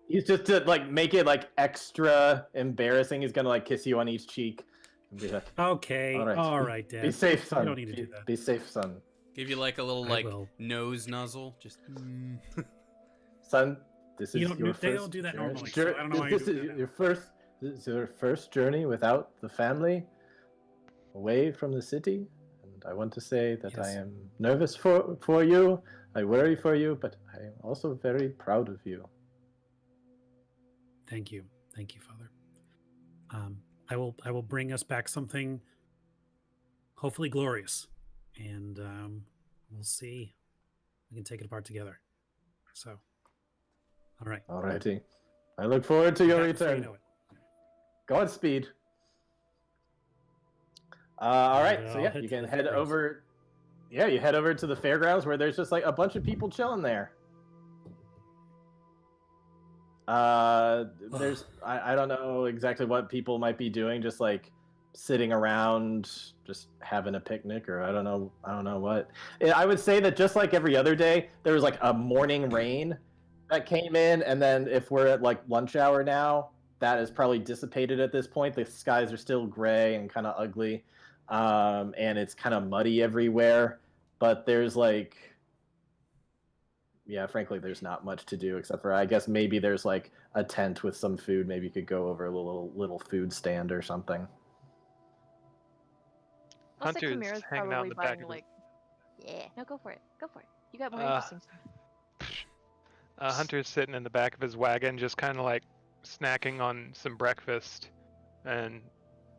He's just to like make it like extra embarrassing. He's gonna like kiss you on each cheek and be like, Okay. All right. Dad. "Be safe, son. You don't need to do that. Be safe, son. Give you like a little I like will. nose nuzzle. Just. Son, this is You don't your do- first. they don't do that journey- normally, so I don't know why you're This doing is that your first. This is your first journey without the family, away from the city, and I want to say that I Yes. am nervous for you. I worry for you, but I am also very proud of you. Thank you, Father. I will bring us back something, hopefully glorious, and we'll see. We can take it apart together. So, all right. Alrighty. I look forward to your Back before you return. know it. Godspeed. All right, so I'll yeah, head you to can the head fairgrounds. over. Yeah, you head over to the fairgrounds where there's just like a bunch of people chilling there. There's I don't know exactly what people might be doing, just like sitting around, just having a picnic, or I don't know what. I would say that just like every other day, there was like a morning rain that came in, and then if we're at like lunch hour now, that is probably dissipated at this point. The skies are still gray and kind of ugly, and it's kind of muddy everywhere. But there's like, yeah, frankly, there's not much to do except for I guess maybe there's like a tent with some food. Maybe you could go over a little food stand or something. Looks like Hunter's Chimera's hanging out in probably the back buying of the... like. Yeah, no, go for it. Go for it. You got more Uh, interesting stuff. Hunter's sitting in the back of his wagon, just kind of like snacking on some breakfast and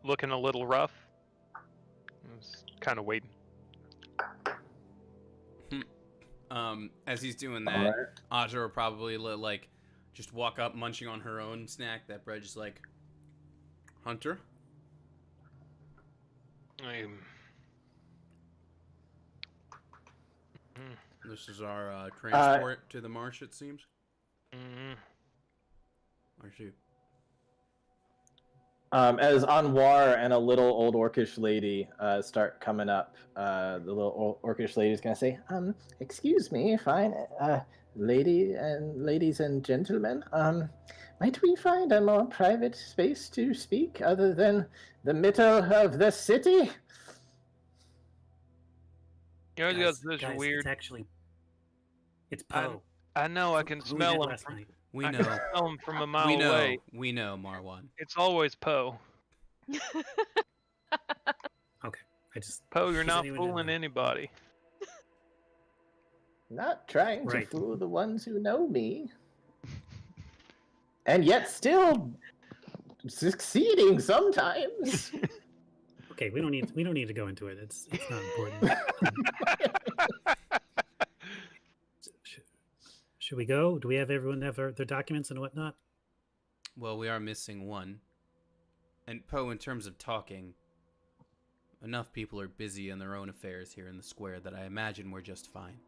looking a little rough. Kind of waiting. As he's doing that, Audra will probably like just walk up, munching on her own snack. That bread, just like, Hunter. This is our transport to the marsh. It seems. I see. As Anwar and a little old orcish lady start coming up, the little orcish lady is gonna say, "Excuse me, fine, ladies and gentlemen, might we find a more private space to speak other than the middle of the city?" You know, Guys, those are guys, weird. It's Poe. I know. I can Who we did smell him. last night. We I know. can smell him from a mile We know. away. We know, Marwan. It's always Poe. Okay, I just Poe, you're does not anyone know fooling that? anybody. Not trying Right. to fool the ones who know me, and yet still succeeding sometimes. Okay, we don't need to go into it. It's not important. Should we go? Do we have everyone have their documents and whatnot? Well, we are missing one. And Poe, in terms of talking, enough people are busy in their own affairs here in the square that I imagine we're just fine.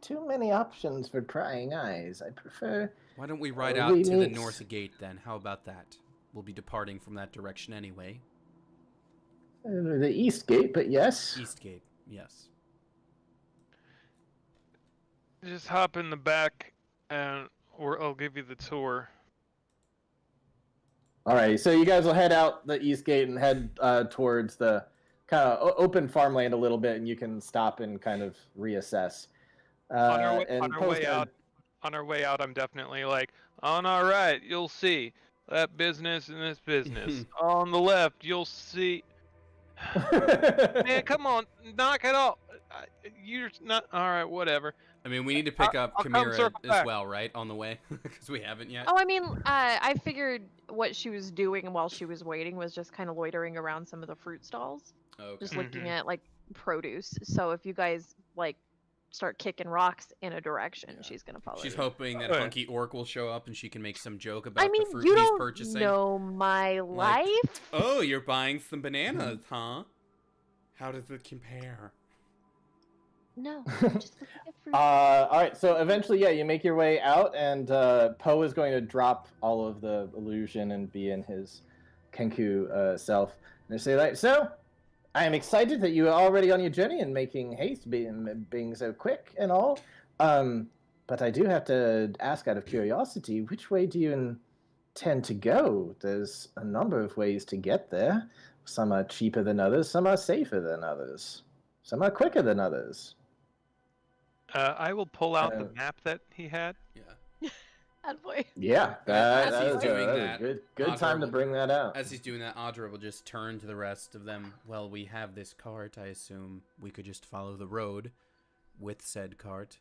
Too many options for prying eyes. I prefer. Why don't we ride Oh, out we to the meet- north gate then? How about that? We'll be departing from that direction anyway. The East Gate, but yes. East gate, yes. Just hop in the back, and I'll give you the tour. All right, so you guys will head out the East Gate and head towards the kind of open farmland a little bit, and you can stop and kind of reassess. On our And way out, I'm definitely like, on our right, you'll see that business and this business. On the left, you'll see. Man, come on, knock it off. You're not all right. Whatever. I mean, we need to pick up I'll come Chimera circle as back. well, right? On the way, because we haven't yet. Oh, I mean, I figured what she was doing while she was waiting was just kind of loitering around some of the fruit stalls, Okay. just looking at like produce. So if you guys like start kicking rocks in a direction, Yeah. she's gonna follow She's you. hoping that Okay. Hunky Orc will show up and she can make some joke about I mean, the fruit you he's don't purchasing. know my Like, life. Oh, you're buying some bananas, huh? How does it compare? No, I'm just looking at fruit. all right, so eventually, yeah, you make your way out, and Poe is going to drop all of the illusion and be in his Kenku self. And they say, like, so, I am excited that you are already on your journey and making haste, being so quick and all. But I do have to ask out of curiosity, which way do you intend to go? There's a number of ways to get there. Some are cheaper than others, some are safer than others, some are quicker than others. I will pull out the map that he had. Yeah. Attaboy. Yeah, As that he's was doing a that, good time to bring that out. As he's doing that, Audra will just turn to the rest of them. Well, we have this cart. I assume we could just follow the road with said cart.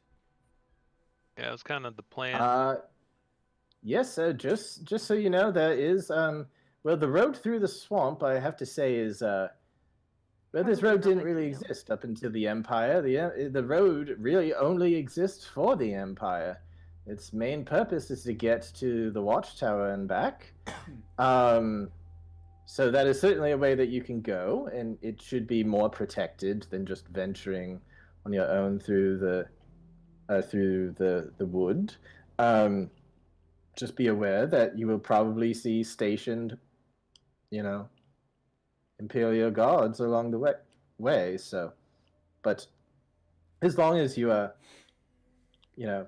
Yeah, it was kind of the plan. Yes, just so you know, there is well, the road through the swamp, I have to say, is well, this road didn't really exist up until the Empire. The road really only exists for the Empire. Its main purpose is to get to the Watchtower and back. So that is certainly a way that you can go, and it should be more protected than just venturing on your own through the wood. Just be aware that you will probably see stationed, Imperial guards along the way. So, but as long as you are,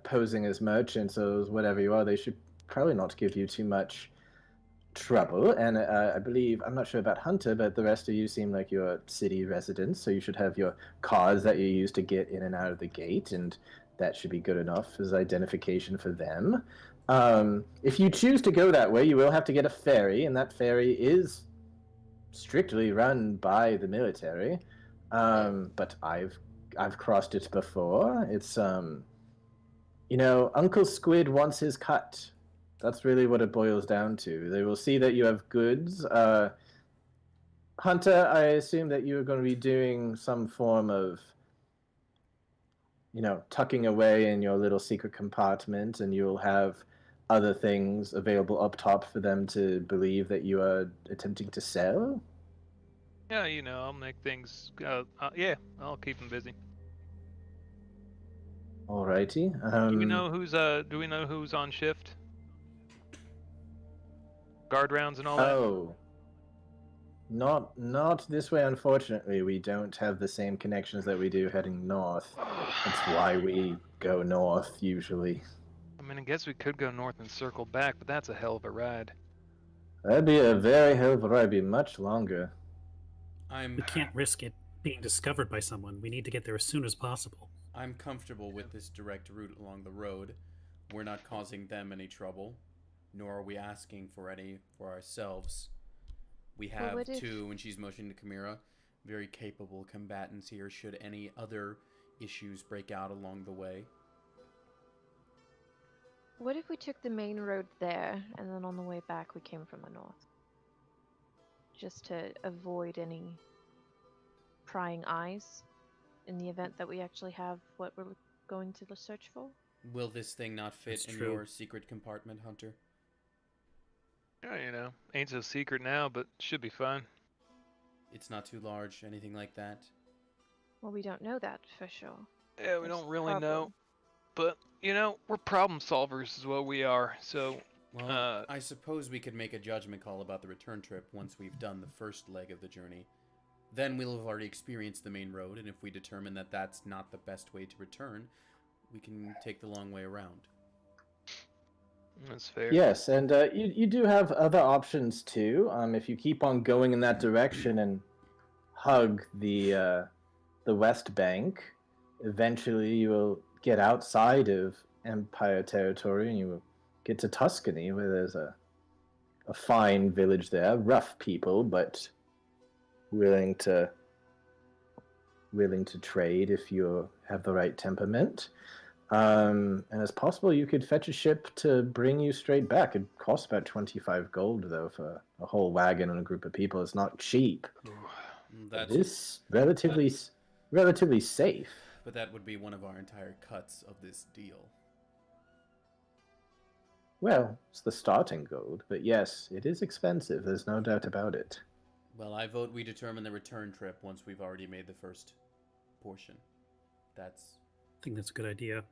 posing as merchants or whatever you are, they should probably not give you too much trouble. And I believe, I'm not sure about Hunter, but the rest of you seem like you're city residents, so you should have your cars that you use to get in and out of the gate, and that should be good enough as identification for them. If you choose to go that way, you will have to get a ferry, and that ferry is strictly run by the military. But I've crossed it before. It's Uncle Squid wants his cut. That's really what it boils down to. They will see that you have goods. Hunter, I assume that you are going to be doing some form of tucking away in your little secret compartment, and you'll have other things available up top for them to believe that you are attempting to sell. Yeah, I'll make things. Yeah, I'll keep them busy. Alrighty. Do we know who's on shift? Guard rounds and all that. Oh, not this way. Unfortunately, we don't have the same connections that we do heading north. That's why we go north usually. I mean, I guess we could go north and circle back, but that's a hell of a ride. That'd be a very hell of a ride. It'd be much longer. We can't risk it being discovered by someone. We need to get there as soon as possible. I'm comfortable with this direct route along the road. We're not causing them any trouble, nor are we asking for any for ourselves. We have two, and she's motioning to Chimera, very capable combatants here should any other issues break out along the way. What if we took the main road there, and then on the way back we came from the north? Just to avoid any prying eyes in the event that we actually have what we're going to search for? Will this thing not fit That's in true. your secret compartment, Hunter? Yeah, ain't so secret now, but should be fine. It's not too large, anything like that? Well, we don't know that for sure. Yeah, we That's don't the really know. problem. But, we're problem solvers is what we are, so... Well, I suppose we could make a judgment call about the return trip once we've done the first leg of the journey. Then we'll have already experienced the main road, and if we determine that that's not the best way to return, we can take the long way around. That's fair. Yes, and you do have other options too. If you keep on going in that direction and hug the West Bank. Eventually, you will get outside of Empire territory, and you will get to Tuscany, where there's a fine village there. Rough people, but willing to trade if you have the right temperament. And it's possible you could fetch a ship to bring you straight back. It costs about 25 gold, though, for a whole wagon and a group of people. It's not cheap. That's It is relatively safe. But that would be one of our entire cuts of this deal. Well, it's the starting gold, but yes, it is expensive. There's no doubt about it. Well, I vote we determine the return trip once we've already made the first portion. That's I think that's a good idea.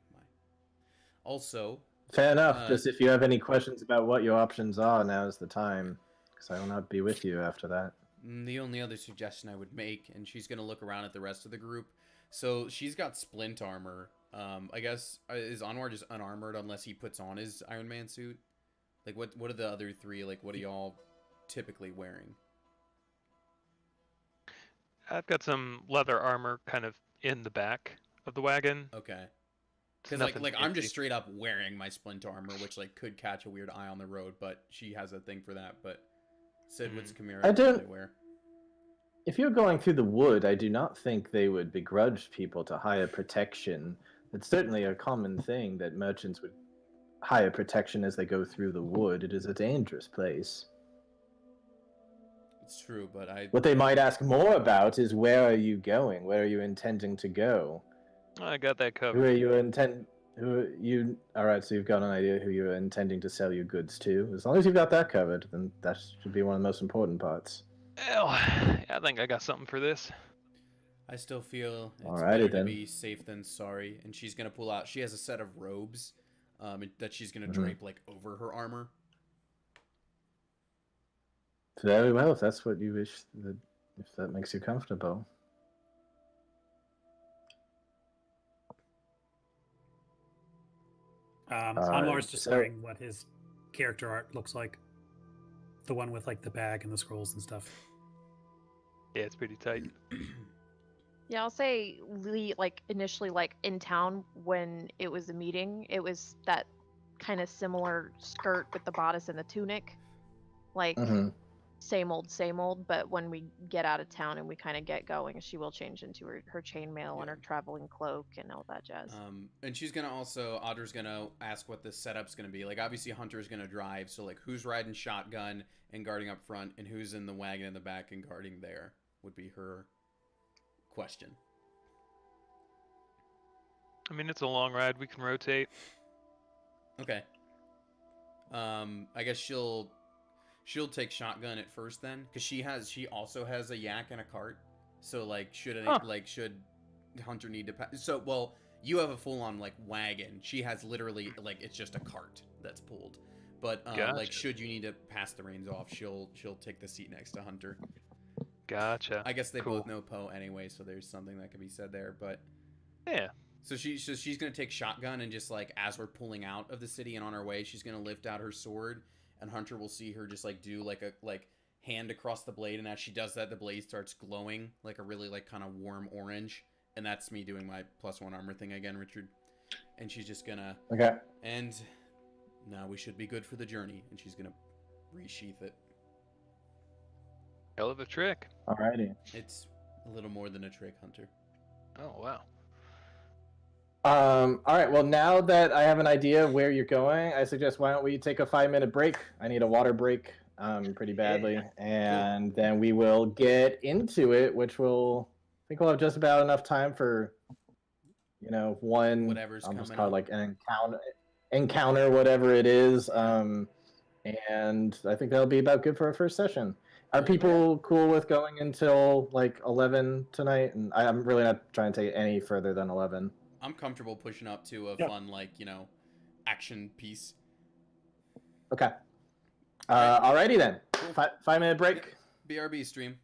also Fair enough. Just if you have any questions about what your options are, now is the time, because I will not be with you after that. the only other suggestion I would make, and she's gonna look around at the rest of the group. So she's got splint armor. I guess is Anwar just unarmored unless he puts on his Iron Man suit? Like what are the other three? Like what are y'all typically wearing? I've got some leather armor kind of in the back of the wagon. Okay. It's Because nothing like I'm fancy. just straight up wearing my splint armor, which like could catch a weird eye on the road, but she has a thing for that. But Sid, what's Kamira I don't- really wear? If you're going through the wood, I do not think they would begrudge people to hire protection. It's certainly a common thing that merchants would hire protection as they go through the wood. It is a dangerous place. It's true, but What they might ask more about is, where are you going? Where are you intending to go? I got that Who covered. are you All right, so you've got an idea who you're intending to sell your goods to. As long as you've got that covered, then that should be one of the most important parts. Well, I think I got something for this. I still feel it's Alrighty better to then. be safe than sorry. And she's gonna pull out. She has a set of robes, that she's gonna Mhm. drape like over her armor. Very well, if that's what you wish, if that makes you comfortable. Anwar's just so- wearing what his character art looks like. The one with like the bag and the scrolls and stuff. Yeah, it's pretty tight. Yeah, I'll say Lee, like initially, like in town when it was a meeting, it was that kind of similar skirt with the bodice and the tunic, like Mhm. same old. But when we get out of town and we kind of get going, she will change into her chainmail and her traveling cloak and all that jazz. And she's gonna also Audra's gonna ask what the setup's gonna be. Like obviously Hunter's gonna drive, so like who's riding shotgun and guarding up front, and who's in the wagon in the back and guarding there would be her question. I mean, it's a long ride. We can rotate. Okay. I guess she'll take shotgun at first then, because she also has a yak and a cart. So like should Hunter need to so well you have a full on like wagon. She has literally like it's just a cart that's pulled. But like Gotcha. should you need to pass the reins off, she'll take the seat next to Hunter. Gotcha. I guess they Cool. both know Poe anyway, so there's something that can be said there. But Yeah. so she's gonna take shotgun, and just like as we're pulling out of the city and on our way, she's gonna lift out her sword, and Hunter will see her just like do like a hand across the blade, and as she does that, the blade starts glowing like a really like kind of warm orange, and that's me doing my +1 armor thing again, Richard. And she's just gonna Okay. and now we should be good for the journey, and she's gonna resheath it. Hell of a trick. Alrighty. It's a little more than a trick, Hunter. Oh, wow. All right. Well, now that I have an idea where you're going, I suggest why don't we take a 5-minute break? I need a water break, pretty badly, Yeah. and then we will get into it, which I think we'll have just about enough time for, one Whatever's I'll just coming call it up. like an encounter, whatever it is. And I think that'll be about good for our first session. Are people cool with going until like 11 tonight? And I'm really not trying to take it any further than 11. I'm comfortable pushing up to a Yeah. fun like action piece. Okay. Alrighty then. Cool. 5-minute break. BRB stream.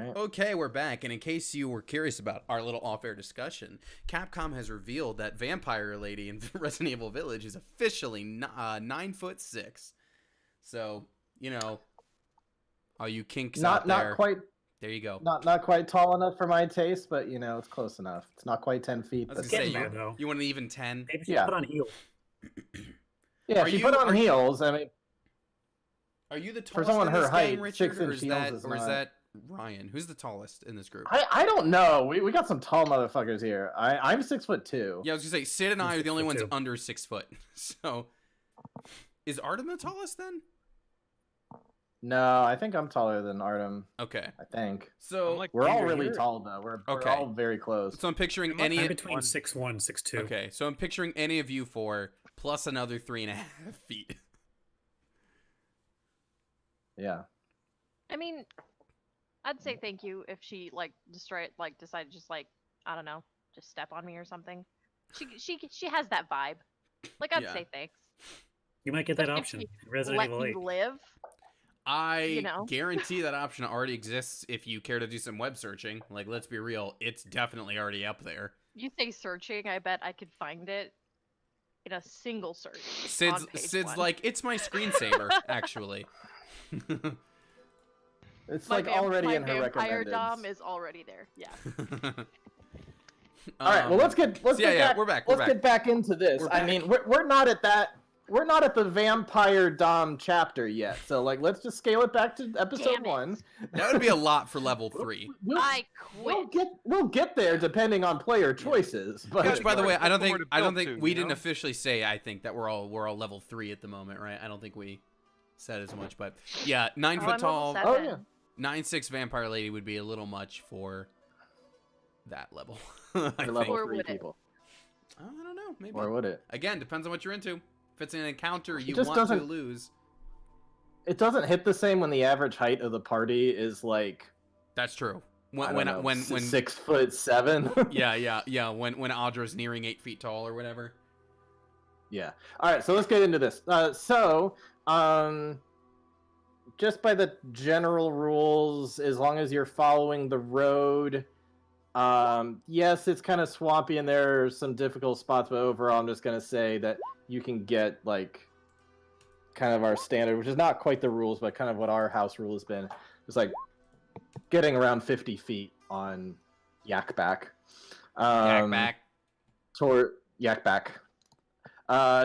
Okay, we're back, and in case you were curious about our little off-air discussion, Capcom has revealed that Vampire Lady in Resident Evil Village is officially 9'6". So, you know, all you kinks out there, Not quite. there you go. Not quite tall enough for my taste, but it's close enough. It's not quite 10 feet. I was But gonna say, Getting there, though. you want an even 10? Maybe if you Yeah. put on heels. yeah, Are if you you- put on are you- heels, I mean, Are you the For tallest someone in her this height, game, Richard, 6 or inch is heels that is or is not- that Ryan? Who's the tallest in this group? I don't know. We got some tall motherfuckers here. I'm 6'2". Yeah, I was gonna say Sid and I'm I are the only 6'2". ones under 6 foot. So, is Artem the tallest then? No, I think I'm taller than Artem. Okay, I think so I'm like we're all you're really here. tall though. We're Okay. all very close. so I'm picturing I'm any. I'm between one. 6'1", 6'2". Okay, so I'm picturing any of you four plus another 3.5 feet. Yeah. I mean, I'd say thank you if she decided just I don't know, just step on me or something. She has that vibe. I'd Yeah. say thanks. You might get that If option. she in Resident Let Evil 8. you live. I know? guarantee that option already exists if you care to do some web searching. Like, let's be real, it's definitely already up there. You say searching, I bet I could find it in a single search. Sid's on page Sid's 1. like, it's my screensaver, actually. It's My already my in her vampire recommended. dom is already there. Yeah. All right, well let's get so get back, we're back. let's get back into this. We're I back. mean, we're not at that. We're not at the vampire dom chapter yet. So let's just scale it back to episode Damn it. 1. That would be a lot for level 3. I quit. We'll get there depending on player choices. But Which, by the way, I don't somewhere think to build to, we you didn't know? officially say. I think that we're all level 3 at the moment, right? I don't think we said as much, but yeah, 9 Oh, foot I'm tall, level 7. Oh, yeah. 9'6" vampire lady would be a little much for that level. I for think. level Or 3 would it? people. I don't know. Maybe. Or would it? Again, depends on what you're into. If it's an encounter you just want to doesn't- lose, It doesn't hit the same when the average height of the party is that's true. I When don't know, when 6'7". yeah. When Audra's nearing 8 feet tall or whatever. Yeah. All right, so let's get into this. Just by the general rules, as long as you're following the road, yes, it's kind of swampy and there are some difficult spots, but overall, I'm just gonna say that you can get kind of our standard, which is not quite the rules, but kind of what our house rule has been. It's getting around 50 feet on Yak Back. Back. Yak Back.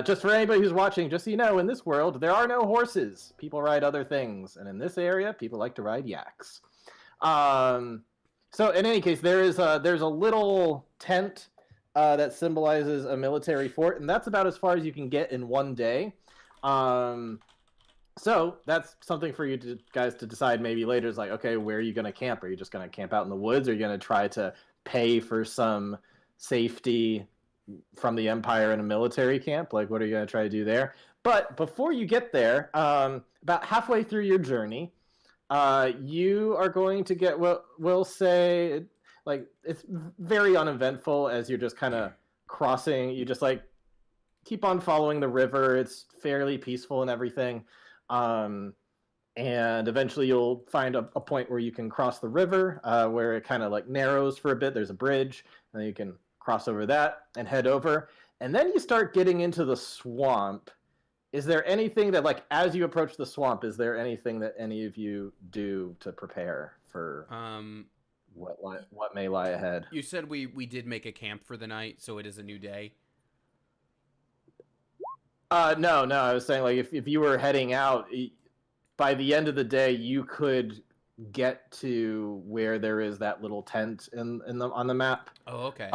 Just for anybody who's watching, just so you know, in this world, there are no horses. People ride other things. And in this area, people like to ride yaks. So in any case, there's a little tent that symbolizes a military fort, and that's about as far as you can get in one day. So that's something for you guys to decide maybe later. Is okay, where are you going to camp? Are you just going to camp out in the woods? Or are you going to try to pay for some safety from the Empire in a military camp? What are you going to try to do there? But before you get there, about halfway through your journey, you are going to get what we'll say, it's very uneventful as you're just kind of crossing. You just keep on following the river. It's fairly peaceful and everything. And eventually you'll find a point where you can cross the river, where it kind of narrows for a bit. There's a bridge, and then you can cross over that and head over. And then you start getting into the swamp. Is there anything that, as you approach the swamp, is there anything that any of you do to prepare for what may lie ahead? You said we did make a camp for the night, so it is a new day. No, I was saying if you were heading out, by the end of the day, you could get to where there is that little tent on the map. Oh, okay.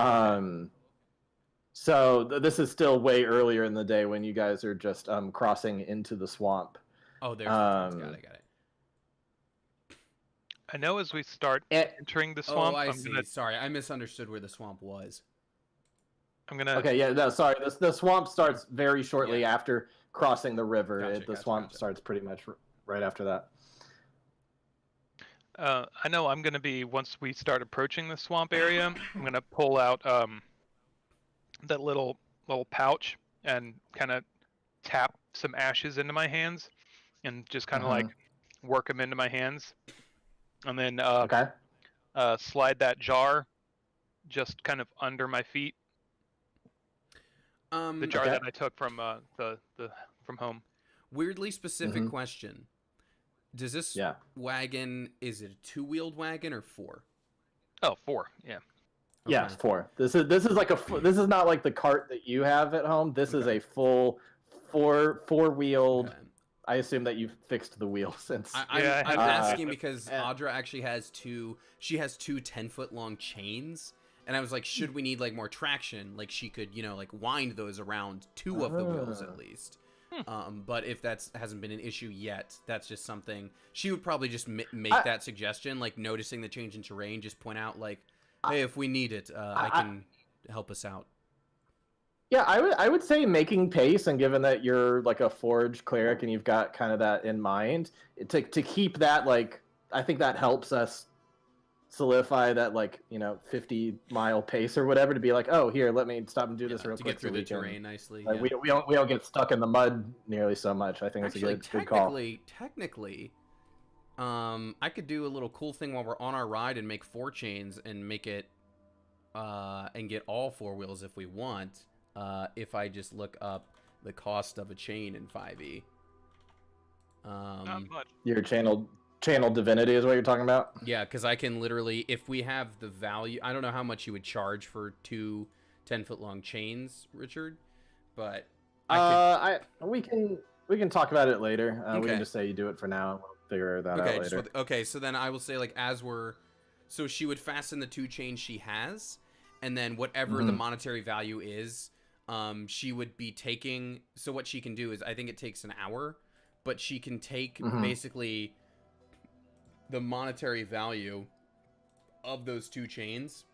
So this is still way earlier in the day when you guys are just crossing into the swamp. Oh, there's got it. I know as we start It- entering the swamp, Oh, I I'm see. gonna Sorry, I misunderstood where the swamp was. Okay, yeah, no, sorry. The swamp starts very shortly Yeah. after crossing the river. Gotcha, Swamp gotcha. starts pretty much right after that. I know I'm gonna be once we start approaching the swamp area. I'm gonna pull out that little pouch and kind of tap some ashes into my hands, and just kind of Uh-huh. work them into my hands, and then Okay. slide that jar just kind of under my feet. The jar Okay. that I took from the from home. Weirdly specific Mhm. question. Does this Yeah. wagon, is it a 2-wheeled wagon or 4? Oh, 4. Yeah. Yeah, Okay. 4. This is like this is not like the cart that you have at home. This is Okay. a full four-wheeled. Okay. I assume that you've fixed the wheel since. I'm Yeah, I had to asking replace it. because Audra actually has two 10-foot long chains, and I was like, should we need like more traction? Like she could, like wind those around 2 of the wheels at least. But if that's hasn't been an issue yet, that's just something she would probably just make that suggestion, like noticing the change in terrain, just point out like, hey, if we need it, I can help us out. Yeah, I would say making pace, and given that you're like a forge cleric and you've got kind of that in mind, to keep that, like, I think that helps us solidify that, like, 50-mile pace or whatever, to be like, oh, here, let me stop and do this real to quick get through so the we can, terrain nicely. like, we don't get stuck in the mud nearly so much. I think Actually, it's a good call. technically, I could do a little cool thing while we're on our ride and make 4 chains and make it, and get all 4 wheels if we want. If I just look up the cost of a chain in 5e. Not much. Your channel divinity is what you're talking about? Yeah, because I can literally, if we have the value, I don't know how much you would charge for 2 10-foot long chains, Richard, but we can talk about it later. We Okay. can just say you do it for now, and we'll figure that out later. So then I will say, like, so she would fasten the 2 chains she has, and then whatever the monetary value is, she would be taking. So what she can do is, I think it takes an hour, but she can take basically the monetary value of those 2 chains.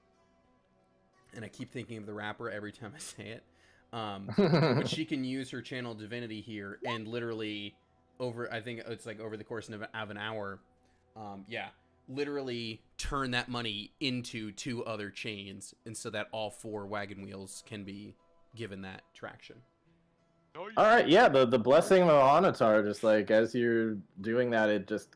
And I keep thinking of the rapper every time I say it. But she can use her channel divinity here and literally I think it's like over the course of an hour, literally turn that money into 2 other chains, and so that all 4 wagon wheels can be given that traction. All right, yeah, the blessing of Onatar, just like as you're doing that, it just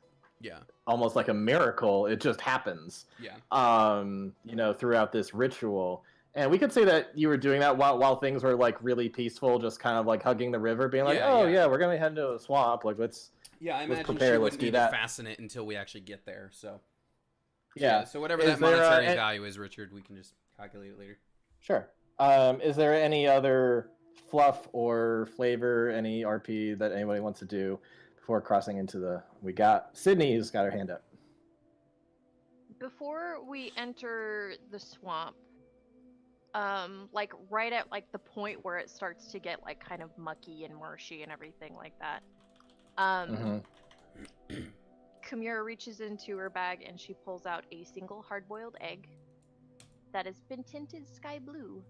almost like a miracle, it just happens. Throughout this ritual. And we could say that you were doing that while things were like really peaceful, just kind of like hugging the river, being like, we're gonna head into a swamp. Like I imagine prepare, she let's wouldn't do need that. to fasten it until we actually get there. So so whatever Is that there, monetary value is, Richard, we can just calculate it later. Sure. Is there any other fluff or flavor, any RP that anybody wants to do before crossing into we got Sydney's got her hand up. Before we enter the swamp, like right at like the point where it starts to get like kind of mucky and marshy and everything like that, Kamira reaches into her bag and she pulls out a single hard-boiled egg that has been tinted sky blue,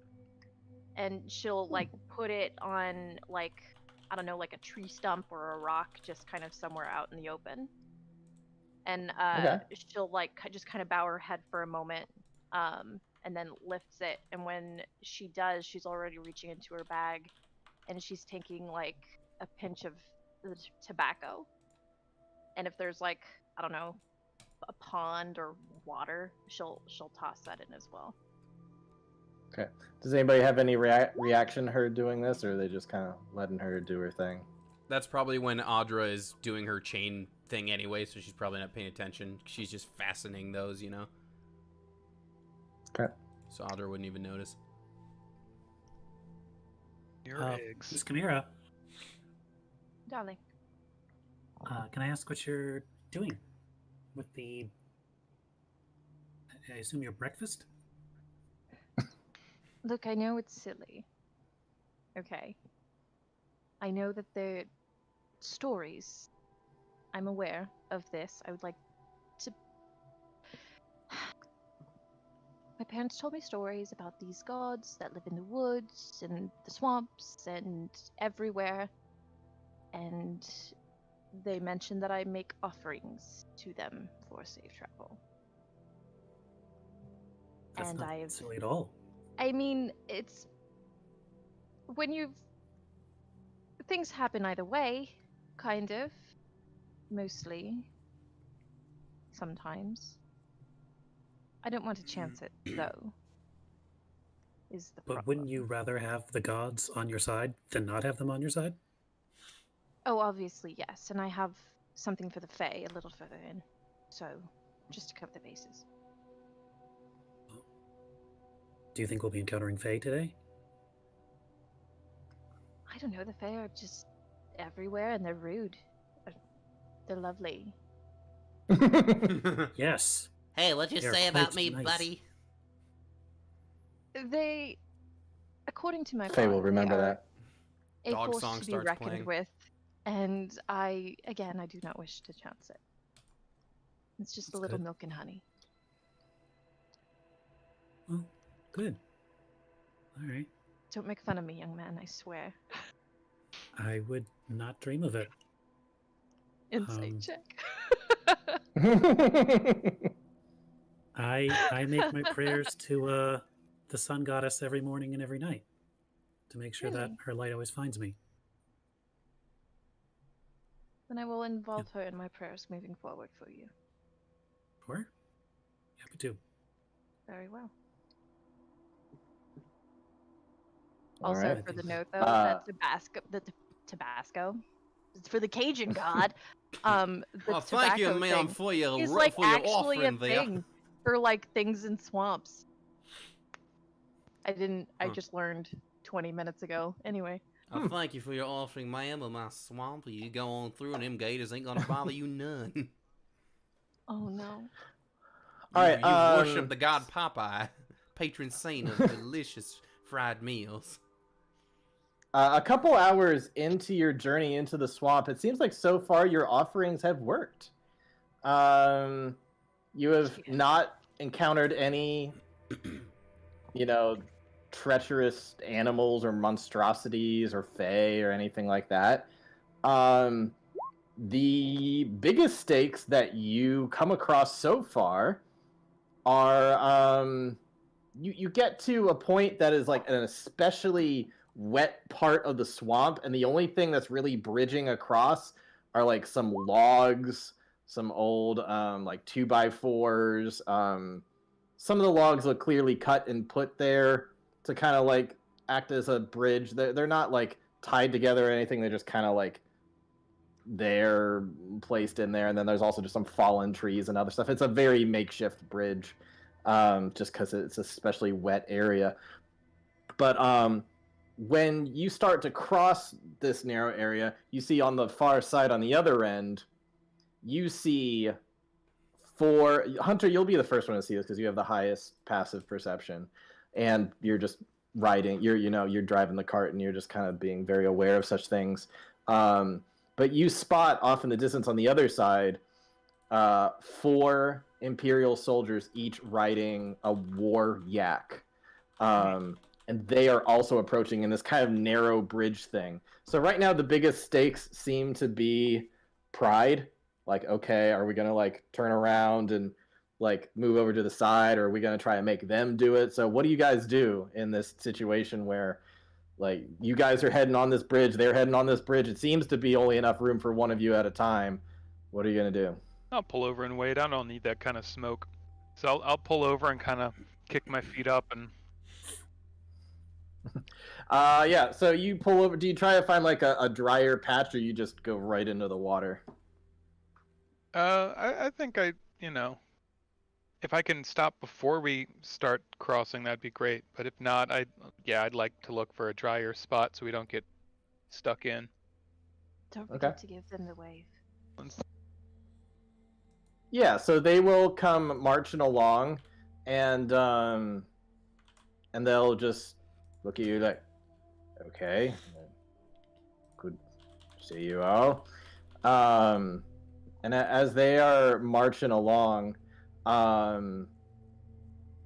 and she'll like put it on, like, I don't know, like a tree stump or a rock, just kind of somewhere out in the open. And she'll like just kind of bow her head for a moment, and then lifts it. And when she does, she's already reaching into her bag, and she's taking like a pinch of the tobacco. And if there's like, I don't know, a pond or water, she'll toss that in as well. Okay. Does anybody have any reaction to her doing this, or are they just kind of letting her do her thing? That's probably when Audra is doing her chain thing anyway, so she's probably not paying attention. She's just fastening those, Okay. So Audra wouldn't even notice. Your eggs. Miss Kamira, Darling. can I ask what you're doing with I assume your breakfast? Look, I know it's silly. Okay. I know that the stories, I'm aware of this. I would like to... My parents told me stories about these gods that live in the woods and the swamps and everywhere. And they mentioned that I make offerings to them for safe travel. That's and not I've... silly at all. I mean, it's... When you've... Things happen either way, kind of. Mostly. Sometimes. I don't want to chance it, though. Is the But problem. wouldn't you rather have the gods on your side than not have them on your side? Oh, obviously, yes. And I have something for the Fae a little further in. So, just to cover the bases. Do you think we'll be encountering Fae today? I don't know, the Fae are just everywhere and they're rude. They're lovely. Yes. Hey, what'd you They're say about quite me, nice. buddy? They, according to my Faye will father, they remember are that. a Dog force song to be starts reckoned playing. with, and I do not wish to chance it. It's just That's a little good. milk and honey. Well, good. All right. Don't make fun of me, young man, I swear. I would not dream of it. Insight Um, check. I make my prayers to the sun goddess every morning and every night to make sure that Really? her light always finds me. Then I will involve her in my prayers moving forward for you. Sure. Happy to. Very well. All Also, right. for the note though, Uh, that Tabasco, it's for the Cajun god. The Oh, thank you, tobacco ma'am, thing for your is like actually a offering there. thing for like things in swamps. I Huh. just learned 20 minutes ago. Anyway. Oh, thank you for your offering, ma'am, of my swamp. You go on through, and them gators ain't gonna bother you none. Oh no. All right, You worship the god Popeye, patron saint of delicious fried meals. A couple hours into your journey into the swamp, it seems like so far your offerings have worked. You have Yeah. not encountered any, treacherous animals or monstrosities or fae or anything like that. The biggest stakes that you come across so far are you get to a point that is like an especially wet part of the swamp, and the only thing that's really bridging across are like some logs, some old like 2x4s. Some of the logs look clearly cut and put there to kind of like act as a bridge. They're not like tied together or anything. They're just kind of like they're placed in there. And then there's also just some fallen trees and other stuff. It's a very makeshift bridge, just because it's a especially wet area. But when you start to cross this narrow area, you see on the far side on the other end, you see four. Hunter, you'll be the first one to see this because you have the highest passive perception, and you're just riding. You're driving the cart, and you're just kind of being very aware of such things. But you spot off in the distance on the other side, four Imperial soldiers, each riding a war yak. And they are also approaching in this kind of narrow bridge thing. So right now the biggest stakes seem to be pride. Like, okay, are we gonna like turn around and like move over to the side, or are we gonna try and make them do it? So what do you guys do in this situation where like you guys are heading on this bridge, they're heading on this bridge? It seems to be only enough room for one of you at a time. What are you gonna do? I'll pull over and wait. I don't need that kind of smoke. So I'll pull over and kind of kick my feet up and. Yeah, so you pull over. Do you try to find like a drier patch, or you just go right into the water? I think if I can stop before we start crossing, that'd be great. But if not, I'd like to look for a drier spot so we don't get stuck in. Don't Okay. forget to give them the wave. Yeah, so they will come marching along, and they'll just look at you like, okay, good to see you all. And as they are marching along, they're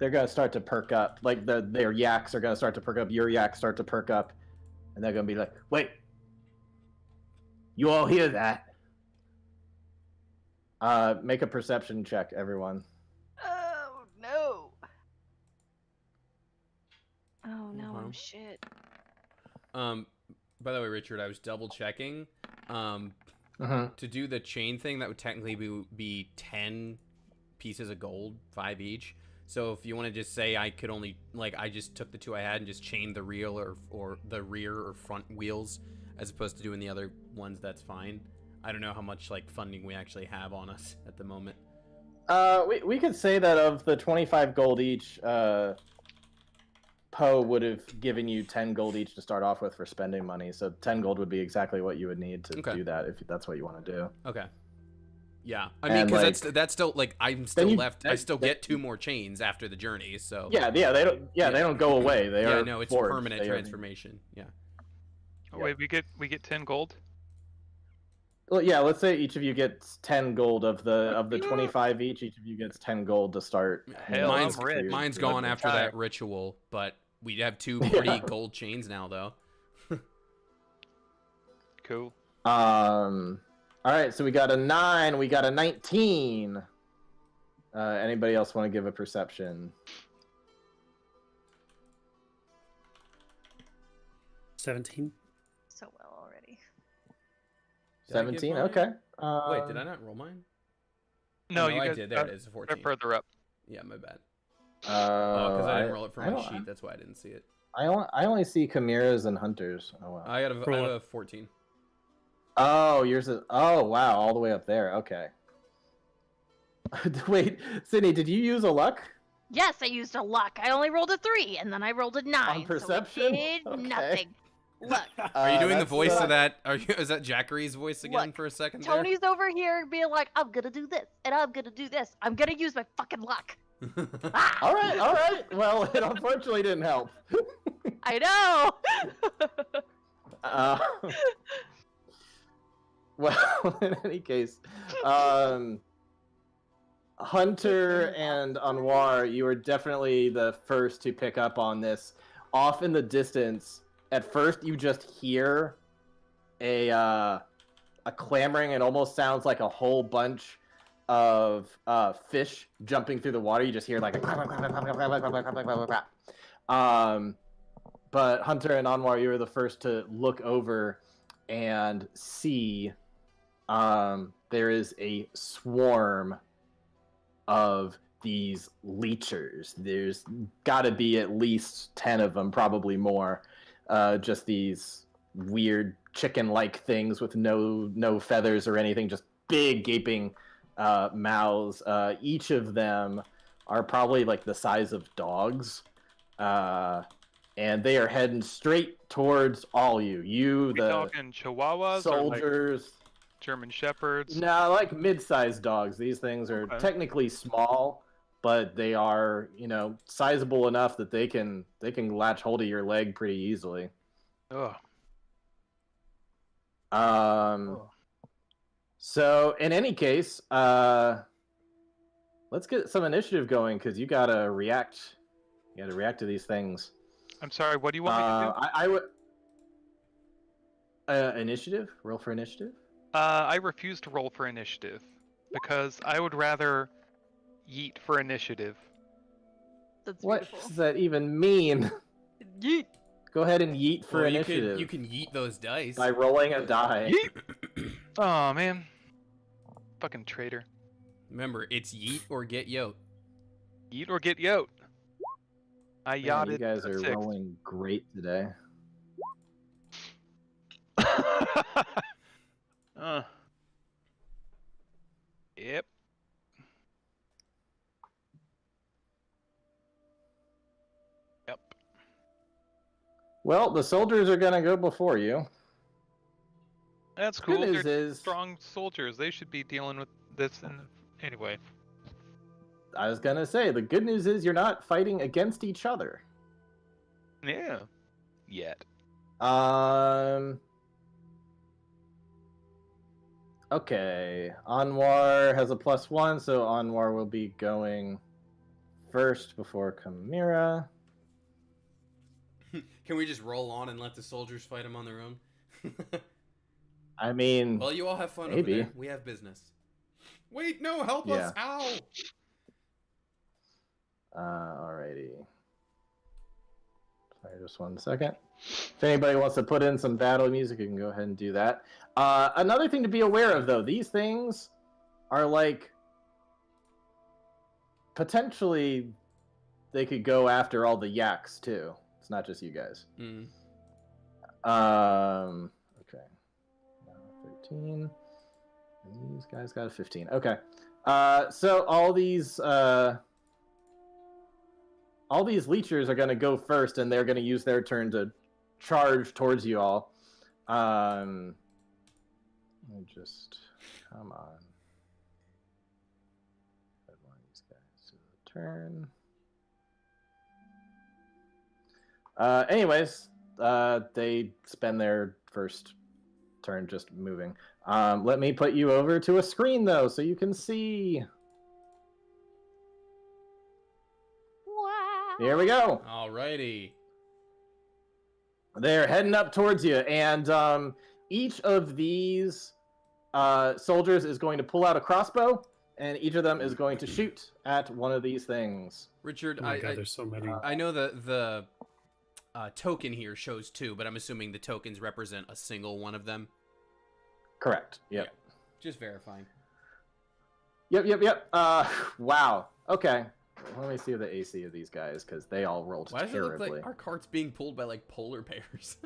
gonna start to perk up. Like their yaks are gonna start to perk up. Your yaks start to perk up, and they're gonna be like, "Wait, you all hear that?" Make a perception check, everyone. Oh no. Oh no, I'm Okay. shit. By the way, Richard, I was double checking. To do the chain thing, that would technically be 10 pieces of gold, 5 each. So if you want to just say I could only, like, I just took the 2 I had and just chained the rear or the rear or front wheels as opposed to doing the other ones, that's fine. I don't know how much, like, funding we actually have on us at the moment. We could say that of the 25 gold each, Poe would have given you 10 gold each to start off with for spending money. So 10 gold would be exactly what you would need to do that if that's what you want to do. Okay. Yeah, I mean, because that's still, like, I'm still left. I still get 2 more chains after the journey, so. Yeah, they don't. Yeah, they don't go away. They are. No, it's forged. permanent transformation. Yeah. Oh, wait, we get 10 gold. Well, yeah. Let's say each of you gets 10 gold of the 25 each. Each of you gets 10 gold to start. Hell, mine's I'm rich. Mine's gone after that ritual, but we have 2 pretty gold chains now, though. Cool. All right, so we got a 9, we got a 19. Anybody else want to give a perception? 17. So well already. 17. Okay. Wait, did I not roll mine? No, you I guys, did. There it is. 14. They're further up. Yeah, my bad. Because I didn't roll it from my don't- sheet. That's why I didn't see it. I only see chimeras and hunters. Oh wow. I have a 14. Oh, yours is. Oh wow, all the way up there. Okay. Wait, Sydney, did you use a luck? Yes, I used a luck. I only rolled a 3, and then I rolled a 9. On perception? So it did Okay. nothing. Look, Are you doing the that's, voice of that? Is that Jackery's voice again Look, for a second? there? Tony's over here being like, I'm gonna do this, and I'm gonna do this. I'm gonna use my fucking luck. Ah, All right. Well, it unfortunately didn't help. I know. Well, in any case, Hunter and Anwar, you were definitely the first to pick up on this. Off in the distance, at first you just hear a clamoring. It almost sounds like a whole bunch of fish jumping through the water. You just hear like a but Hunter and Anwar, you were the first to look over and see there is a swarm of these leechers. There's got to be at least 10 of them, probably more. Just these weird chicken-like things with no feathers or anything, just big gaping mouths. Each of them are probably like the size of dogs. And they are heading straight towards all you. We talking Chihuahuas or like soldiers. German Shepherds? No, like mid-sized dogs. These things are technically small, but they are, sizable enough that they can latch hold of your leg pretty easily. Ugh. So in any case, let's get some initiative going because you gotta react. You gotta react to these things. I'm sorry, what do you want me to do? I would initiative. Roll for initiative. I refuse to roll for initiative because I would rather yeet for initiative. That's What beautiful. does that even mean? Yeet. Go ahead and yeet for initiative. You can yeet those dice. By rolling a die. Yeet! Oh man, fucking traitor. Remember, it's yeet or get yoked. Yeet or get yote. I Man, yachted. you guys are 6. rolling great today. Yep. Yep. Well, the soldiers are gonna go before you. That's Good cool. news They're is, strong soldiers. They should be dealing with this. Anyway. I was gonna say, the good news is you're not fighting against each other. Yeah. Yet. Okay. Anwar has a +1, so Anwar will be going first before Chimera. Can we just roll on and let the soldiers fight them on their own? I mean, Well, you all have fun maybe. over there. We have business. Wait, no, help Yeah. us! Ow! Alrighty. Sorry, just 1 second. If anybody wants to put in some battle music, you can go ahead and do that. Another thing to be aware of, though, these things are like potentially they could go after all the yaks too. It's not just you guys. Mm. Okay. 13. And these guys got a 15. Okay. So all these leechers are going to go first, and they're going to use their turn to charge towards you all. Let me just come on. Add one of these guys to the turn. Anyways, they spend their first turn just moving. Let me put you over to a screen though, so you can see. Wow. Here we go. Alrighty. They're heading up towards you, and each of these soldiers is going to pull out a crossbow, and each of them is going to shoot at one of these things. Richard, Oh my God, there's so many. I know the token here shows 2, but I'm assuming the tokens represent a single one of them. Correct. Yep. Yeah. Just verifying. Yep. Wow. Okay. Let me see the AC of these guys, because they all rolled Why does it terribly. look like our cart's being pulled by like polar bears?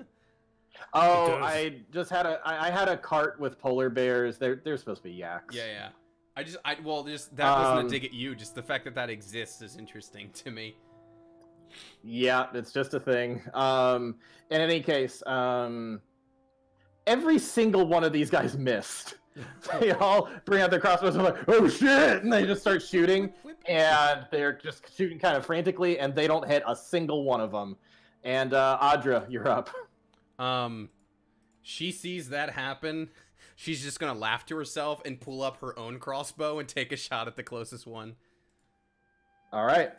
Oh, It does. I just had I had a cart with polar bears. They're supposed to be yaks. Yeah. Well, just that wasn't a Um, dig at you. Just the fact that that exists is interesting to me. Yeah, it's just a thing. In any case, every single one of these guys missed. They all bring out their crossbows and like, oh shit, and they just start shooting, and they're just shooting kind of frantically, and they don't hit a single one of them. And Audra, you're up. She sees that happen. She's just gonna laugh to herself and pull up her own crossbow and take a shot at the closest one. All right.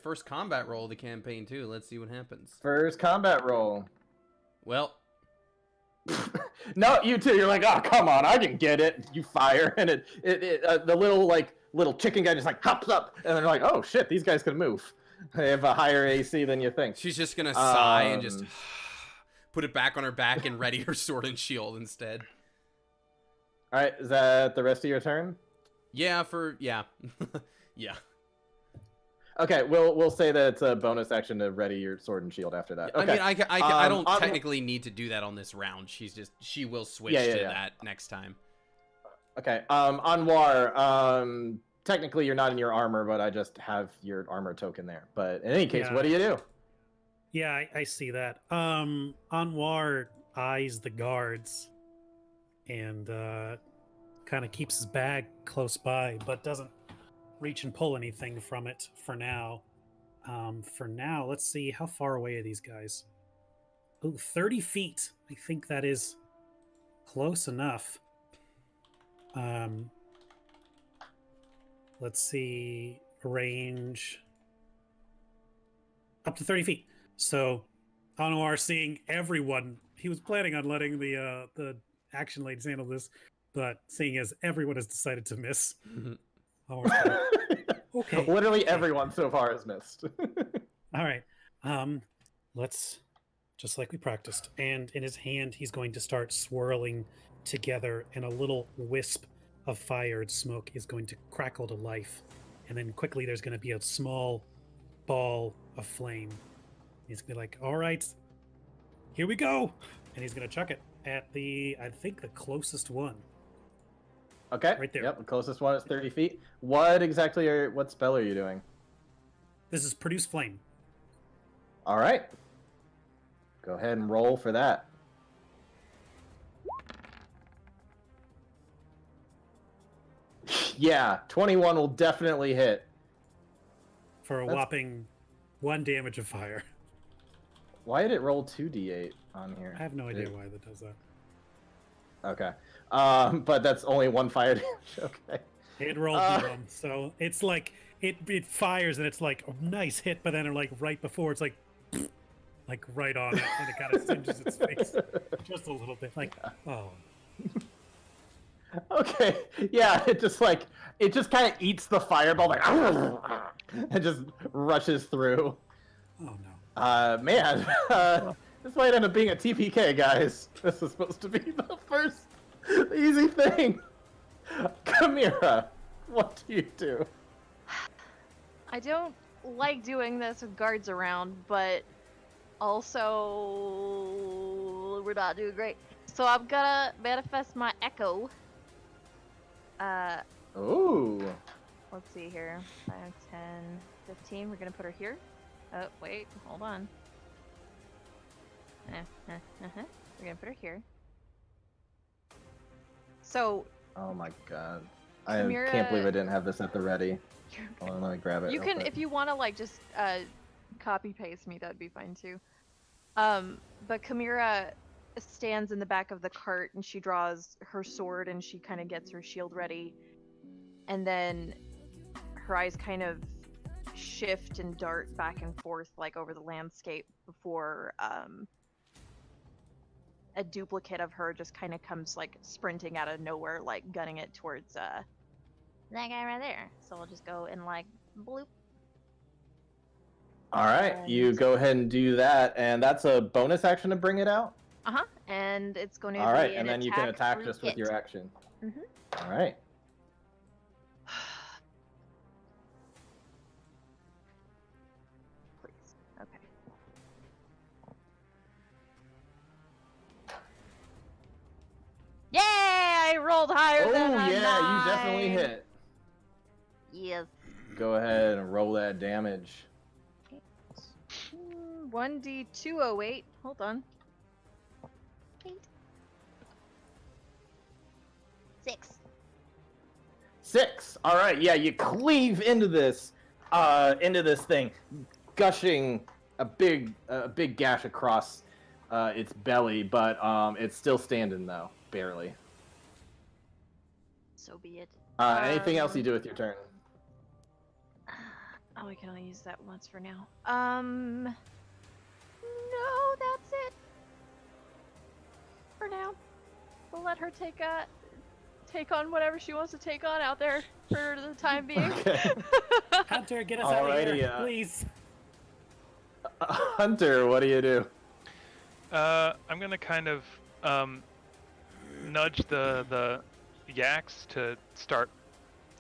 First combat roll of the campaign too. Let's see what happens. First combat roll. Well, No, you too. You're like, oh, come on, I can get it. You fire, and the little chicken guy just like hops up, and they're like, oh shit, these guys can move. They have a higher AC than you think. she's just gonna sigh and just put it back on her back and ready her sword and shield instead. All right, is that the rest of your turn? Yeah. Yeah. Okay, we'll say that it's a bonus action to ready your sword and shield after that. Okay. I mean, I don't on- technically need to do that on this round. She will switch Yeah. to that next time. Okay. Anwar, technically you're not in your armor, but I just have your armor token there. But in any case, Yeah. what do you do? Yeah, I see that. Anwar eyes the guards and kind of keeps his bag close by, but doesn't reach and pull anything from it for now. Let's see, how far away are these guys? Oh, 30 feet. I think that is close enough. Let's see, range up to 30 feet. So Anwar, seeing everyone, he was planning on letting the action ladies handle this, but seeing as everyone has decided to miss, Anwar's like, okay. Literally everyone so far has missed. All right. Let's, just like we practiced. And in his hand, he's going to start swirling together, and a little wisp of fire and smoke is going to crackle to life. And then quickly, there's going to be a small ball of flame. He's going to be like, all right, here we go. And he's going to chuck it at I think the closest one. Okay. Right there. Yep, the closest one is 30 feet. What spell are you doing? This is produce flame. All right. Go ahead and roll for that. Yeah, 21 will definitely hit. For a That's- whopping 1 damage of fire. Why did it roll 2d8 on here? I have no idea why that does that. Okay. But that's only 1 fire damage. Okay. It rolled one, so it's like it fires and it's like a nice hit, but then like right before it's like right on it, and it kind of singes its face just a little bit. Like, oh, Okay. Yeah, it just kind of eats the fireball like and just rushes through. oh no. Man, this might end up being a TPK, guys. This is supposed to be the first easy thing. Chimera, what do you do? I don't like doing this with guards around, but also we're not doing great. So I'm gonna manifest my echo. Ooh. Let's see here. 5, 10, 15. We're gonna put her here. Oh, wait, hold on. We're gonna put her here. So. Oh my god. I Chimera... can't believe I didn't have this at the ready. Hold on, let me grab it. You real can, quick. if you want to, like, just copy paste me, that'd be fine too. But Chimera stands in the back of the cart and she draws her sword and she kind of gets her shield ready. And then her eyes kind of shift and dart back and forth, like, over the landscape before a duplicate of her just kind of comes, like, sprinting out of nowhere, like, gunning it towards that guy right there. So we'll just go and, like, bloop. All right, you go ahead and do that, and that's a bonus action to bring it out. And it's going to All be right, an and then you can attack through just hit. with your action. Mhm. All right. Please. Okay. Yay! I rolled higher Oh than a yeah, 9. you definitely hit. Yes. Go ahead and roll that damage. 1d208. Hold on. 8. 6. 6. All right, yeah, you cleave into this thing, gushing a big gash across its belly, but it's still standing though, barely. So be it. Anything else you do with your turn? Oh, we can only use that once for now. No, that's it. For now. We'll let her take on whatever she wants to take on out there for the time being. Okay. Hunter, get us out of Alrighty, here, please. Hunter, what do you do? I'm gonna kind of nudge the yaks to start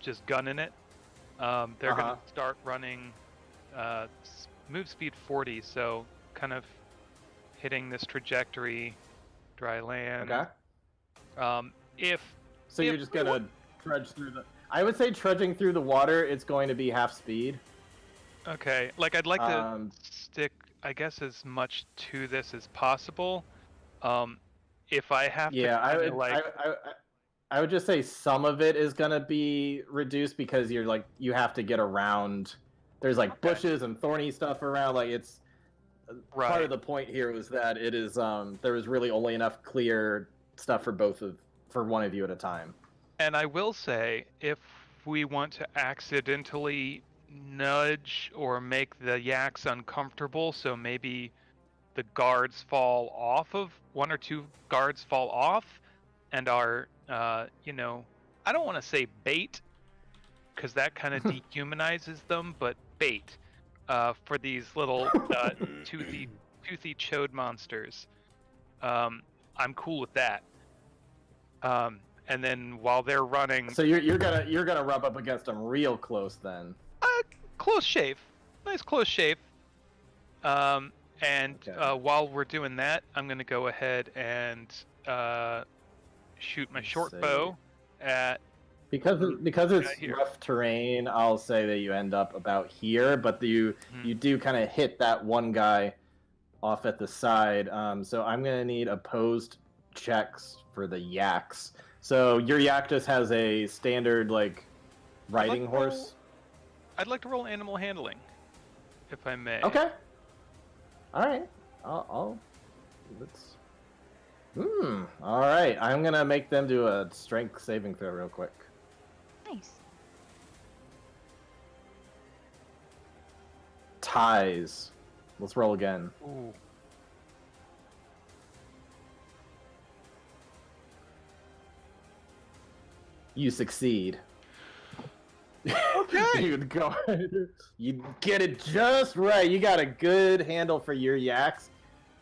just gunning it. They're gonna start running move speed 40, so kind of hitting this trajectory, dry land. Okay. So if you're just gonna trudge through the. I would say trudging through the water. It's going to be half speed. Okay, like I'd like to stick, I guess, as much to this as possible. If I have to, I would just say some of it is gonna be reduced because you have to get around. There's like bushes and thorny stuff around. Like it's part of the point here was that it is there was really only enough clear stuff for one of you at a time. And I will say, if we want to accidentally nudge or make the yaks uncomfortable, so maybe the guards fall off of, 1 or 2 guards fall off, and are, I don't want to say bait, because that kind of dehumanizes them, but bait for these little toothy chode monsters. I'm cool with that. And then while they're running, so you're gonna rub up against them real close then. Close shave, nice close shave. While we're doing that, I'm gonna go ahead and shoot my short bow at. Because it's rough terrain, I'll say that you end up about here, but you do kind of hit that one guy off at the side. So I'm gonna need opposed checks for the yaks. So your yak just has a standard riding horse. I'd like to roll animal handling, if I may. Okay. All right. All right. I'm gonna make them do a strength saving throw real quick. Nice. Ties. Let's roll again. Ooh. You succeed. Okay. You get it just right. You got a good handle for your yaks,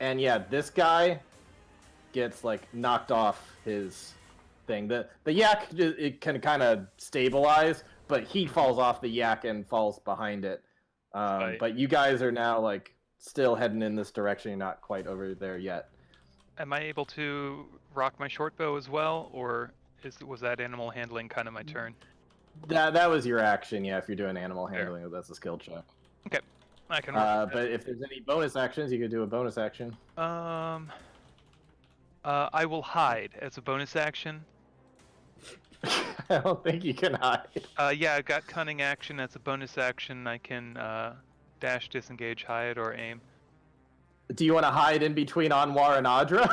and yeah, this guy gets knocked off his thing. The yak, it can kind of stabilize, but he falls off the yak and falls behind it. Right. But you guys are now like still heading in this direction. You're not quite over there yet. Am I able to rock my short bow as well, or was that animal handling kind of my turn? That was your action, yeah. If you're doing animal Fair. handling, that's a skill check. Okay, I can. Rock But if there's any bonus actions, you could do a bonus action. I will hide as a bonus action. I don't think you can hide. Yeah, I got cunning action as a bonus action. I can dash, disengage, hide, or aim. Do you want to hide in between Anwar and Adra?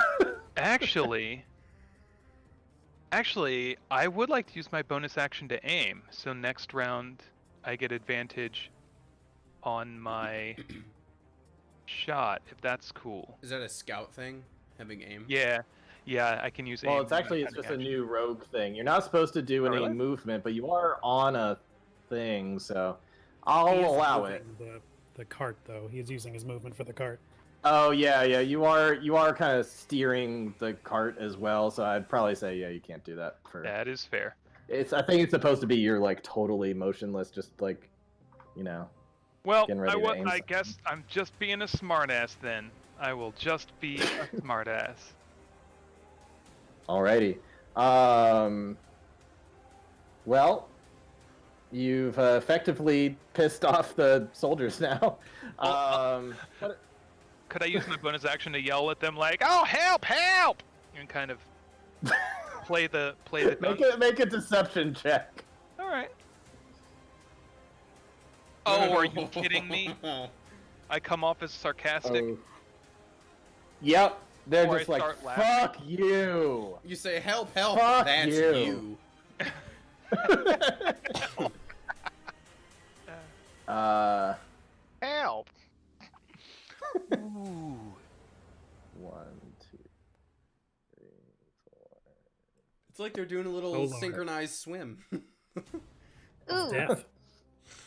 Actually, I would like to use my bonus action to aim. So next round, I get advantage on my shot, if that's cool. Is that a scout thing? Having aim? Yeah, I can use aim. Well, it's as my actually cunning just action. a new rogue thing. You're not supposed to do any really? movement, but you are on a thing, so I'll He is allow it. moving the cart, though. He's using his movement for the cart. Oh yeah, you are kind of steering the cart as well, so I'd probably say you can't do that for. That is fair. I think it's supposed to be you're like totally motionless, just like, Well, Getting ready to aim I something. guess I'm just being a smartass then. I will just be a smartass. Alrighty. Well, you've effectively pissed off the soldiers now. What- Could I use my bonus action to yell at them like, "Oh, help, help!" and kind of play the make a deception check. All right. Oh, are you kidding me? I come off as sarcastic. Oh. Yep. They're Or just I like, start laughing. fuck you. You say, help, help, Fuck that's you. you. Help! Ooh. 1, 2, 3, 4. It's like they're doing a little Oh, Lord. synchronized swim. Ooh. Death.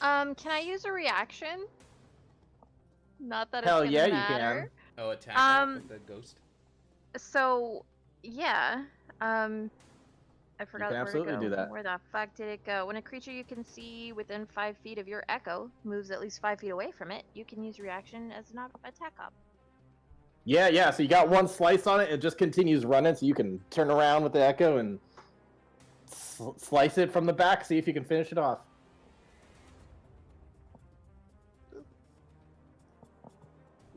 Can I use a reaction? Not that Hell it's yeah, gonna you can. matter. Oh, attack with the ghost? So, yeah. I forgot where absolutely to go. do that. Where the fuck did it go? When a creature you can see within 5 feet of your echo moves at least 5 feet away from it, you can use reaction as an attack op. Yeah, so you got one slice on it, it just continues running, so you can turn around with the echo and slice it from the back, see if you can finish it off.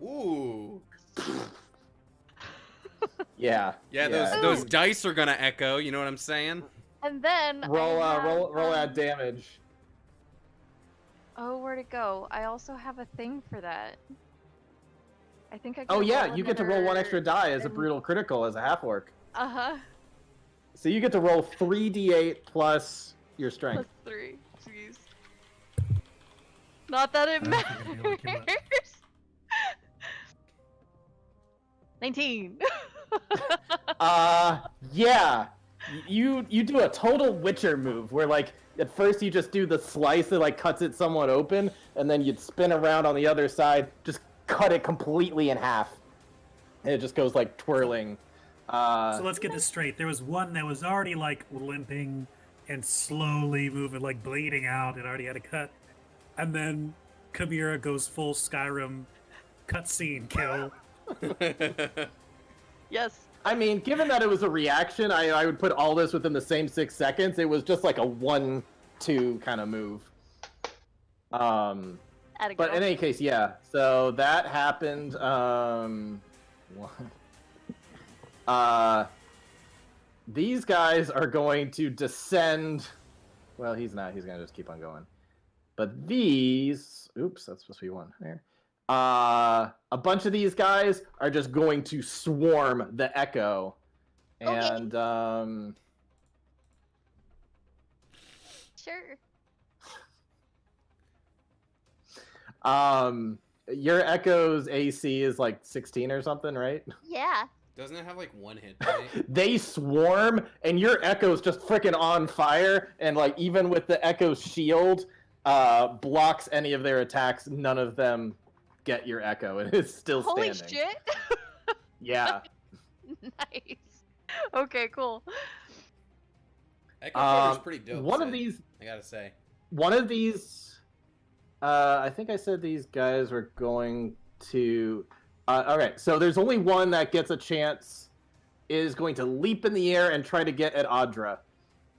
Ooh. Yeah. Yeah, those dice are gonna echo, you know what I'm saying? And then Roll I have, roll that damage. Oh, where'd it go? I also have a thing for that. I think I. Oh yeah, you get to roll one extra die as a and- brutal critical as a half orc. Uh-huh. So you get to roll 3d8 plus your Plus strength. 3. Jeez. Not that it I don't think I'm gonna be able to kill matters. 19. Yeah. You do a total Witcher move where like at first you just do the slice that like cuts it somewhat open, and then you'd spin around on the other side, just cut it completely in half. And it just goes like twirling. So let's get this straight. There was one that was already like limping and slowly moving, like bleeding out. It already had a cut. And then Chimera goes full Skyrim cutscene kill. Yes. I mean, given that it was a reaction, I would put all this within the same 6 seconds. It was just like a 1-2 kind of move. Atta But girl. in any case, yeah. So that happened. These guys are going to descend. Well, he's not. He's gonna just keep on going. But these. Oops, that's supposed to be one there. A bunch of these guys are just going to swarm the Echo, and Sure. your Echo's AC is like 16 or something, right? Yeah. Doesn't it have like one hit point? They swarm, and your Echo's just freaking on fire, and like even with the Echo's shield, blocks any of their attacks. None of them get your Echo, and it's still Holy standing. shit. Yeah. Nice. Okay, cool. Echo Fighter's pretty dope. One of Sid, these, I gotta say. one of these, I think I said these guys were going to. Okay, so there's only one that gets a chance. Is going to leap in the air and try to get at Audra.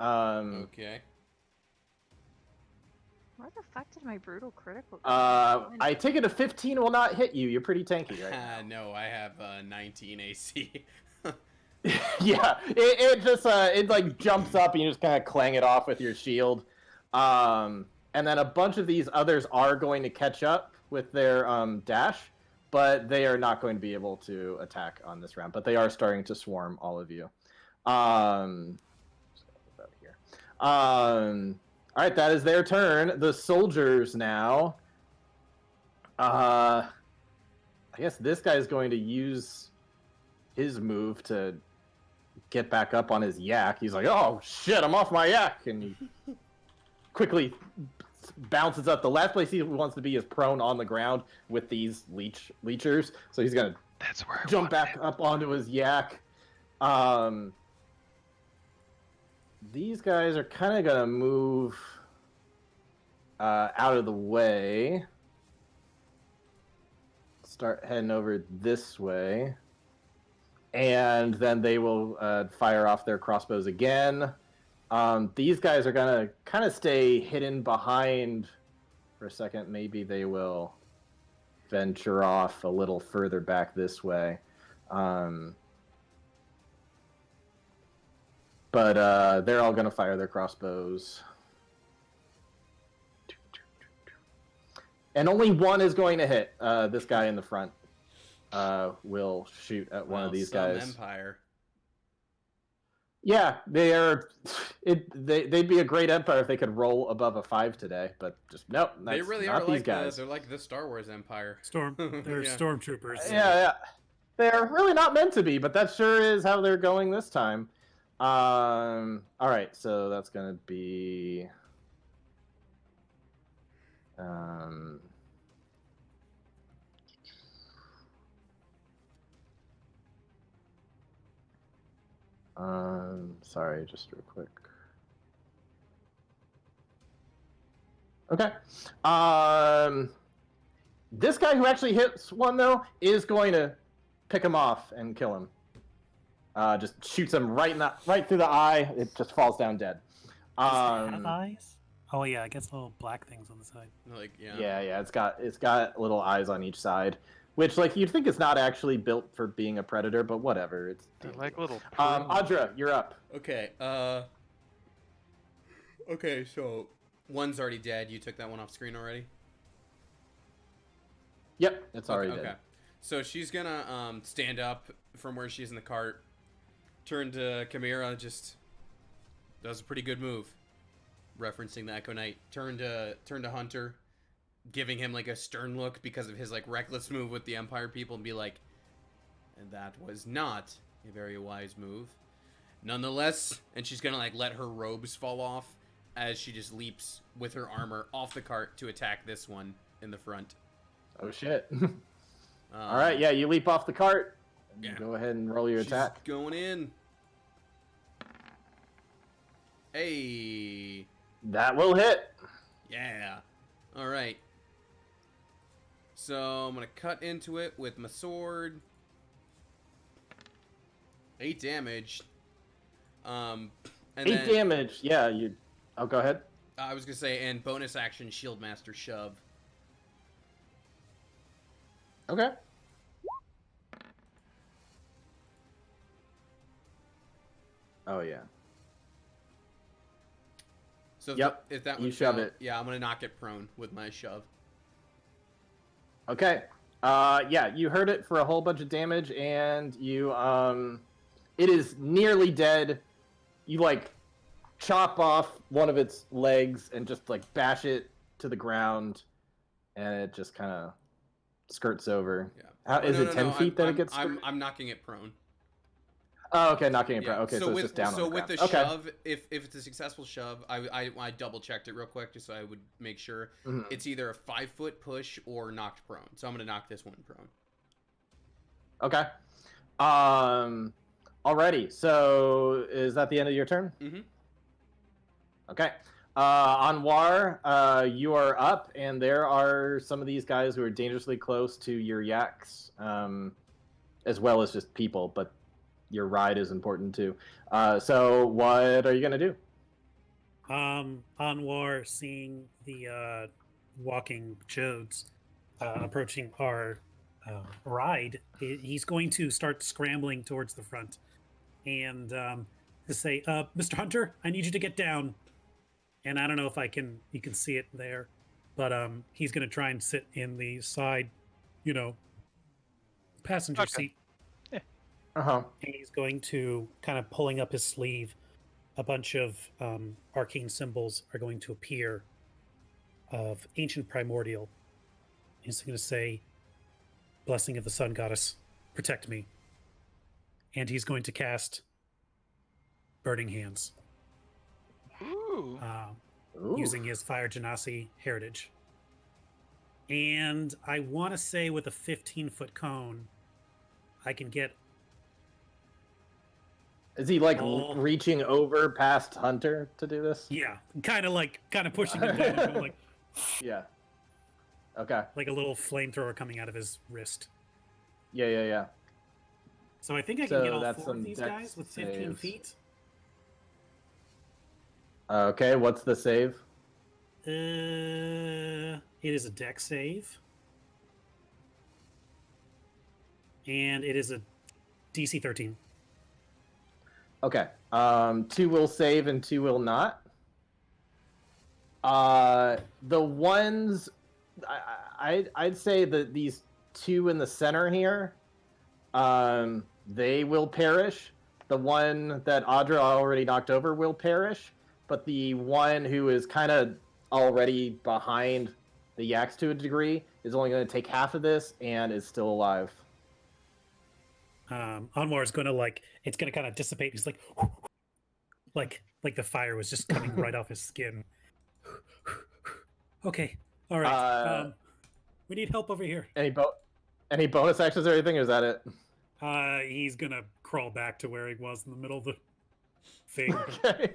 Okay. Where the fuck did my brutal critical go? I take it a 15 will not hit you. You're pretty tanky right now. No, I have 19 AC. Yeah, it just it like jumps up and you just kind of clang it off with your shield. And then a bunch of these others are going to catch up with their dash, but they are not going to be able to attack on this round. But they are starting to swarm all of you. Here. All right, that is their turn. The soldiers now. I guess this guy is going to use his move to get back up on his yak. He's like, "Oh shit, I'm off my yak," and he quickly bounces up. The last place he wants to be is prone on the ground with these leechers. So he's gonna That's where I jump want back him. up onto his yak. These guys are kind of gonna move out of the way. Start heading over this way. And then they will fire off their crossbows again. These guys are going to kind of stay hidden behind for a second. Maybe they will venture off a little further back this way. But they're all going to fire their crossbows. And only one is going to hit. This guy in the front will shoot at one of these guys. Empire. Yeah, they are. They'd be a great empire if they could roll above a 5 today, but just nope. They really not are these like guys. they're like the Star Wars Empire. They're Yeah. stormtroopers. Yeah. They're really not meant to be, but that sure is how they're going this time. All right, so that's gonna be. Sorry, just real quick. Okay. This guy who actually hits one though is going to pick him off and kill him. Just shoots him right through the eye. It just falls down dead. Does it have eyes? Oh yeah, I guess little black things on the side. Like Yeah. It's got little eyes on each side, which like you'd think it's not actually built for being a predator, but whatever. It's They're like little. Audra, you're up. Okay. Okay. So one's already dead. You took that one off screen already. Yep, it's already Okay. dead. So she's gonna stand up from where she's in the cart, turn to Chimera, just does a pretty good move, referencing the Echo Knight. Turn to Hunter, giving him like a stern look because of his like reckless move with the Empire people, and be like, and that was not a very wise move. Nonetheless, and she's gonna like let her robes fall off as she just leaps with her armor off the cart to attack this one in the front. Oh shit. All right, yeah, you leap off the cart. Yeah. Go ahead and roll your She's attack. going in. Hey. That will hit. Yeah. All right. So I'm going to cut into it with my sword. 8 damage. And 8 damage. Yeah, you. Oh, go ahead. I was going to say, and bonus action Shieldmaster Shove. Okay. Oh yeah. So if, Yep, if that you one shove failed, it. yeah, I'm going to knock it prone with my shove. Okay. Yeah, you heard it for a whole bunch of damage, and you it is nearly dead. You like chop off one of its legs and just like bash it to the ground, and it just kind of skirts over. Yeah. Is it 10 feet that it gets? I'm knocking it prone. Oh, okay, knocking it. Yeah. Okay, so it's just down on the with ground. the Okay. shove, if it's a successful shove, I double checked it real quick just so I would make sure Mhm. it's either a 5-foot push or knocked prone. So I'm gonna knock this one prone. Okay. Alrighty. So is that the end of your turn? Mhm. Okay. Anwar, you are up, and there are some of these guys who are dangerously close to your yaks, as well as just people, but your ride is important too. So what are you going to do? Anwar, seeing the walking Chodes approaching our ride, he's going to start scrambling towards the front and to say, Mr. Hunter, I need you to get down. And I don't know if you can see it there, but he's going to try and sit in the side, passenger Okay. seat. Uh-huh. And he's going to kind of pulling up his sleeve. A bunch of arcane symbols are going to appear of ancient primordial. He's going to say, Blessing of the Sun Goddess, protect me. And he's going to cast Burning Hands. Ooh. Ooh. Using his Fire Genasi heritage. And I want to say with a 15-foot cone, I can get... Is he like Oh. reaching over past Hunter to do this? Yeah, kind of pushing him down, and going Yeah. Okay. like a little flamethrower coming out of his wrist. Yeah. So I think I can So get all that's 4 of some these dex guys with 15 saves. feet. Okay, what's the save? It is a dex save. And it is a DC 13. Okay. 2 will save and 2 will not. The ones I'd say that these 2 in the center here, they will perish. The one that Audra already knocked over will perish, but the one who is kind of already behind the yaks to a degree is only going to take half of this and is still alive. Anwar is going to it's going to kind of dissipate. He's like the fire was just coming right off his skin. Okay, all right. We need help over here. Any bonus actions or anything, or is that it? He's going to crawl back to where he was in the middle of the thing. Okay.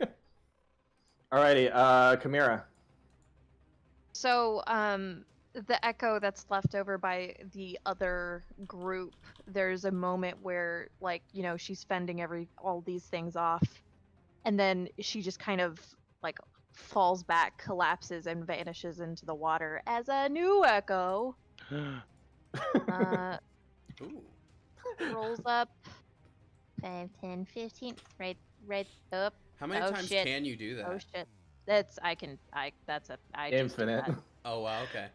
Alrighty, Chimera. So, the echo that's left over by the other group, there's a moment where, she's fending all these things off, and then she just kind of, falls back, collapses, and vanishes into the water as a new echo. Ooh. Rolls up 5, 10, 15, right up. How many Oh, times shit. can you do that? Oh shit. I just did Infinite. that. Oh wow, okay.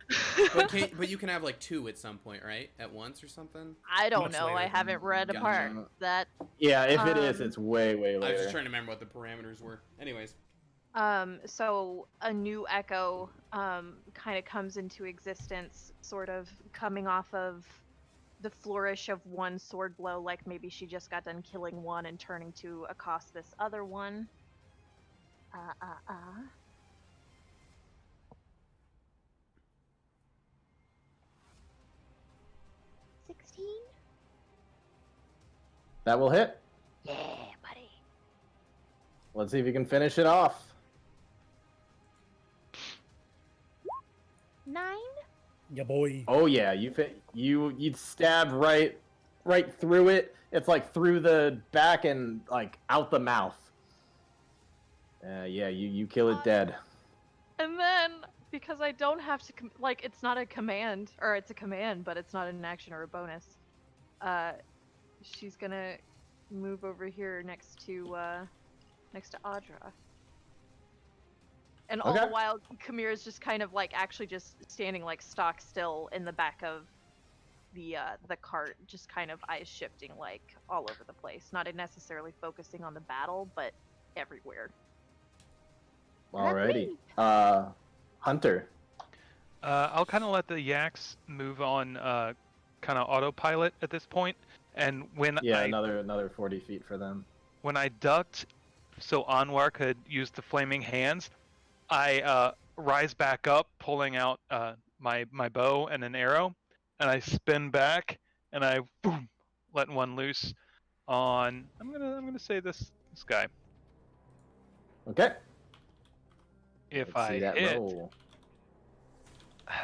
But you can have 2 at some point, right? At once or something? I don't Much know. later. I haven't read Gotcha. apart that. Yeah, if it is, Um, it's way I was later. just trying to remember what the parameters were. Anyways. So a new echo kind of comes into existence, sort of coming off of the flourish of one sword blow, like maybe she just got done killing one and turning to accost this other one. 16? That will hit. Yeah, buddy. Let's see if you can finish it off. 9? Yeah, boy. Oh yeah, you'd stab right through it. It's through the back and out the mouth. Yeah, you kill it dead. And then, because I don't have to, it's not a command, or it's a command, but it's not an action or a bonus, she's gonna move over here next to Audra. And all the Okay. while, Chimera's just kind of, actually just standing, stock still in the back of the cart, just kind of eyes shifting, all over the place. Not necessarily focusing on the battle, but everywhere. Alrighty. Hunter. I'll kind of let the yaks move on, kind of autopilot at this point. And when Yeah, another 40 feet for them. when I ducked, so Anwar could use the flaming hands, I rise back up, pulling out my bow and an arrow, and I spin back and I boom, let one loose on. I'm gonna say this guy. Okay. If Let's see I that hit, roll.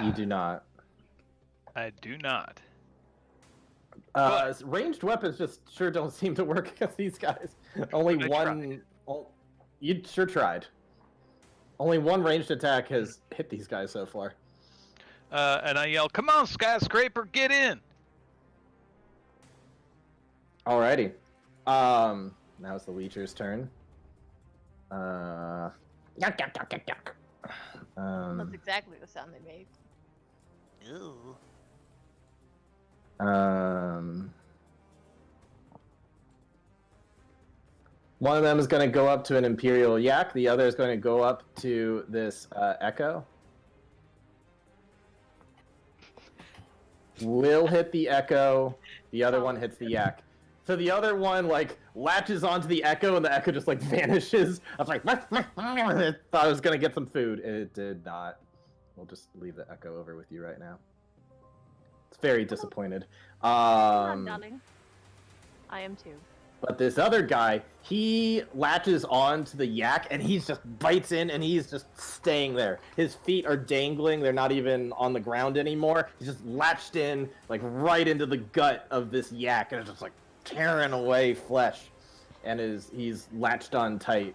You do not. I do not. Ranged weapons just sure don't seem to work against these guys. Only I one. You sure tried. Only one ranged attack has hit these guys so far. And I yell, "Come on, skyscraper, get in!" Alrighty. Now it's the Leecher's turn. Yuck, yuck, yuck, yuck, yuck. That's exactly the sound they made. Ew. One of them is going to go up to an Imperial Yak. The other is going to go up to this Echo. Will hit the Echo. The other one hits the Yak. So the other one like latches onto the Echo, and the Echo just like vanishes. I was like, I thought I was going to get some food. It did not. We'll just leave the Echo over with you right now. It's very disappointed. Darling. I am too. But this other guy, he latches on to the Yak, and he just bites in, and he's just staying there. His feet are dangling. They're not even on the ground anymore. He's just latched in, like, right into the gut of this Yak, and it's just, like, tearing away flesh. And he's latched on tight.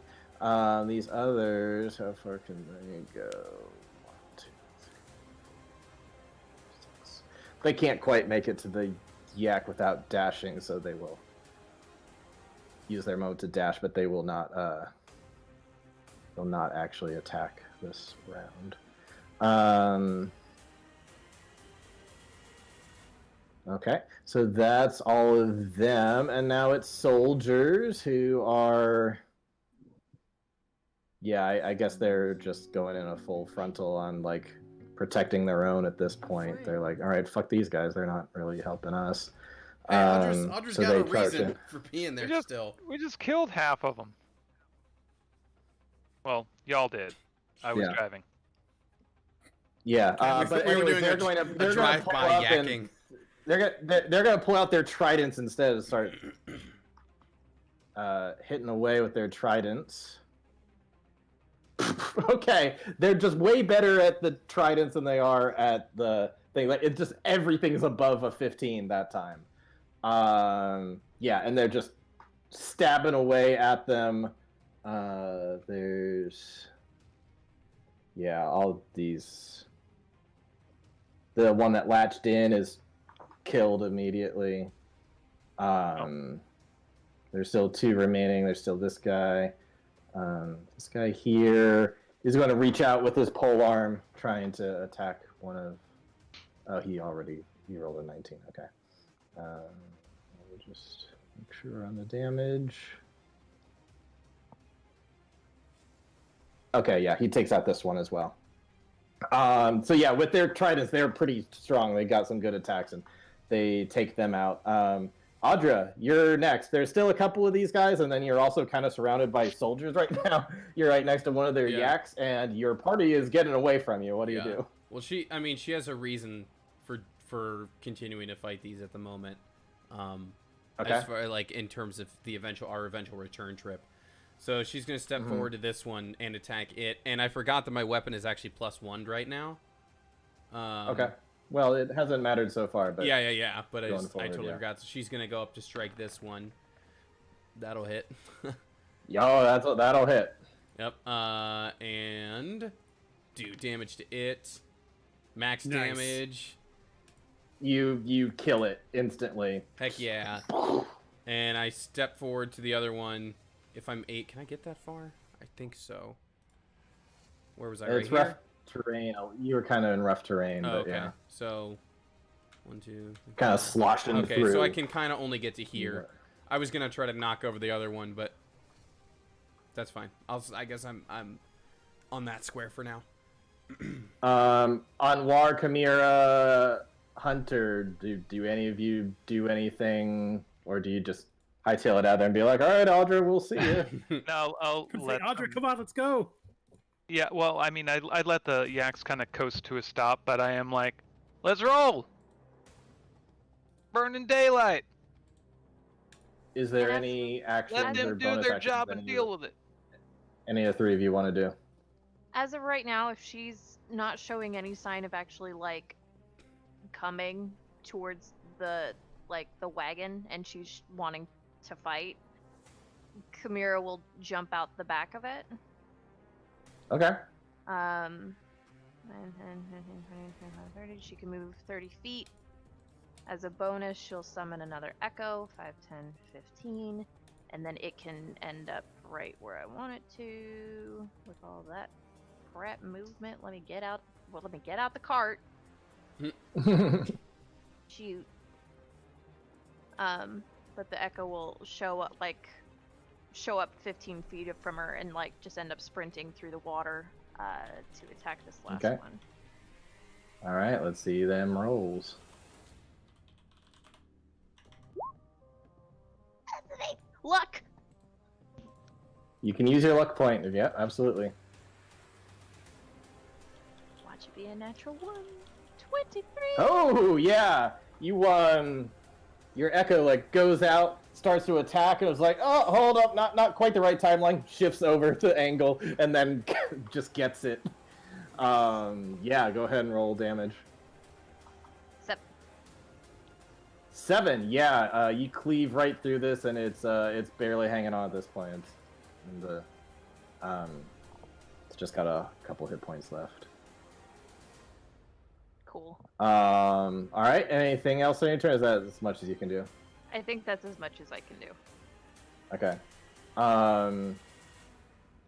These others, how far can they go? 1, 2, 3, 6. They can't quite make it to the Yak without dashing, so they will use their mode to dash, but they will not actually attack this round. Okay, so that's all of them, and now it's soldiers who are, yeah, I guess they're just going in a full frontal on like protecting their own at this point. They're like, all right, fuck these guys, they're not really helping us. Hey, Audra's so got a they charge reason in. for being there still. We just killed half of them. Well, y'all did. I was driving. Yeah, but we were anyways, doing they're a going to drive-by yakking. They're gonna pull out their tridents instead and start hitting away with their tridents. Okay, they're just way better at the tridents than they are at the thing. Like it's just everything's above a 15 that time. Yeah, and they're just stabbing away at them. There's all these. The one that latched in is killed immediately. There's still 2 remaining. There's still this guy. This guy here is going to reach out with his pole arm, trying to attack one of. Oh, he rolled a 19. Okay. We'll just make sure we're on the damage. Okay, yeah, he takes out this one as well. So yeah, with their tridents, they're pretty strong. They got some good attacks, and they take them out. Audra, you're next. There's still a couple of these guys, and then you're also kind of surrounded by soldiers right now. You're right next to one of their yaks, and your party is getting away from you. What do you do? Well, she has a reason for continuing to fight these at the moment. Okay. As far like in terms of our eventual return trip. So she's gonna step forward to this one and attack it. And I forgot that my weapon is actually +1 right now. Okay. Well, it hasn't mattered so far, but yeah. But I forward, totally forgot. So she's gonna go up to strike this one. That'll hit. That'll hit. Yep. And do damage to it. Max damage. You kill it instantly. Heck yeah. And I step forward to the other one. If I'm 8, can I get that far? I think so. Where was I? It's right rough terrain. You were kind of in rough terrain, but okay. yeah. So, 1, 2. Kind of sloshing through. Okay, so I can kind of only get to here. I was gonna try to knock over the other one, but that's fine. I guess I'm on that square for now. Anwar, Kamira, Hunter, do any of you do anything, or do you just hightail it out there and be like, all right, Audra, we'll see you? No, I'll let Audra, come on, let's go. Yeah, well, I mean, I'd let the yaks kind of coast to a stop, but I am like, let's roll! Burning daylight! Is there any actions Let or them do bonus their actions job and deal with it. any of the 3 of you want to do? As of right now, if she's not showing any sign of actually like coming towards the the wagon and she's wanting to fight, Chimera will jump out the back of it. Okay. 30. She can move 30 feet. As a bonus, she'll summon another echo, 5, 10, 15, and then it can end up right where I want it to with all that crap movement. Let me get out the cart. Shoot. But the echo will show up 15 feet from her and just end up sprinting through the water to attack this last Okay. one. All right, let's see them rolls. Luck. You can use your luck point. Yeah, absolutely. Watch it be a natural 1. 23. Oh yeah, you won. Your echo goes out, starts to attack, and it was like, oh, hold up, not quite the right timeline. Shifts over to angle, and then just gets it. Yeah, go ahead and roll damage. 7. Yeah, you cleave right through this, and it's barely hanging on at this point. And it's just got a couple hit points left. Cool. All right. Anything else on your turn? Is that as much as you can do? I think that's as much as I can do. Okay.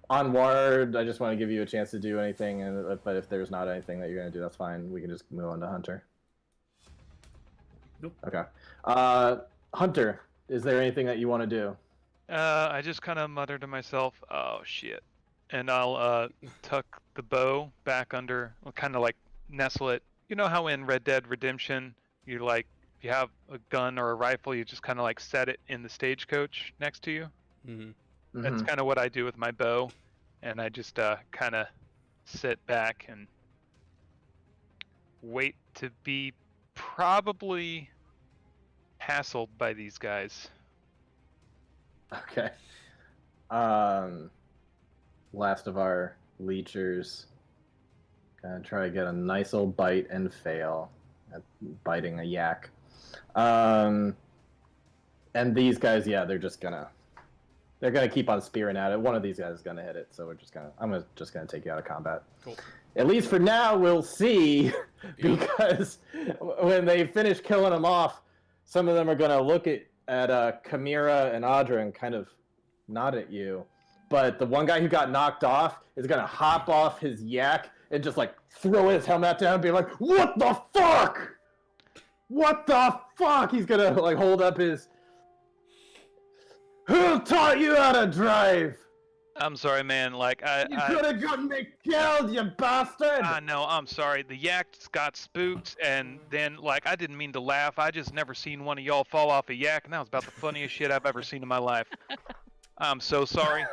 Onward, I just want to give you a chance to do anything, but if there's not anything that you're gonna do, that's fine. We can just move on to Hunter. Nope. Okay. Hunter, is there anything that you want to do? I just kind of mutter to myself, "Oh shit," and I'll tuck the bow back under, kind of nestle it. You know how in Red Dead Redemption, if you have a gun or a rifle, you just kind of set it in the stagecoach next to you. Mm-hmm. That's kind of what I do with my bow, and I just kind of sit back and wait to be probably hassled by these guys. Okay. Last of our leechers. Gonna try to get a nice old bite and fail at biting a yak. And these guys, yeah, they're gonna keep on spearing at it. One of these guys is gonna hit it, so I'm just gonna take you out of combat. Cool. At least for now, we'll see, because when they finish killing them off, some of them are gonna look at Chimera and Audra and kind of nod at you. But the one guy who got knocked off is gonna hop off his yak and just throw his helmet down and be like, "What the fuck? What the fuck?" He's gonna hold up his. Who taught you how to drive? I'm sorry, man. You could have gotten me killed, you bastard! No, I'm sorry. The yak got spooked, and then, I didn't mean to laugh. I just never seen one of y'all fall off a yak, and that was about the funniest shit I've ever seen in my life. I'm so sorry.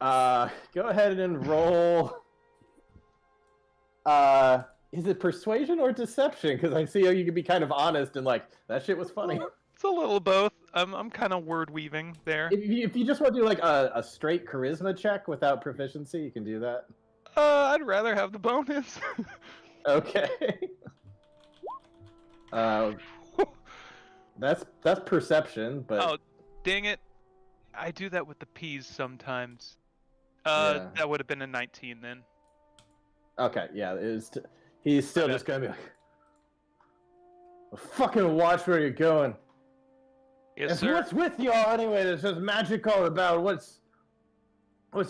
Go ahead and roll. Is it persuasion or deception? Because I see how you can be kind of honest and that shit was funny. It's a little both. I'm kind of word weaving there. If you just want to do a straight charisma check without proficiency, you can do that. I'd rather have the bonus. Okay. That's perception, but Oh, dang it! I do that with the P's sometimes. Yeah. That would have been a 19 then. okay, yeah, he's still just gonna be like, "Fucking watch where you're going." Yes, sir. What's with y'all anyway? That's just magical about what's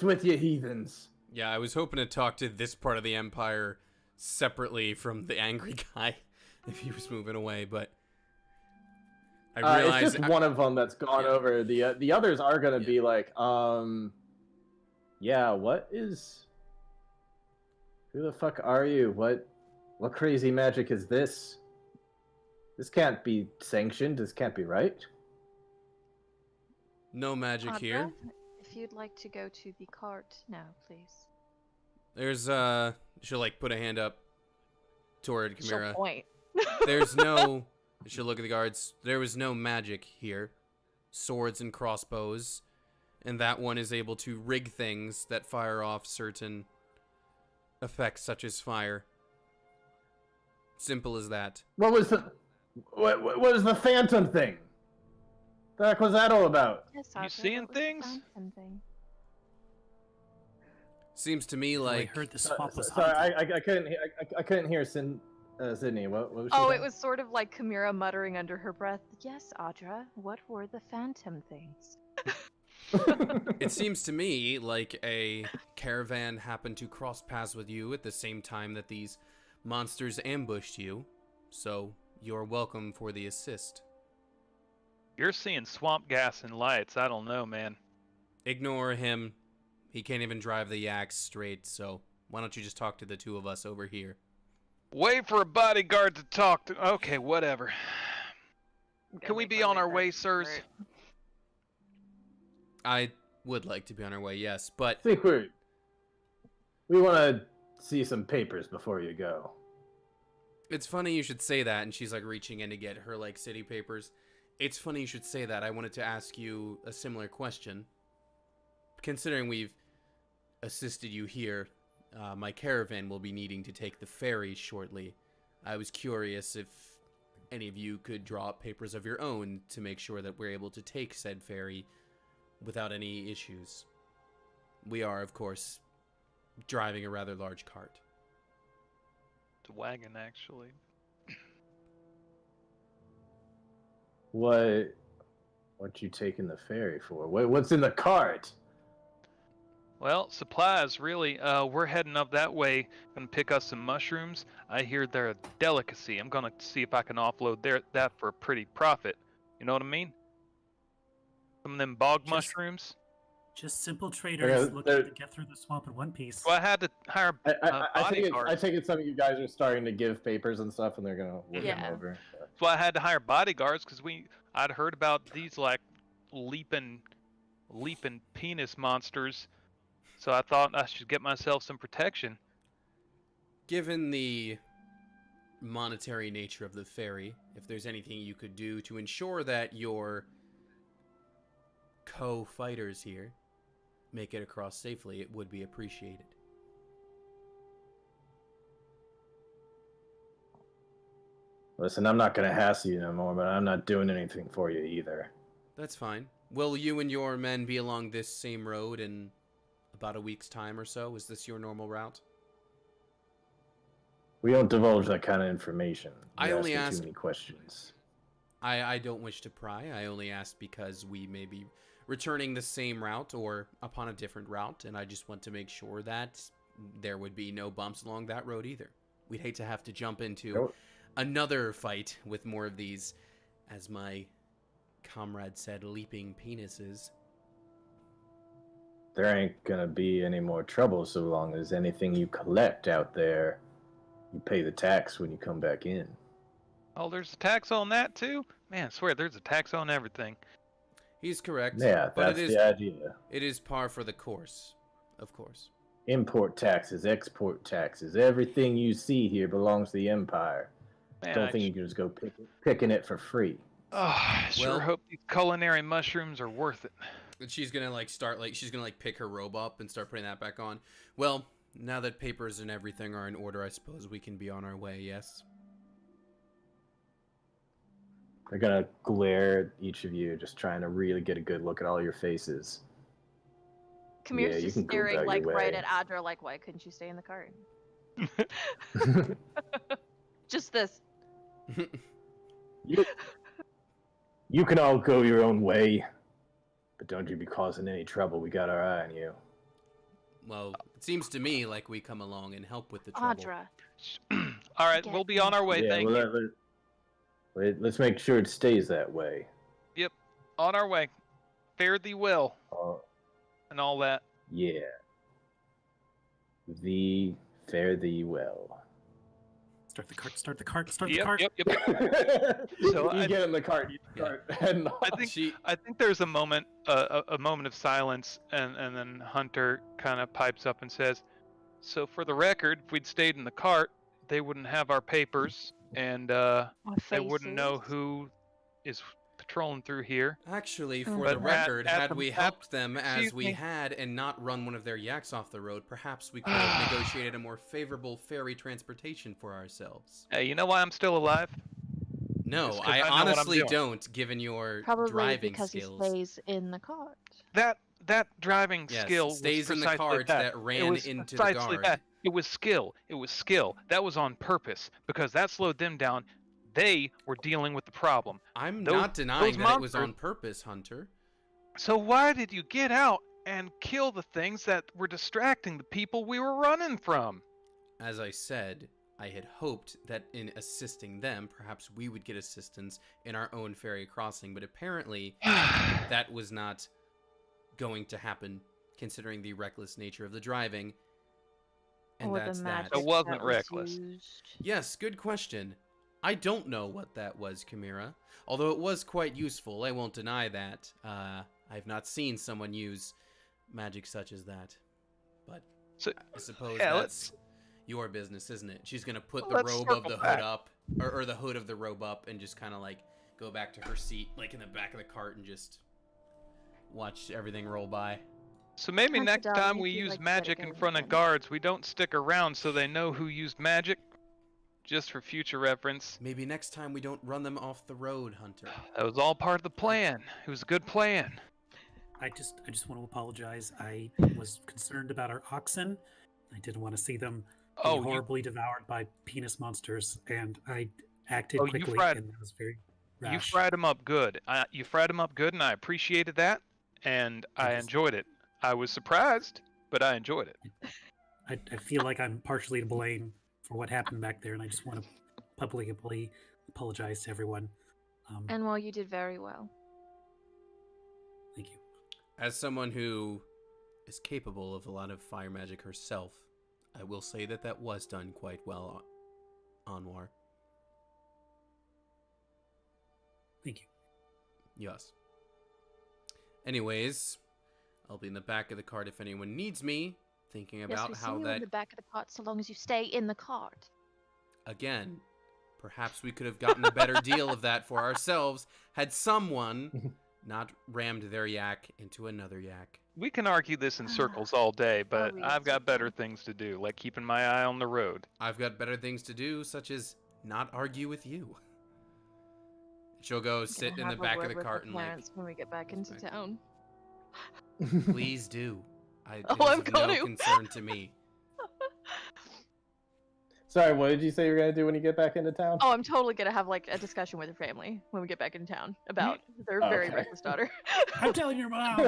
with you heathens? Yeah, I was hoping to talk to this part of the Empire separately from the angry guy if he was moving away, but I realized it's just one of them that's gone Yeah. over. The others are gonna be like, yeah, what is? Who the fuck are you? What crazy magic is this? This can't be sanctioned. This can't be right. no magic here. Audra, if you'd like to go to the cart now, please. There's she'll put a hand up toward She'll Chimera. point. There's no she'll look at the guards. There was no magic here. Swords and crossbows and that one is able to rig things that fire off certain effects, such as fire. Simple as that. What was the phantom thing? The heck was that all about? Yes, You Audra, seeing what was the things? fountain thing? Seems to me I like heard the swamp was Sorry, haunted. I couldn't hear Sydney. What was she Oh, saying? it was sort of like Chimera muttering under her breath. Yes, Audra, what were the phantom things? it seems to me like a caravan happened to cross paths with you at the same time that these monsters ambushed you. So you're welcome for the assist. You're seeing swamp gas and lights. I don't know, man. Ignore him. He can't even drive the yaks straight, so why don't you just talk to the two of us over here? Wait for a bodyguard to talk to. Okay, whatever. I'm Can gonna we make be my on our back way, to sirs? work. I would like to be on our way, yes, but Secret. We want to see some papers before you go. it's funny you should say that. And she's like reaching in to get her like city papers. It's funny you should say that. I wanted to ask you a similar question. Considering we've assisted you here, my caravan will be needing to take the ferry shortly. I was curious if any of you could draw up papers of your own to make sure that we're able to take said ferry without any issues. We are, of course, driving a rather large cart. It's a wagon, actually. What you taking the ferry for? What's in the cart? Well, supplies, really. We're heading up that way. Gonna pick us some mushrooms. I hear they're a delicacy. I'm gonna see if I can offload that for a pretty profit. You know what I mean? Some of them bog Just- mushrooms. Just simple traders looking they're- to get through the swamp in one piece. So I had to hire I bodyguards. take it some of you guys are starting to give papers and stuff, and they're gonna look Yeah. them over. So I had to hire bodyguards because I'd heard about these like leaping penis monsters. So I thought I should get myself some protection. Given the monetary nature of the ferry, if there's anything you could do to ensure that your co-fighters here make it across safely, it would be appreciated. Listen, I'm not gonna hassle you no more, but I'm not doing anything for you either. That's fine. Will you and your men be along this same road in about a week's time or so? Is this your normal route? We don't divulge that kind of information. I You're only asking ask- too many questions. I don't wish to pry. I only asked because we may be returning the same route or upon a different route, and I just want to make sure that there would be no bumps along that road either. We'd hate to have to jump into Nope. another fight with more of these, as my comrade said, leaping penises. There ain't gonna be any more trouble so long as anything you collect out there, you pay the tax when you come back in. Oh, there's a tax on that too? Man, I swear there's a tax on everything. He's correct. Yeah, but that's the idea. it is par for the course, of course. Import taxes, export taxes, everything you see here belongs to the Empire. Man, Don't think you can just go picking it for free. Oh, I sure Well- hope these culinary mushrooms are worth it. And she's gonna she's gonna pick her robe up and start putting that back on. Well, now that papers and everything are in order, I suppose we can be on our way, yes? They're gonna glare at each of you, just trying to really get a good look at all your faces. Chimera's Yeah, you just can go staring about like your right way. at Audra, like, why couldn't you stay in the cart? Just this. You can all go your own way, but don't you be causing any trouble. We got our eye on you. Well, it seems to me like we come along and help with the trouble. Audra. All right, Get we'll be on our way. Yeah, Thank well, you. let's make sure it stays that way. On our way. Fare thee well Oh, and all that. yeah. Fare thee well. Start the cart, start the cart, start the Yep, cart. yep, yep. So you I- get in the cart. You Yeah. start heading off. I think there's a moment of silence, and then Hunter kind of pipes up and says, "So for the record, if we'd stayed in the cart, they wouldn't have our papers, and they wouldn't know who is trolling through here. Actually, for But the record, at had the- we at- helped them as excuse we me. had and not run one of their yaks off the road, perhaps we could have negotiated a more favorable ferry transportation for ourselves. Hey, you know why I'm still alive? No, Just 'cause I I know what I'm honestly doing. don't, given your Probably driving because skills. he stays in the cart. That driving Yes, skill stays was in the precisely cart that It ran was into the precisely guard. that. It was skill. It was skill. That was on purpose because that slowed them down. They were dealing with the problem. I'm Those- not denying those that it was monsters- on purpose, Hunter. So why did you get out and kill the things that were distracting the people we were running from? As I said, I had hoped that in assisting them, perhaps we would get assistance in our own ferry crossing, but apparently that was not going to happen, considering the reckless nature of the driving. And Or that's the that. magic It wasn't that was reckless. used. Yes, good question. I don't know what that was, Chimera. Although it was quite useful, I won't deny that. I've not seen someone use magic such as that. But So- I suppose yeah, that's your business, isn't it? She's gonna put the Let's robe of circle the hood back. up, or the hood of the robe up, and just kind of like go back to her seat, like in the back of the cart, and just watch everything roll by. So maybe Hunter next Dog, time you we feel use like you magic better in go front of again. guards, we don't stick around so they know who used magic. Just for future reference. Maybe next time we don't run them off the road, Hunter. That was all part of the plan. It was a good plan. I just want to apologize. I was concerned about our oxen. I didn't want to see them be Oh, you, horribly devoured by penis monsters, and I acted Oh, you quickly, fried- and that was very you rash. fried them up good. You fried them up good, and I appreciated that, and I Yes. enjoyed it. I was surprised, but I enjoyed it. I feel like I'm partially to blame for what happened back there, and I just want to publicly apologize to everyone. And well, you did very well. Thank you. As someone who is capable of a lot of fire magic herself, I will say that that was done quite well, Anwar. Thank you. Yes. Anyways, I'll be in the back of the cart if anyone needs me, thinking Yes, about we see how you that, in the back of the cart so long as you stay in the cart. again, perhaps we could have gotten a better deal of that for ourselves had someone not rammed their yak into another yak. We can argue this in circles all day, but we I've got do. better things to do, like keeping my eye on the road. I've got better things to do, such as not argue with you. She'll go sit Gonna in the have a back of word the with cart the and like, parents when we get back into Okay. town. please do. It Oh, is I'm of no going to. concern to me. Sorry, what did you say you're gonna do when you get back into town? Oh, I'm totally gonna have like a discussion with her family when we get back in town about their very Okay. reckless daughter. I'm telling your mom.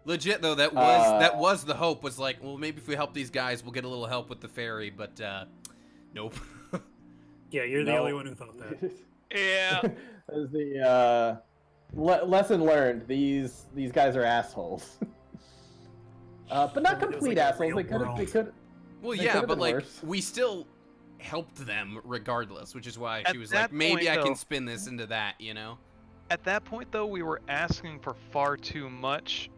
Legit though, that was the hope. Was like, well, maybe if we help these guys, we'll get a little help with the ferry. But nope. Yeah, you're the No. only one who thought that. Yeah. That was the lesson learned. These guys are assholes. But not It was complete like a assholes. real They could have. They world. could. Well, They yeah, could've but been like worse. we still helped them regardless, which is why At she was that like, maybe point, I can though- spin this into that, you know? At that point, though, we were asking for far too much.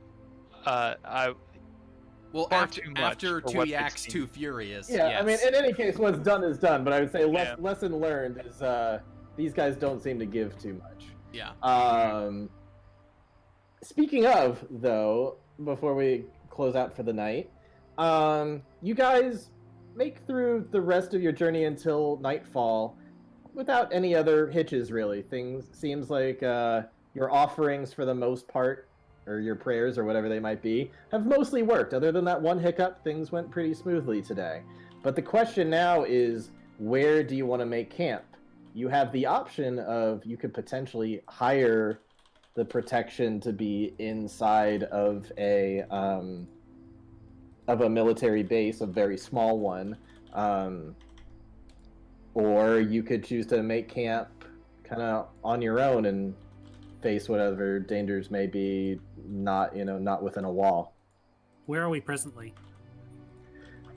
Well, Far after too much after for two what they've yaks, seen. too furious. Yeah, yes. I mean, in any case, what's done is done. But I would say Yeah. lesson learned is these guys don't seem to give too much. yeah. Speaking of, though, before we close out for the night, you guys make through the rest of your journey until nightfall without any other hitches, really. Things seems like your offerings, for the most part, or your prayers, or whatever they might be, have mostly worked. Other than that one hiccup, things went pretty smoothly today. But the question now is, where do you want to make camp? You have the option of you could potentially hire the protection to be inside of a military base, a very small one, or you could choose to make camp kind of on your own and face whatever dangers may be not within a wall. Where are we presently?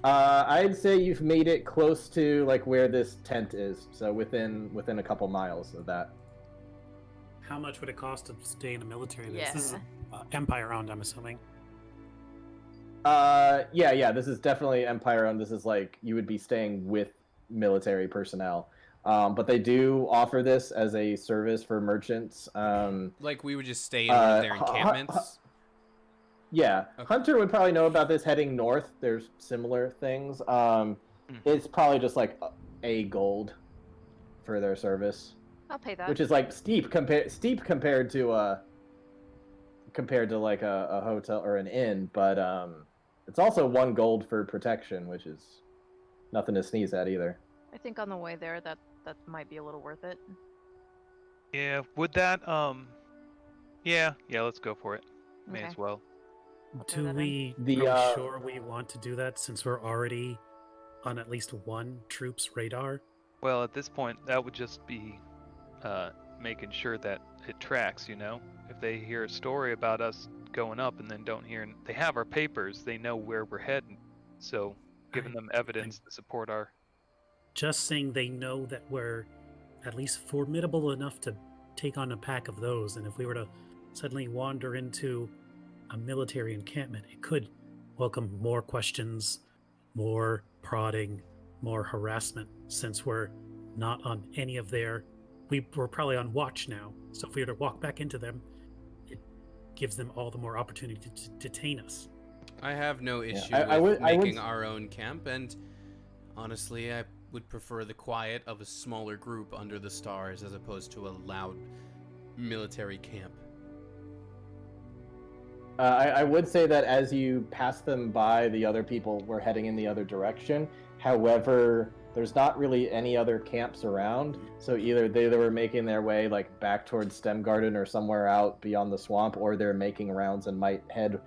I'd say you've made it close to like where this tent is, so within a couple miles of that. How much would it cost to stay in a military base? This is Yeah. Empire owned, I'm assuming. Yeah, this is definitely Empire owned. This is like you would be staying with military personnel. But they do offer this as a service for merchants. Like we would just stay in one of their Hu- hu- encampments. Yeah, Okay. Hunter would probably know about this heading north. There's similar things. Hmm. It's probably just like a gold for their service, I'll pay that. which is like steep compared to like a hotel or an inn, but it's also 1 gold for protection, which is nothing to sneeze at either. I think on the way there, that might be a little worth it. Yeah, would that yeah, let's go for it. May Okay. as well. I'll throw Do that in. we The, are we sure we want to do that since we're already on at least one troop's radar? Well, at this point, that would just be making sure that it tracks, you know? If they hear a story about us going up and then don't hear, they have our papers, they know where we're heading. So, giving them evidence to support our. Just saying they know that we're at least formidable enough to take on a pack of those, and if we were to suddenly wander into a military encampment, it could welcome more questions, more prodding, more harassment, since we're not on any of their... We're probably on watch now, so if we were to walk back into them, it gives them all the more opportunity to detain us. I have no issue I with would- making our own camp, and honestly, I would prefer the quiet of a smaller group under the stars as opposed to a loud military camp. I would say that as you pass them by, the other people were heading in the other direction. However, there's not really any other camps around, so either they were making their way like back towards Stem Garden or somewhere out beyond the swamp, or they're making rounds and might head.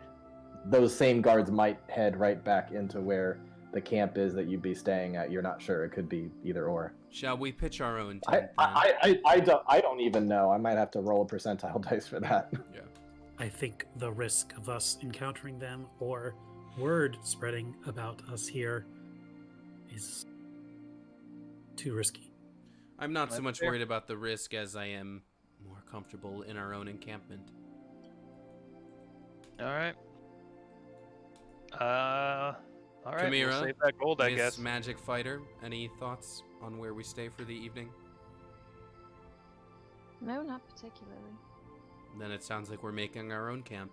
Those same guards might head right back into where the camp is that you'd be staying at. You're not sure. It could be either or. Shall we pitch our own I, tent? then? I don't even know. I might have to roll a percentile dice for that. Yeah. I think the risk of us encountering them or word spreading about us here is too risky. I'm not so That's much fair. worried about the risk as I am more comfortable in our own encampment. All right. All right. Chimera, We'll save that gold, I Miss guess. Magic Fighter, any thoughts on where we stay for the evening? No, not particularly. Then it sounds like we're making our own camp.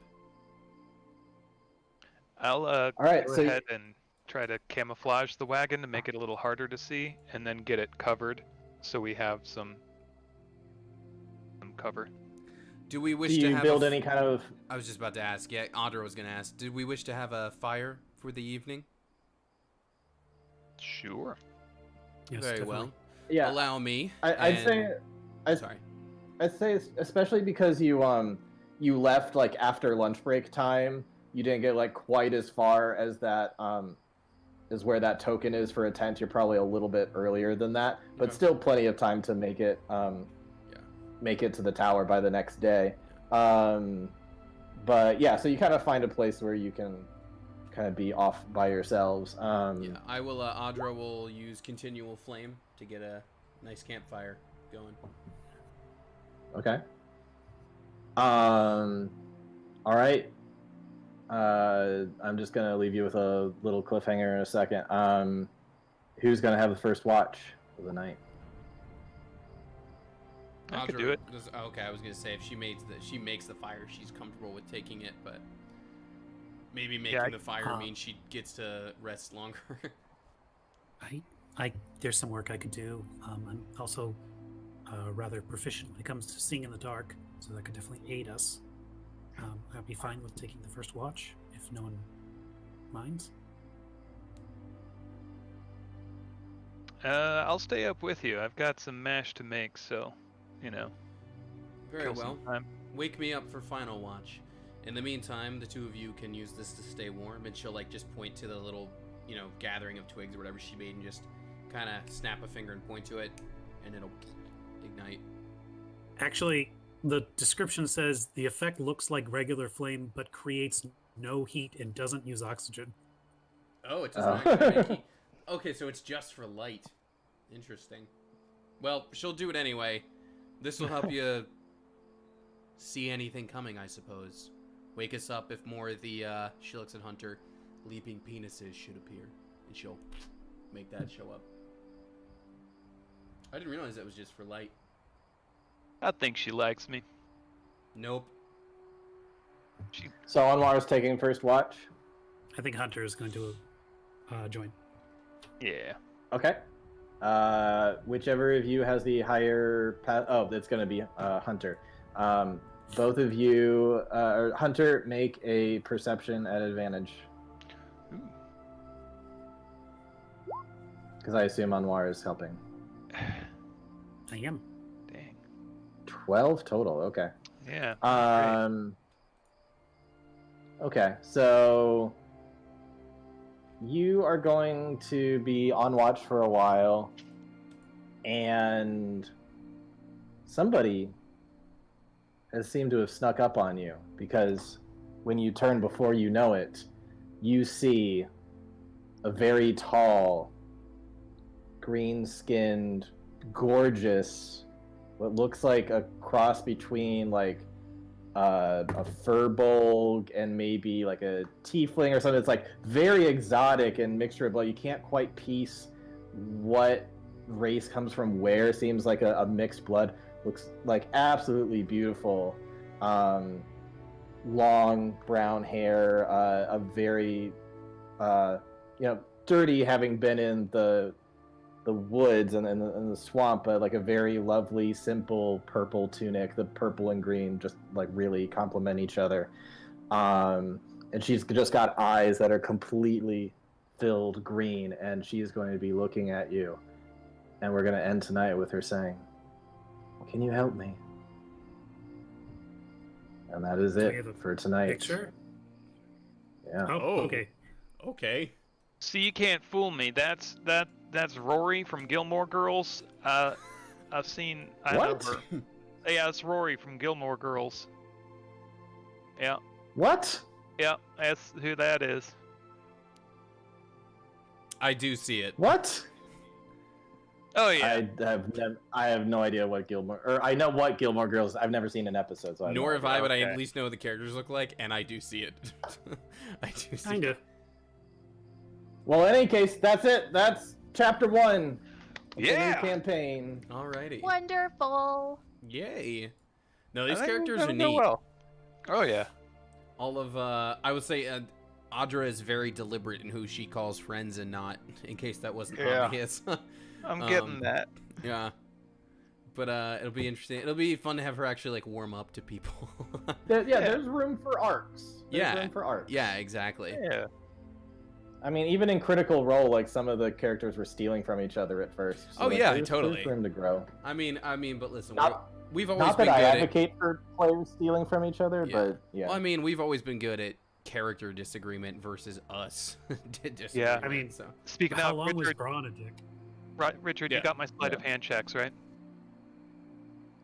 I'll All right, go so ahead and try to camouflage the wagon to make it a little harder to see, and then get it covered so we have some cover. Do we wish do to you have build a any kind of? I was just about to ask. Yeah, Audra was going to ask. Did we wish to have a fire for the evening? Sure. Yes, Very definitely. well. Yeah, Allow me. I'd and- say. Sorry. I'd say especially because you left like after lunch break time, you didn't get like quite as far as that is where that token is for a tent. You're probably a little bit earlier than that, but Okay. still plenty of time to make it make it to the tower by the next day. But yeah, so you kind of find a place where you can kind of be off by yourselves. Yeah, I will. Audra will use continual flame to get a nice campfire going. Okay. All right. I'm just gonna leave you with a little cliffhanger in a second. Who's gonna have the first watch of the night? I could Audra do it. okay, I was gonna say if she makes the fire, she's comfortable with taking it, but maybe making I- the fire means she gets to rest longer. I there's some work I could do. I'm also rather proficient when it comes to seeing in the dark, so that could definitely aid us. I'd be fine with taking the first watch if no one minds. I'll stay up with you. I've got some mash to make, so you know. Very kill well. some time. Wake me up for final watch. In the meantime, the two of you can use this to stay warm, and she'll like just point to the little, gathering of twigs or whatever she made, and just kind of snap a finger and point to it, and it'll ignite. Actually, the description says the effect looks like regular flame, but creates no heat and doesn't use oxygen. Oh, it doesn't Oh. actually make heat. Okay, so it's just for light. Interesting. Well, she'll do it anyway. This will help you see anything coming, I suppose. Wake us up if more of the, she looks at Hunter, leaping penises should appear. And she'll make that show up. I didn't realize that was just for light. I think she likes me. Nope. So Anwar's taking first watch. I think Hunter is going to join. Yeah. Okay. Whichever of you has the higher oh, that's going to be Hunter. Both of you, or Hunter, make a perception at advantage. Ooh. Because I assume Anwar is helping. I am. Dang. 12 total. Okay. Yeah. Okay, so you are going to be on watch for a while, and somebody has seemed to have snuck up on you, because when you turn before you know it, you see a very tall, green-skinned, gorgeous, what looks like a cross between like a furbolg and maybe like a tiefling or something. It's like very exotic and mixture of, like, you can't quite piece what race comes from where. Seems like a mixed blood. Looks like absolutely beautiful. Long brown hair, a very dirty, having been in the woods and the swamp, but like a very lovely, simple purple tunic. The purple and green just like really complement each other. And she's just got eyes that are completely filled green, and she's going to be looking at you. And we're going to end tonight with her saying, "Can you help me?" And that is Do we it have a for tonight. Picture? Yeah. Oh, Oh. okay. Okay. See, you can't fool me. That's Rory from Gilmore Girls. I've seen. I What? know her. Yeah, it's Rory from Gilmore Girls. Yeah, What? yeah, that's who that is. I do see it. What? Oh yeah. I have no idea what Gilmore, or I know what Gilmore Girls. I've never seen an episode, so I have Nor no have I, but I Okay. at least know what the characters look like, and I do see it. I do see Kinda. it. Well, in any case, that's it. That's chapter 1 of the Yeah. new campaign. Alrighty. Wonderful. Yay. No, I these think characters we're are gonna go neat. well. Oh yeah. All of, I would say, Audra is very deliberate in who she calls friends and not, in case that wasn't Yeah. obvious. I'm getting that. Yeah. But it'll be interesting. It'll be fun to have her actually like warm up to people. There's room for arcs. There's Yeah. room for arcs. Yeah, exactly. Yeah. I mean, even in Critical Role, like, some of the characters were stealing from each other at first. Oh, like, yeah, there's totally. room to grow. I mean, but listen, Not- we've always Not been that good I at. advocate for players stealing from each other, Yeah. but yeah. Well, I mean, we've always been good at character disagreement versus us. disagreement, Yeah. I mean, so. Speaking How of long was Richard, Braun a dick? right, Richard, Yeah. you got my sleight of Yeah. hand checks, right?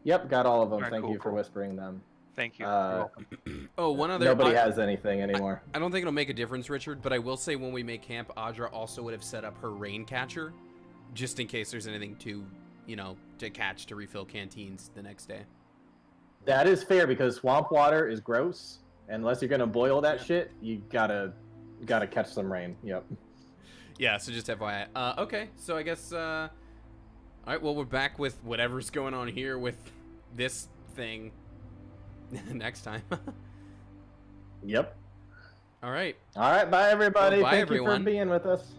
Yep, got all of them. Alright, Thank cool, you for cool. whispering them. Thank you. You're Uh, welcome. Oh, one other. Nobody I, has anything anymore. I don't think it'll make a difference, Richard, but I will say when we make camp, Audra also would have set up her rain catcher, just in case there's anything to catch to refill canteens the next day. That is fair, because swamp water is gross. Unless you're gonna boil that Yeah. shit, you gotta catch some rain. Yep. Yeah, so just FYI. Okay, so I guess. All right, well, we're back with whatever's going on here with this thing next time. Yep. All right. All right, bye everybody. Well, bye, Thank everyone. you for being with us.